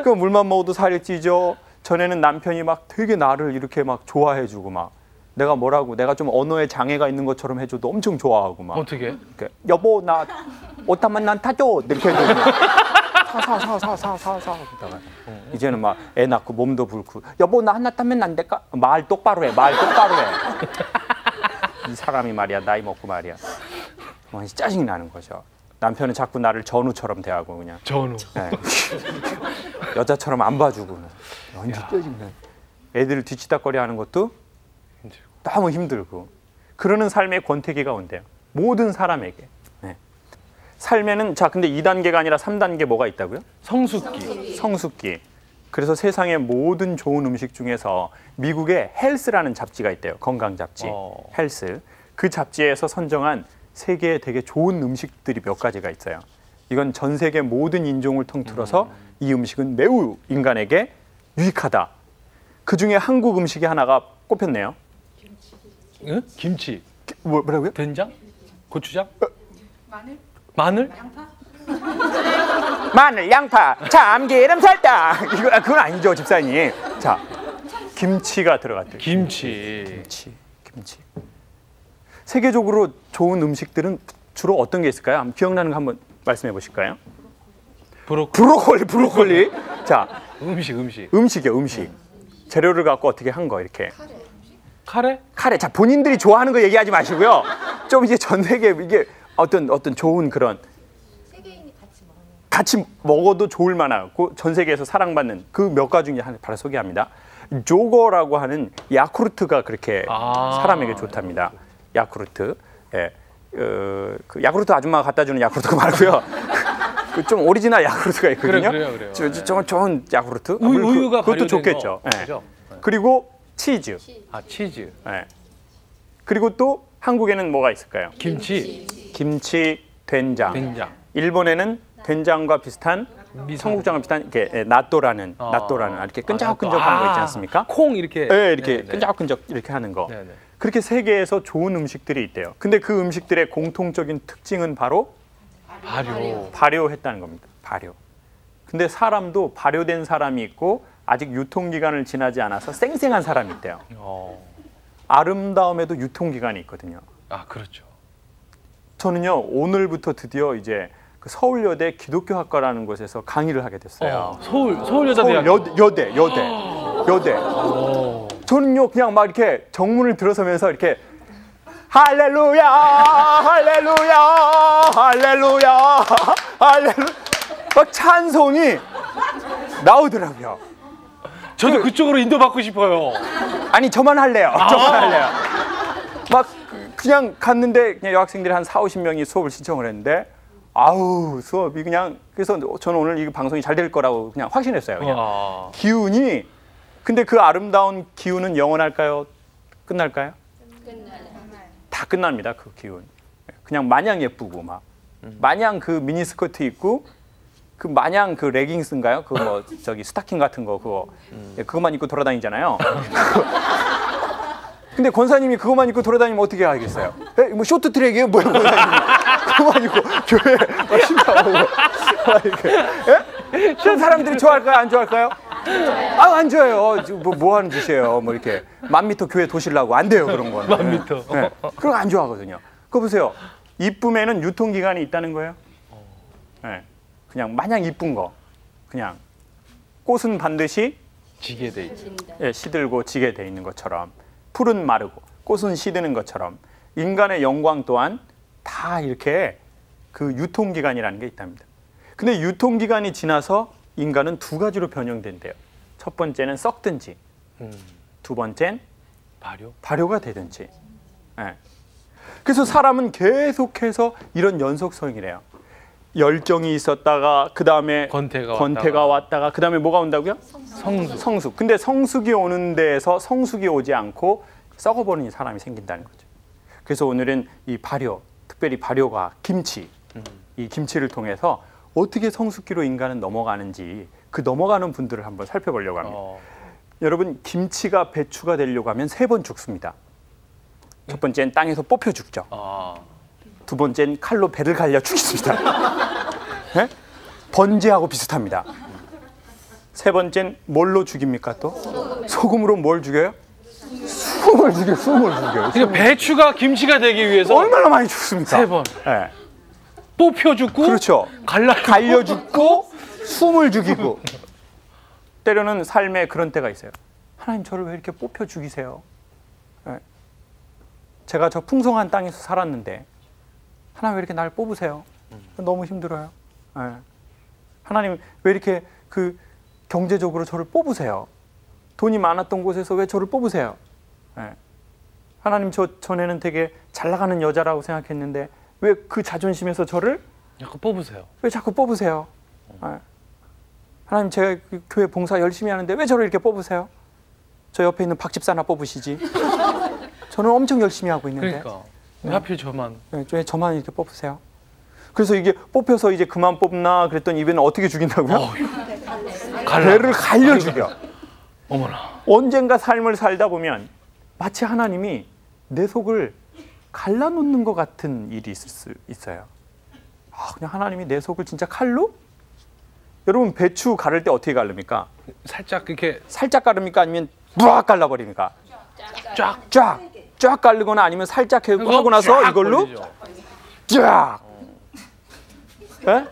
그 물만 먹어도 살이 찌죠. 전에는 남편이 막 되게 나를 이렇게 막 좋아해주고 막 내가 좀 언어에 장애가 있는 것처럼 해줘도 엄청 좋아하고 막. 어떻게? 여보 나 옷 한번 난 타줘 이렇게 해주고 사. 이제는 막 애 낳고 몸도 붉고 여보 나 하나 타면 안 될까? 말 똑바로 해. 이 사람이 말이야 나이 먹고 말이야. 짜증이 나는 거죠. 남편은 자꾸 나를 전우처럼 대하고 그냥. 전우. 네. 여자처럼 안 봐주고. 완전 짜증나. 애들 뒤치다거리 하는 것도 너무 힘들고. 그러는 삶의 권태기가 온대요. 모든 사람에게. 네. 삶에는 근데 2단계가 아니라 3단계 뭐가 있다고요? 성숙기. 그래서 세상의 모든 좋은 음식 중에서 미국에 헬스라는 잡지가 있대요. 건강 잡지. 헬스. 그 잡지에서 선정한 세계에 되게 좋은 음식들이 몇 가지가 있어요. 이건 전 세계 모든 인종을 통틀어서 이 음식은 매우 인간에게 유익하다. 그중에 한국 음식이 하나가 꼽혔네요. 응? 김치. 뭐라고요? 된장? 고추장? 마늘? 마늘, 양파, 참기름, 설탕. 그건 아니죠, 집사님. 자, 김치가 들어갔대요. 김치. 세계적으로 좋은 음식들은 주로 어떤 게 있을까요? 기억나는 거 한번 말씀해 보실까요? 브로콜리. 자, 음식이요. 재료를 갖고 어떻게 한 거 이렇게. 카레? 자, 본인들이 좋아하는 거 얘기하지 마시고요. 좀 이제 전 세계 이게 어떤 좋은 그런 세계인이 같이 먹어도 좋을 만한 전 세계에서 사랑받는 그 몇 가지 중에 하나 바로 소개합니다. 조거라고 하는 야쿠르트가 그렇게 사람에게 좋답니다. 야쿠르트. 예. 그 야쿠르트 아줌마가 갖다 주는 야쿠르트가 말고요. 좀 오리지널 야쿠르트가 있거든요. 그래요. 좋은 야쿠르트. 우유가 그것도 발효된 좋겠죠. 거. 예. 치즈. 치즈. 예. 그리고 또 한국에는 뭐가 있을까요? 김치, 된장. 일본에는 된장과 비슷한 청국장과 비슷한 이렇게 나또라는 이렇게 끈적끈적한 거 있지 않습니까? 콩 이렇게. 네, 이렇게 끈적끈적 이렇게 하는 거. 네네. 그렇게 세계에서 좋은 음식들이 있대요. 근데 그 음식들의 공통적인 특징은 바로 발효했다는 겁니다. 발효. 근데 사람도 발효된 사람이 있고 아직 유통기간을 지나지 않아서 쌩쌩한 사람이 있대요. 아름다움에도 유통기간이 있거든요. 그렇죠. 저는요 오늘부터 드디어 이제 그 서울여대 기독교학과라는 곳에서 강의를 하게 됐어요. 서울여자대학교. 여대. 저는요 그냥 막 이렇게 정문을 들어서면서 이렇게 할렐루야 막 찬송이 나오더라고요. 저도 그쪽으로 인도받고 싶어요. 아니 저만 할래요. 막 그냥 갔는데 그냥 여학생들이 한 40-50명이 수업을 신청을 했는데 수업이 그냥 그래서 저는 오늘 이 방송이 잘 될 거라고 그냥 확신했어요. 그냥. 기운이 근데 그 아름다운 기운은 영원할까요? 끝날까요? 다 끝납니다. 그 기운. 그냥 마냥 예쁘고 막 마냥 그 미니스커트 입고 그 마냥 그 레깅스인가요? 그 뭐 저기 스타킹 같은 거 그거만 입고 돌아다니잖아요. 근데 권사님이 그거만 입고 돌아다니면 어떻게 하겠어요? 뭐 쇼트트랙이에요? 뭐야 권사님? 그거만 입고 교회 신나고 이렇게. 그런 사람들이 좋아할까요? 안 좋아할까요? 안 좋아요. 뭐 하는 짓이에요? 뭐 이렇게 1000m 교회 도시려고 안 돼요 그런 건. 1000m. 네. 그런 거 안 좋아하거든요. 그거 보세요. 이쁨에는 유통기간이 있다는 거예요. 네. 그냥 마냥 이쁜 거. 그냥 꽃은 반드시 지게 돼 있죠. 시들고 지게 돼 있는 것처럼 풀은 마르고 꽃은 시드는 것처럼 인간의 영광 또한 다 이렇게 그 유통기간이라는 게 있답니다. 근데 유통기간이 지나서 인간은 두 가지로 변형된대요. 첫 번째는 썩든지 두 번째는 발효가 되든지. 네. 그래서 사람은 계속해서 이런 연속성이래요. 열정이 있었다가 그 다음에 권태가 왔다가 그 다음에 뭐가 온다고요? 성숙. 근데 성숙이 오는 데에서 성숙이 오지 않고 썩어버리는 사람이 생긴다는 거죠. 그래서 오늘은 이 발효, 특별히 발효가 김치, 이 김치를 통해서 어떻게 성숙기로 인간은 넘어가는지 그 넘어가는 분들을 한번 살펴보려고 합니다. 여러분, 김치가 배추가 되려고 하면 3번 죽습니다. 첫 번째는 땅에서 뽑혀 죽죠. 두 번째는 칼로 배를 갈려 죽습니다. 네? 번제하고 비슷합니다. 세 번째는 뭘로 죽입니까 또? 소금으로 뭘 죽여요? 숨을 죽여요. 그러니까 배추가 김치가 되기 위해서 얼마나 많이 죽습니까? 3번. 네. 뽑혀 죽고 그렇죠. 갈려 죽고 숨을 죽이고 때로는 삶에 그런 때가 있어요. 하나님 저를 왜 이렇게 뽑혀 죽이세요? 네. 제가 저 풍성한 땅에서 살았는데 하나님 왜 이렇게 날 뽑으세요? 너무 힘들어요. 네. 하나님 왜 이렇게 그 경제적으로 저를 뽑으세요? 돈이 많았던 곳에서 왜 저를 뽑으세요? 네. 하나님 저 전에는 되게 잘 나가는 여자라고 생각했는데 왜 그 자존심에서 저를 자꾸 뽑으세요. 왜 자꾸 뽑으세요? 네. 하나님 제가 그 교회 봉사 열심히 하는데 왜 저를 이렇게 뽑으세요? 저 옆에 있는 박 집사나 뽑으시지. 저는 엄청 열심히 하고 있는데. 그러니까 왜 하필 저만. 네, 왜 저만 이렇게 뽑으세요? 그래서 이게 뽑혀서 이제 그만 뽑나 그랬더니 이번엔 어떻게 죽인다고요? 배를 갈려 죽여. 어머나. 언젠가 삶을 살다 보면 마치 하나님이 내 속을 갈라놓는 것 같은 일이 있을 수 있어요. 그냥 하나님이 내 속을 진짜 칼로? 여러분 배추 가를 때 어떻게 가릅니까? 살짝 이렇게 살짝 가릅니까? 아니면 쫙 갈라버립니까? 쫙 가르거나 아니면 살짝 하고 나서 이걸로 걸리죠. 쫙. 네?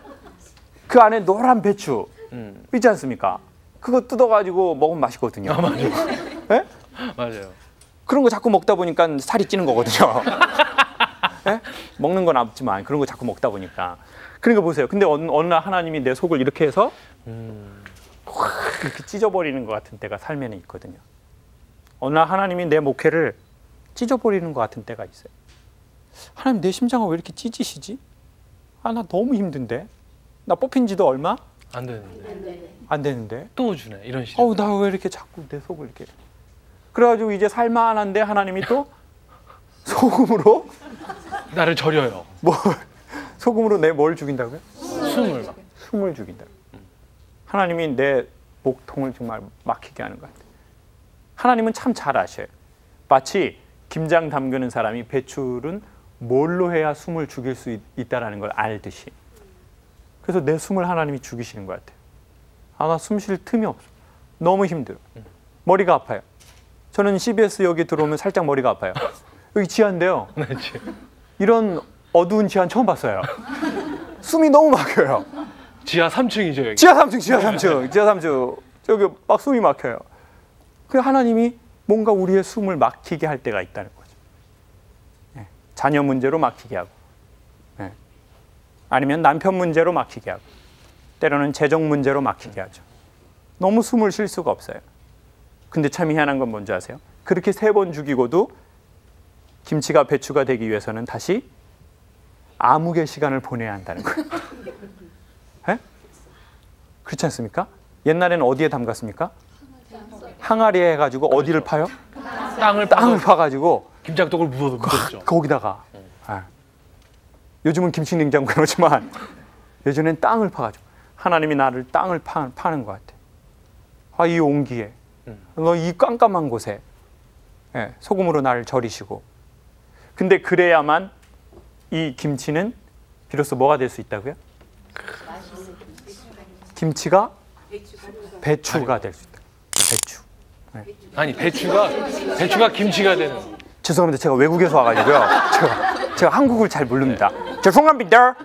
그 안에 노란 배추 있지 않습니까? 그거 뜯어가지고 먹으면 맛있거든요. 맞아요. 네? 맞아요. 그런 거 자꾸 먹다 보니까 살이 찌는 거거든요. 네? 먹는 건 없지만 그런 거 자꾸 먹다 보니까. 그러니까 보세요. 근데 어느 날 하나님이 내 속을 이렇게 해서 확 이렇게 찢어버리는 것 같은 때가 삶에는 있거든요. 어느 날 하나님이 내 목회를 찢어버리는 것 같은 때가 있어요. 하나님 내 심장을 왜 이렇게 찢으시지? 나 너무 힘든데. 나 뽑힌 지도 얼마? 안 되는데. 안 되는데. 또 주네. 이런 식으로. 나 왜 이렇게 자꾸 내 속을 이렇게. 그래가지고 이제 살만한데 하나님이 또 소금으로 나를 절여요. 소금으로 내 뭘 죽인다고요? 숨을. 숨을 죽인다. 하나님이 내 목통을 정말 막히게 하는 것 같아요. 하나님은 참 잘 아셔요. 마치 김장 담그는 사람이 배추는 뭘로 해야 숨을 죽일 수 있다는 걸 알듯이. 그래서 내 숨을 하나님이 죽이시는 것 같아요. 나 숨 쉴 틈이 없어. 너무 힘들어. 머리가 아파요. 저는 CBS 여기 들어오면 살짝 머리가 아파요. 여기 지하인데요. 네, 이런 어두운 지하 처음 봤어요. 숨이 너무 막혀요. 지하 3층이죠, 여기. 지하 3층. 저기 막 숨이 막혀요. 그 하나님이 뭔가 우리의 숨을 막히게 할 때가 있다는 거죠. 네. 자녀 문제로 막히게 하고, 네. 아니면 남편 문제로 막히게 하고, 때로는 재정 문제로 막히게 하죠. 너무 숨을 쉴 수가 없어요. 근데 참 희한한 건 뭔지 아세요? 그렇게 3번 죽이고도 김치가 배추가 되기 위해서는 다시 암흑의 시간을 보내야 한다는 거예요. 네? 그렇지 않습니까? 옛날에는 어디에 담갔습니까? 항아리에 해가지고 어디를 파요? 땅을 파가지고 김장떡을 묻었죠. 거기다가. 네. 요즘은 김치냉장고 그러지만 예전엔 땅을 파가지고 하나님이 나를 땅을 파는 것 같아. 이 온기에, 너 이 깜깜한 곳에 소금으로 나를 절이시고. 근데 그래야만 이 김치는 비로소 뭐가 될 수 있다고요? 김치가 배추가 될 수 있다. 배추. 네. 아니 배추가 김치가 되는. 죄송합니다. 제가 외국에서 와가지고요. 제가 한국을 잘 모릅니다. 죄송합니다.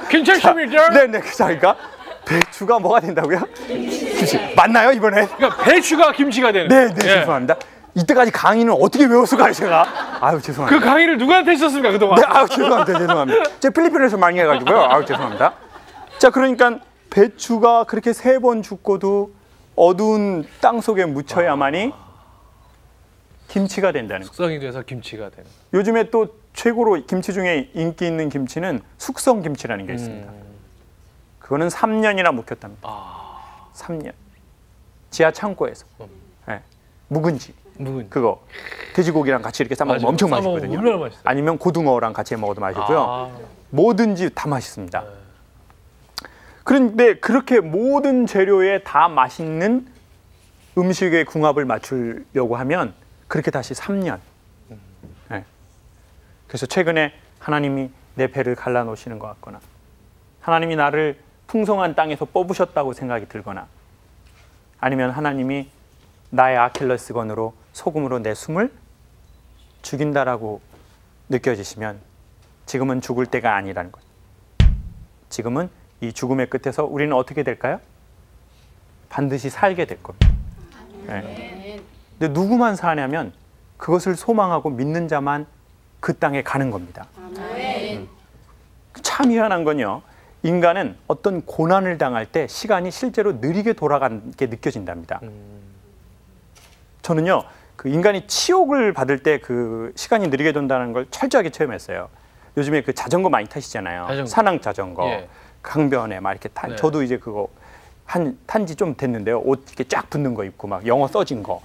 괜찮습니다. 네네. 그러니까 배추가 뭐가 된다고요? 김치. 맞나요 이번에? 그러니까 배추가 김치가 되는. 네, 죄송합니다. 이때까지 강의는 어떻게 외웠을까요, 제가? 죄송합니다. 그 강의를 누구한테 했었습니까 그동안? 네, 죄송합니다. 제가 필리핀에서 많이 해가지고요. 죄송합니다. 자, 그러니까 배추가 그렇게 3번 죽고도 어두운 땅 속에 묻혀야만이 김치가 된다는 거예요. 숙성이 돼서 김치가 되는. 요즘에 또 최고로 김치 중에 인기 있는 김치는 숙성 김치라는 게 있습니다. 그거는 3년이나 묵혔답니다. 3년. 지하 창고에서. 네. 묵은지. 묵은지. 그거 돼지고기랑 같이 이렇게 싸먹으면 맞아요. 엄청 싸먹으면 맛있거든요. 얼마나 맛있어요. 아니면 고등어랑 같이 해 먹어도 맛있고요. 아. 뭐든지 다 맛있습니다. 네. 그런데 그렇게 모든 재료에 다 맛있는 음식의 궁합을 맞추려고 하면 그렇게 다시 3년. 네. 그래서 최근에 하나님이 내 배를 갈라놓으시는 것 같거나 하나님이 나를 풍성한 땅에서 뽑으셨다고 생각이 들거나 아니면 하나님이 나의 아킬레스건으로 소금으로 내 숨을 죽인다라고 느껴지시면 지금은 죽을 때가 아니라는 거죠. 지금은 이 죽음의 끝에서 우리는 어떻게 될까요? 반드시 살게 될 겁니다. 네. 근데 누구만 사냐면 그것을 소망하고 믿는 자만 그 땅에 가는 겁니다. 참 희한한 건요. 인간은 어떤 고난을 당할 때 시간이 실제로 느리게 돌아가는 게 느껴진답니다. 저는요, 그 인간이 치욕을 받을 때 그 시간이 느리게 돈다는 걸 철저하게 체험했어요. 요즘에 그 자전거 많이 타시잖아요. 자전거. 산악 자전거, 예. 강변에 막 이렇게 네. 저도 이제 그거 탄지 좀 됐는데요. 옷 이렇게 쫙 붙는 거 입고 막 영어 써진 거.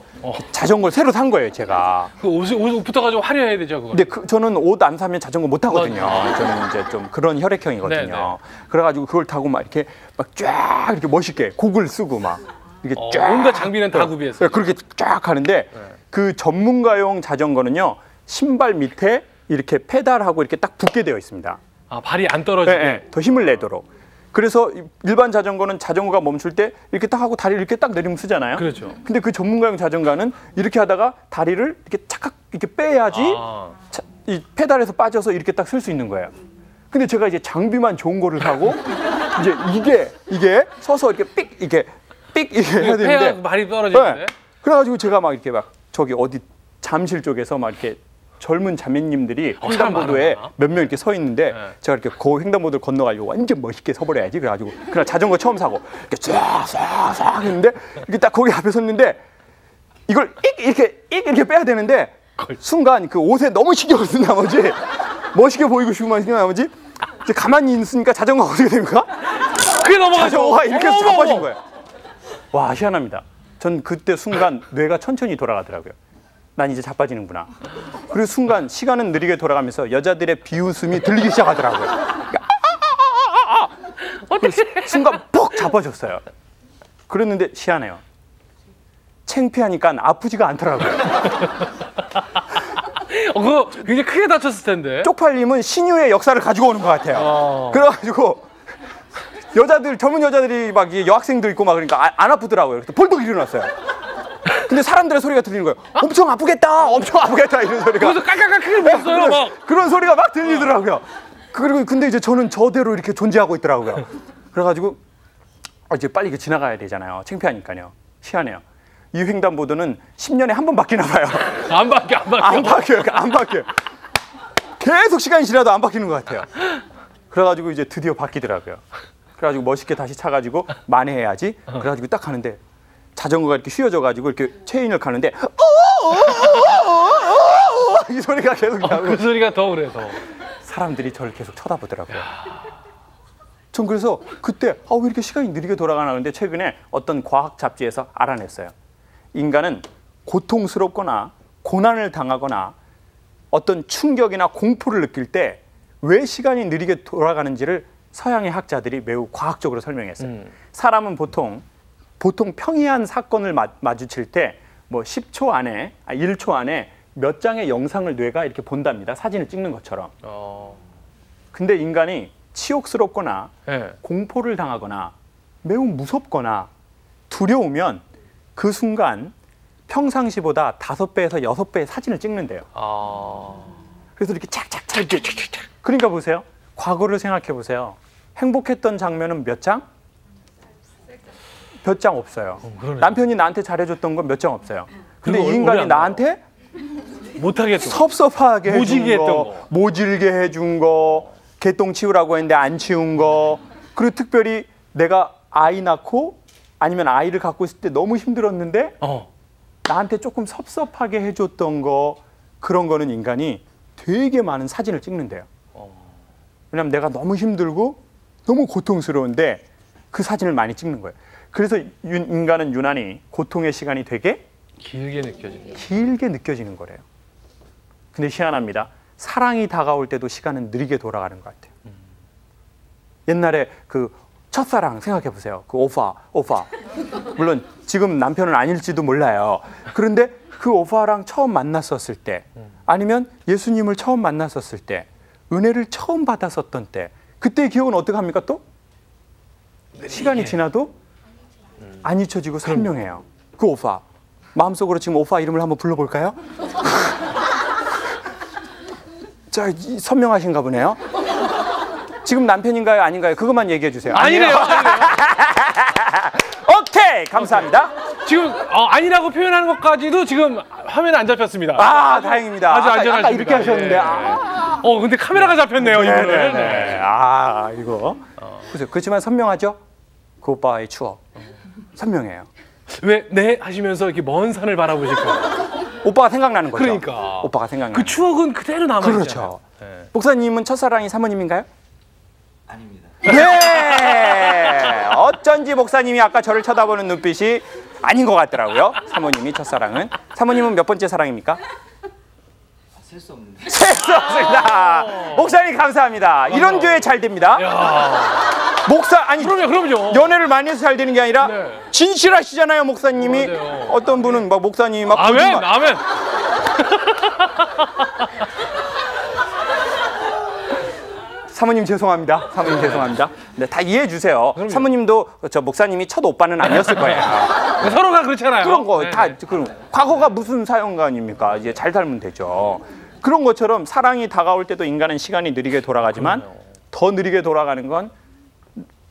자전거를 새로 산 거예요, 제가. 그 옷부터 가지고 화려해야 되죠, 그거. 근데 저는 옷 안 사면 자전거 못 타거든요. 저는 이제 좀 그런 혈액형이거든요. 네네. 그래가지고 그걸 타고 막 이렇게 막 쫙 이렇게 멋있게 곡을 쓰고 막 이렇게 쫙 온갖 장비는 다 구비했어요. 그렇게 쫙 하는데 그 전문가용 자전거는요 신발 밑에 이렇게 페달하고 이렇게 딱 붙게 되어 있습니다. 아, 발이 안 떨어지게. 네, 네, 더 힘을 내도록. 그래서 일반 자전거는 자전거가 멈출 때 이렇게 딱 하고 다리를 이렇게 딱 내리면 쓰잖아요. 그렇죠. 근데 그 전문가용 자전거는 이렇게 하다가 다리를 이렇게 착각 이렇게 빼야지 아. 이 페달에서 빠져서 이렇게 딱 쓸 수 있는 거예요. 근데 제가 이제 장비만 좋은 거를 사고 이제 이게 서서 이렇게 삑 이렇게 해야 되는데 폐가 발이 떨어지는데. 네. 그래가지고 제가 막 이렇게 막 저기 어디 잠실 쪽에서 막 이렇게 젊은 자매님들이 횡단보도에 많아. 몇 명 이렇게 서 있는데 네. 제가 이렇게 그 횡단보도를 건너가지고 완전 멋있게 서버려야지 그래가지고 그날 자전거 처음 사고 이렇게 쫙 했는데 이렇게 딱 거기 앞에 섰는데 이걸 이렇게 빼야 되는데 순간 그 옷에 너무 신경을 쓴 나머지 멋있게 보이고 싶으면 신경 나머지 이제 가만히 있으니까 자전거가 어떻게 됩니까? 그게 넘어가죠. 자전거가 이렇게 해서 어머, 자빠진 어머. 거예요. 와 희한합니다. 전 그때 순간 뇌가 천천히 돌아가더라고요. 난 이제 자빠지는구나. 그리고 순간 시간은 느리게 돌아가면서 여자들의 비웃음이 들리기 시작하더라고요. 어떻게? 순간 푹 자빠졌어요. 그랬는데 희한해요. 창피하니까 아프지가 않더라고요. 그거 굉장히 크게 다쳤을 텐데. 쪽팔림은 신유의 역사를 가지고 오는 것 같아요. 그래가지고 여자들 젊은 여자들이 막 여학생도 있고 막 그러니까 안 아프더라고요. 그래서 벌떡 일어났어요. 근데 사람들의 소리가 들리는 거예요. 엄청 아프겠다 이런 소리가. 거기서 깔깔깔 크게 먹었어요, 막. 그런 소리가 막 들리더라고요. 그리고 근데 이제 저는 저대로 이렇게 존재하고 있더라고요. 그래가지고 이제 빨리 이게 지나가야 되잖아요. 창피하니까요. 희한해요. 이 횡단보도는 10년에 한 번 바뀌나 봐요. 안 바뀌어. 안 바뀌어요. 계속 시간이 지나도 안 바뀌는 것 같아요. 그래가지고 이제 드디어 바뀌더라고요. 그래가지고 멋있게 다시 차가지고 만회해야지. 그래가지고 딱 가는데 자전거가 이렇게 휘어져가지고 이렇게 체인을 가는데 이 소리가 계속 나고 그 소리가 더 그래서. 사람들이 저를 계속 쳐다보더라고요. 전 그래서 그때 왜 이렇게 시간이 느리게 돌아가나 하는데 최근에 어떤 과학 잡지에서 알아냈어요. 인간은 고통스럽거나 고난을 당하거나 어떤 충격이나 공포를 느낄 때 왜 시간이 느리게 돌아가는지를 서양의 학자들이 매우 과학적으로 설명했어요. 사람은 보통 평이한 사건을 마주칠 때 뭐 10초 안에, 1초 안에 몇 장의 영상을 뇌가 이렇게 본답니다. 사진을 찍는 것처럼. 근데 인간이 치욕스럽거나 네. 공포를 당하거나 매우 무섭거나 두려우면 그 순간 평상시보다 5배에서 6배의 사진을 찍는데요. 그래서 이렇게 착착착 이렇게 그러니까 보세요. 과거를 생각해 보세요. 행복했던 장면은 몇 장? 몇 장 없어요. 남편이 나한테 잘해줬던 건 몇 장 없어요. 근데 이 인간이 나한테 못하겠어. 섭섭하게 모지게 해준 했던 거, 거. 모질게 해준 거, 개똥 치우라고 했는데 안 치운 거, 그리고 특별히 내가 아이 낳고 아니면 아이를 갖고 있을 때 너무 힘들었는데 나한테 조금 섭섭하게 해줬던 거, 그런 거는 인간이 되게 많은 사진을 찍는데요. 왜냐하면 내가 너무 힘들고 너무 고통스러운데 그 사진을 많이 찍는 거예요. 그래서 인간은 유난히 고통의 시간이 되게 길게 느껴지네요. 길게 느껴지는 거래요. 근데 희한합니다. 사랑이 다가올 때도 시간은 느리게 돌아가는 것 같아요. 옛날에 그 첫사랑 생각해 보세요. 그 오빠. 물론 지금 남편은 아닐지도 몰라요. 그런데 그 오빠랑 처음 만났었을 때, 아니면 예수님을 처음 만났었을 때, 은혜를 처음 받았었던 때, 그때의 기억은 어떻게 합니까 또? 시간이 지나도 안 잊혀지고 선명해요. 그 오빠. 마음속으로 지금 오빠 이름을 한번 불러볼까요? 자, 선명하신가 보네요. 지금 남편인가요? 아닌가요? 그것만 얘기해 주세요. 아니래요. 오케이, 감사합니다. 지금 아니라고 표현하는 것까지도 지금 화면에 안 잡혔습니다. 아, 다행입니다. 아주 안전하십니다. 아까 이렇게 하셨는데. 예. 근데 카메라가 잡혔네요, 이분은. 네. 아, 이거. 그렇지만 선명하죠? 그 오빠의 추억. 선명해요. 왜 네 하시면서 이렇게 먼 산을 바라보실까요? 오빠가 생각나는 거죠. 그러니까. 오빠가 생각나는 그 추억은 그대로 남아있잖아요. 그렇죠. 네. 목사님은 첫사랑이 사모님인가요? 아닙니다. 네. 어쩐지 목사님이 아까 저를 쳐다보는 눈빛이 아닌 것 같더라고요. 사모님이 첫사랑은. 사모님은 몇 번째 사랑입니까? 셀 수 없는데. 셀 수 없습니다. 목사님 감사합니다. 이런 교회 잘 됩니다. 아니 그럼요. 연애를 많이 해서 잘 되는 게 아니라 네. 진실하시잖아요, 목사님이. 맞아요. 어떤 분은 막 목사님이 막 아멘. 사모님 죄송합니다. 네, 다 이해해 주세요. 사모님도 저 목사님이 첫 오빠는 아니었을 거예요. 서로가 그렇잖아요. 그런 거 네. 다 그럼 과거가 무슨 사연관입니까? 이제 잘 살면 되죠. 그런 것처럼 사랑이 다가올 때도 인간은 시간이 느리게 돌아가지만 더 느리게 돌아가는 건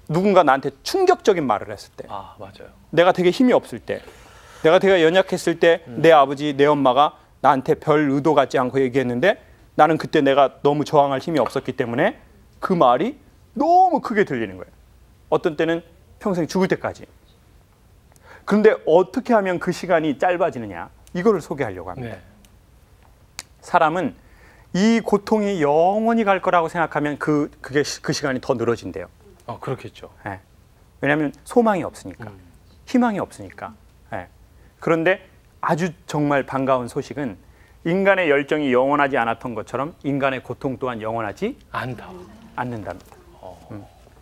누군가 나한테 충격적인 말을 했을 때, 아, 맞아요. 내가 되게 힘이 없을 때, 내가 되게 연약했을 때 내 아버지, 내 엄마가 나한테 별 의도 갖지 않고 얘기했는데 나는 그때 내가 너무 저항할 힘이 없었기 때문에 그 말이 너무 크게 들리는 거예요. 어떤 때는 평생 죽을 때까지. 그런데 어떻게 하면 그 시간이 짧아지느냐, 이거를 소개하려고 합니다. 네. 사람은 이 고통이 영원히 갈 거라고 생각하면 그 시간이 더 늘어진대요. 그렇겠죠. 네. 왜냐하면 소망이 없으니까, 희망이 없으니까. 네. 그런데 아주 정말 반가운 소식은 인간의 열정이 영원하지 않았던 것처럼 인간의 고통 또한 영원하지 않는답니다.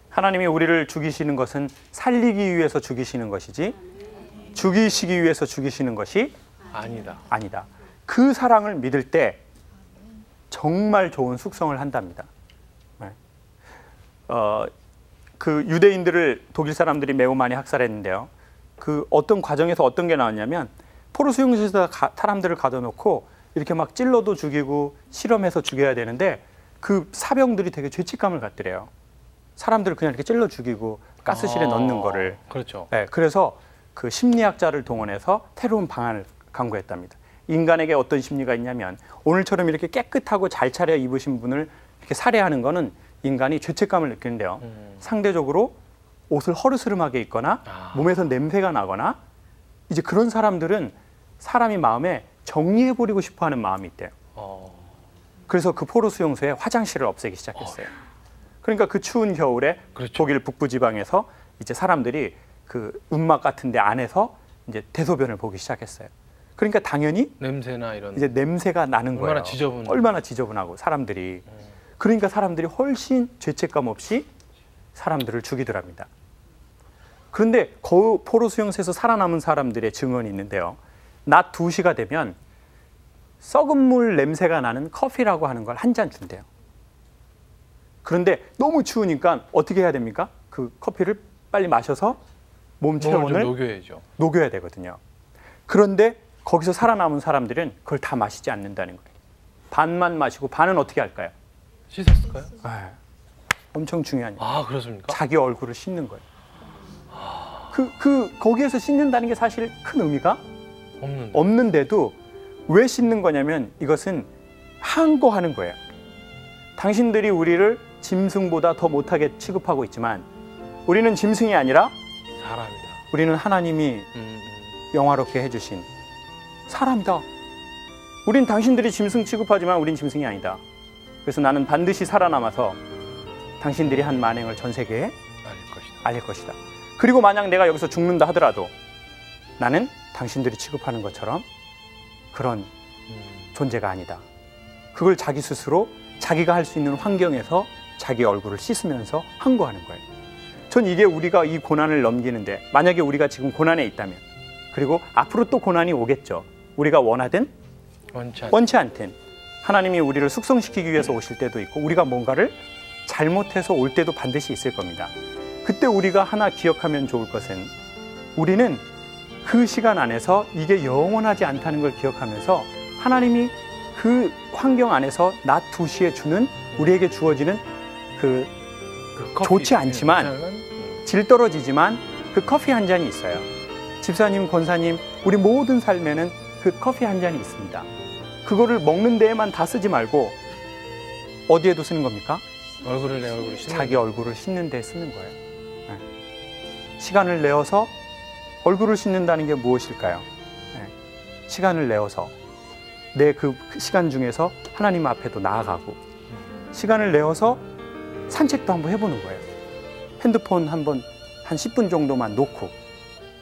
하나님이 우리를 죽이시는 것은 살리기 위해서 죽이시는 것이지 죽이시기 위해서 죽이시는 것이 아니다. 그 사랑을 믿을 때 정말 좋은 숙성을 한답니다. 네. 그 유대인들을 독일 사람들이 매우 많이 학살했는데요. 그 어떤 과정에서 어떤 게 나왔냐면 포로 수용소에서 사람들을 가둬놓고 이렇게 막 찔러도 죽이고 실험해서 죽여야 되는데 그 사병들이 되게 죄책감을 갖더래요. 사람들을 그냥 이렇게 찔러 죽이고 가스실에 넣는 거를. 그렇죠. 네, 그래서 그 심리학자를 동원해서 새로운 방안을 강구했답니다. 인간에게 어떤 심리가 있냐면 오늘처럼 이렇게 깨끗하고 잘 차려 입으신 분을 이렇게 살해하는 거는 인간이 죄책감을 느끼는데요. 상대적으로 옷을 허르스름하게 입거나 몸에서 냄새가 나거나 이제 그런 사람들은 사람이 마음에 정리해버리고 싶어하는 마음이 있대요. 그래서 그 포로 수용소에 화장실을 없애기 시작했어요. 그러니까 그 추운 겨울에 그렇죠. 독일 북부 지방에서 이제 사람들이 그 움막 같은 데 안에서 이제 대소변을 보기 시작했어요. 그러니까 당연히 냄새나 이런 이제 냄새가 나는 얼마나 거예요. 얼마나 지저분하고 사람들이. 그러니까 사람들이 훨씬 죄책감 없이 사람들을 죽이더랍니다. 그런데 그 포로 수용소에서 살아남은 사람들의 증언이 있는데요. 낮 2시가 되면 썩은 물 냄새가 나는 커피라고 하는 걸 한 잔 준대요. 그런데 너무 추우니까 어떻게 해야 됩니까? 그 커피를 빨리 마셔서 몸 체온을 녹여야 되거든요. 그런데 거기서 살아남은 사람들은 그걸 다 마시지 않는다는 거예요. 반만 마시고 반은 어떻게 할까요? 씻었을까요? 엄청 중요한 일. 그렇습니까? 자기 얼굴을 씻는 거예요. 거기에서 씻는다는 게 사실 큰 의미가 없는데도 왜 씻는 거냐면 이것은 항거하는 거예요. 당신들이 우리를 짐승보다 더 못하게 취급하고 있지만 우리는 짐승이 아니라 사람이다. 우리는 하나님이 영화롭게 해주신 사람이다. 우린 당신들이 짐승 취급하지만 우린 짐승이 아니다. 그래서 나는 반드시 살아남아서 당신들이 한 만행을 전 세계에 알릴 것이다. 그리고 만약 내가 여기서 죽는다 하더라도 나는 당신들이 취급하는 것처럼 그런 존재가 아니다. 그걸 자기 스스로 자기가 할 수 있는 환경에서 자기 얼굴을 씻으면서 항거하는 거예요. 전 이게 우리가 이 고난을 넘기는데, 만약에 우리가 지금 고난에 있다면, 그리고 앞으로 또 고난이 오겠죠. 우리가 원하든 원치 않든 하나님이 우리를 숙성시키기 위해서 오실 때도 있고, 우리가 뭔가를 잘못해서 올 때도 반드시 있을 겁니다. 그때 우리가 하나 기억하면 좋을 것은, 우리는 그 시간 안에서 이게 영원하지 않다는 걸 기억하면서 하나님이 그 환경 안에서 낮 2시에 주는, 우리에게 주어지는 그 좋지 않지만 질 떨어지지만 그 커피 한 잔이 있어요. 집사님, 권사님, 우리 모든 삶에는 그 커피 한 잔이 있습니다. 그거를 먹는 데에만 다 쓰지 말고 어디에도 쓰는 겁니까? 내 얼굴을 씻는, 자기 얼굴을 씻는 데 쓰는 거예요. 네. 시간을 내어서 얼굴을 씻는다는 게 무엇일까요? 네. 시간을 내어서 내 그 시간 중에서 하나님 앞에도 나아가고, 시간을 내어서 산책도 한번 해보는 거예요. 핸드폰 한번 한 10분 정도만 놓고,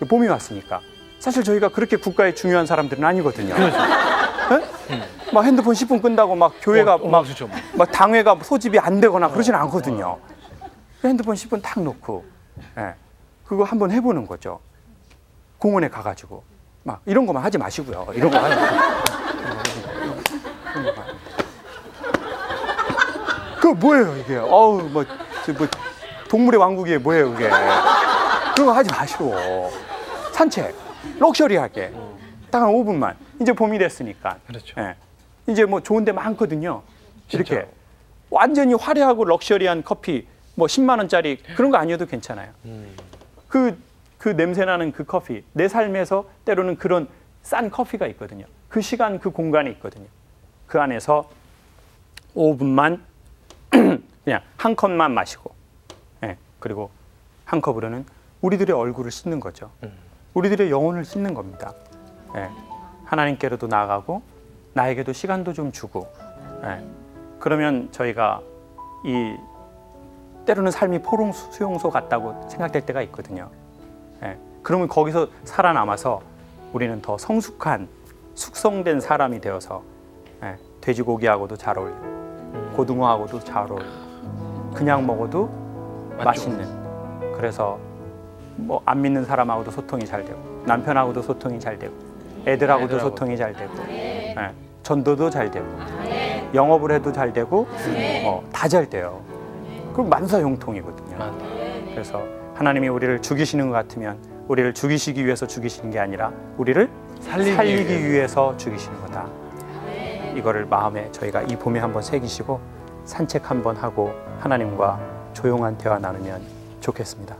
봄이 왔으니까. 사실 저희가 그렇게 국가에 중요한 사람들은 아니거든요. 그렇죠. 네? 막 핸드폰 10분 끈다고 막 교회가 막 당회가 소집이 안 되거나 그러진 않거든요. 핸드폰 10분 딱 놓고, 예, 그거 한번 해보는 거죠. 공원에 가가지고 막 이런 거만 하지 마시고요. 이런 거 하지 마시고. 그 뭐예요 이게? 어우 뭐 동물의 왕국이 뭐예요 그게? 그런 거 하지 마시고 산책 럭셔리하게 딱 한 5분만. 이제 봄이 됐으니까. 그렇죠. 예. 이제 뭐 좋은 데 많거든요. 이렇게 진짜로. 완전히 화려하고 럭셔리한 커피 뭐 10만 원짜리 그런 거 아니어도 괜찮아요. 그 냄새나는 그 커피, 내 삶에서 때로는 그런 싼 커피가 있거든요. 그 시간, 그 공간이 있거든요. 그 안에서 5분만 그냥 한 컵만 마시고, 예, 그리고 한 컵으로는 우리들의 얼굴을 씻는 거죠. 우리들의 영혼을 씻는 겁니다. 예, 하나님께로도 나아가고 나에게도 시간도 좀 주고, 예, 그러면 저희가 이 때로는 삶이 포롱 수용소 같다고 생각될 때가 있거든요. 예, 그러면 거기서 살아남아서 우리는 더 성숙한 숙성된 사람이 되어서, 예, 돼지고기하고도 잘 어울리고 고등어하고도 잘 어울리고 그냥 먹어도 맛있는, 그래서 뭐 안 믿는 사람하고도 소통이 잘 되고 남편하고도 소통이 잘 되고 애들하고도 소통이 잘 되고, 예, 전도도 잘 되고 영업을 해도 잘 되고 다 잘 돼요. 그럼 만사형통이거든요. 그래서 하나님이 우리를 죽이시는 것 같으면 우리를 죽이시기 위해서 죽이시는 게 아니라 우리를 살리기 위해서 죽이시는 거다. 이거를 마음에 저희가 이 봄에 한번 새기시고 산책 한번 하고 하나님과 조용한 대화 나누면 좋겠습니다.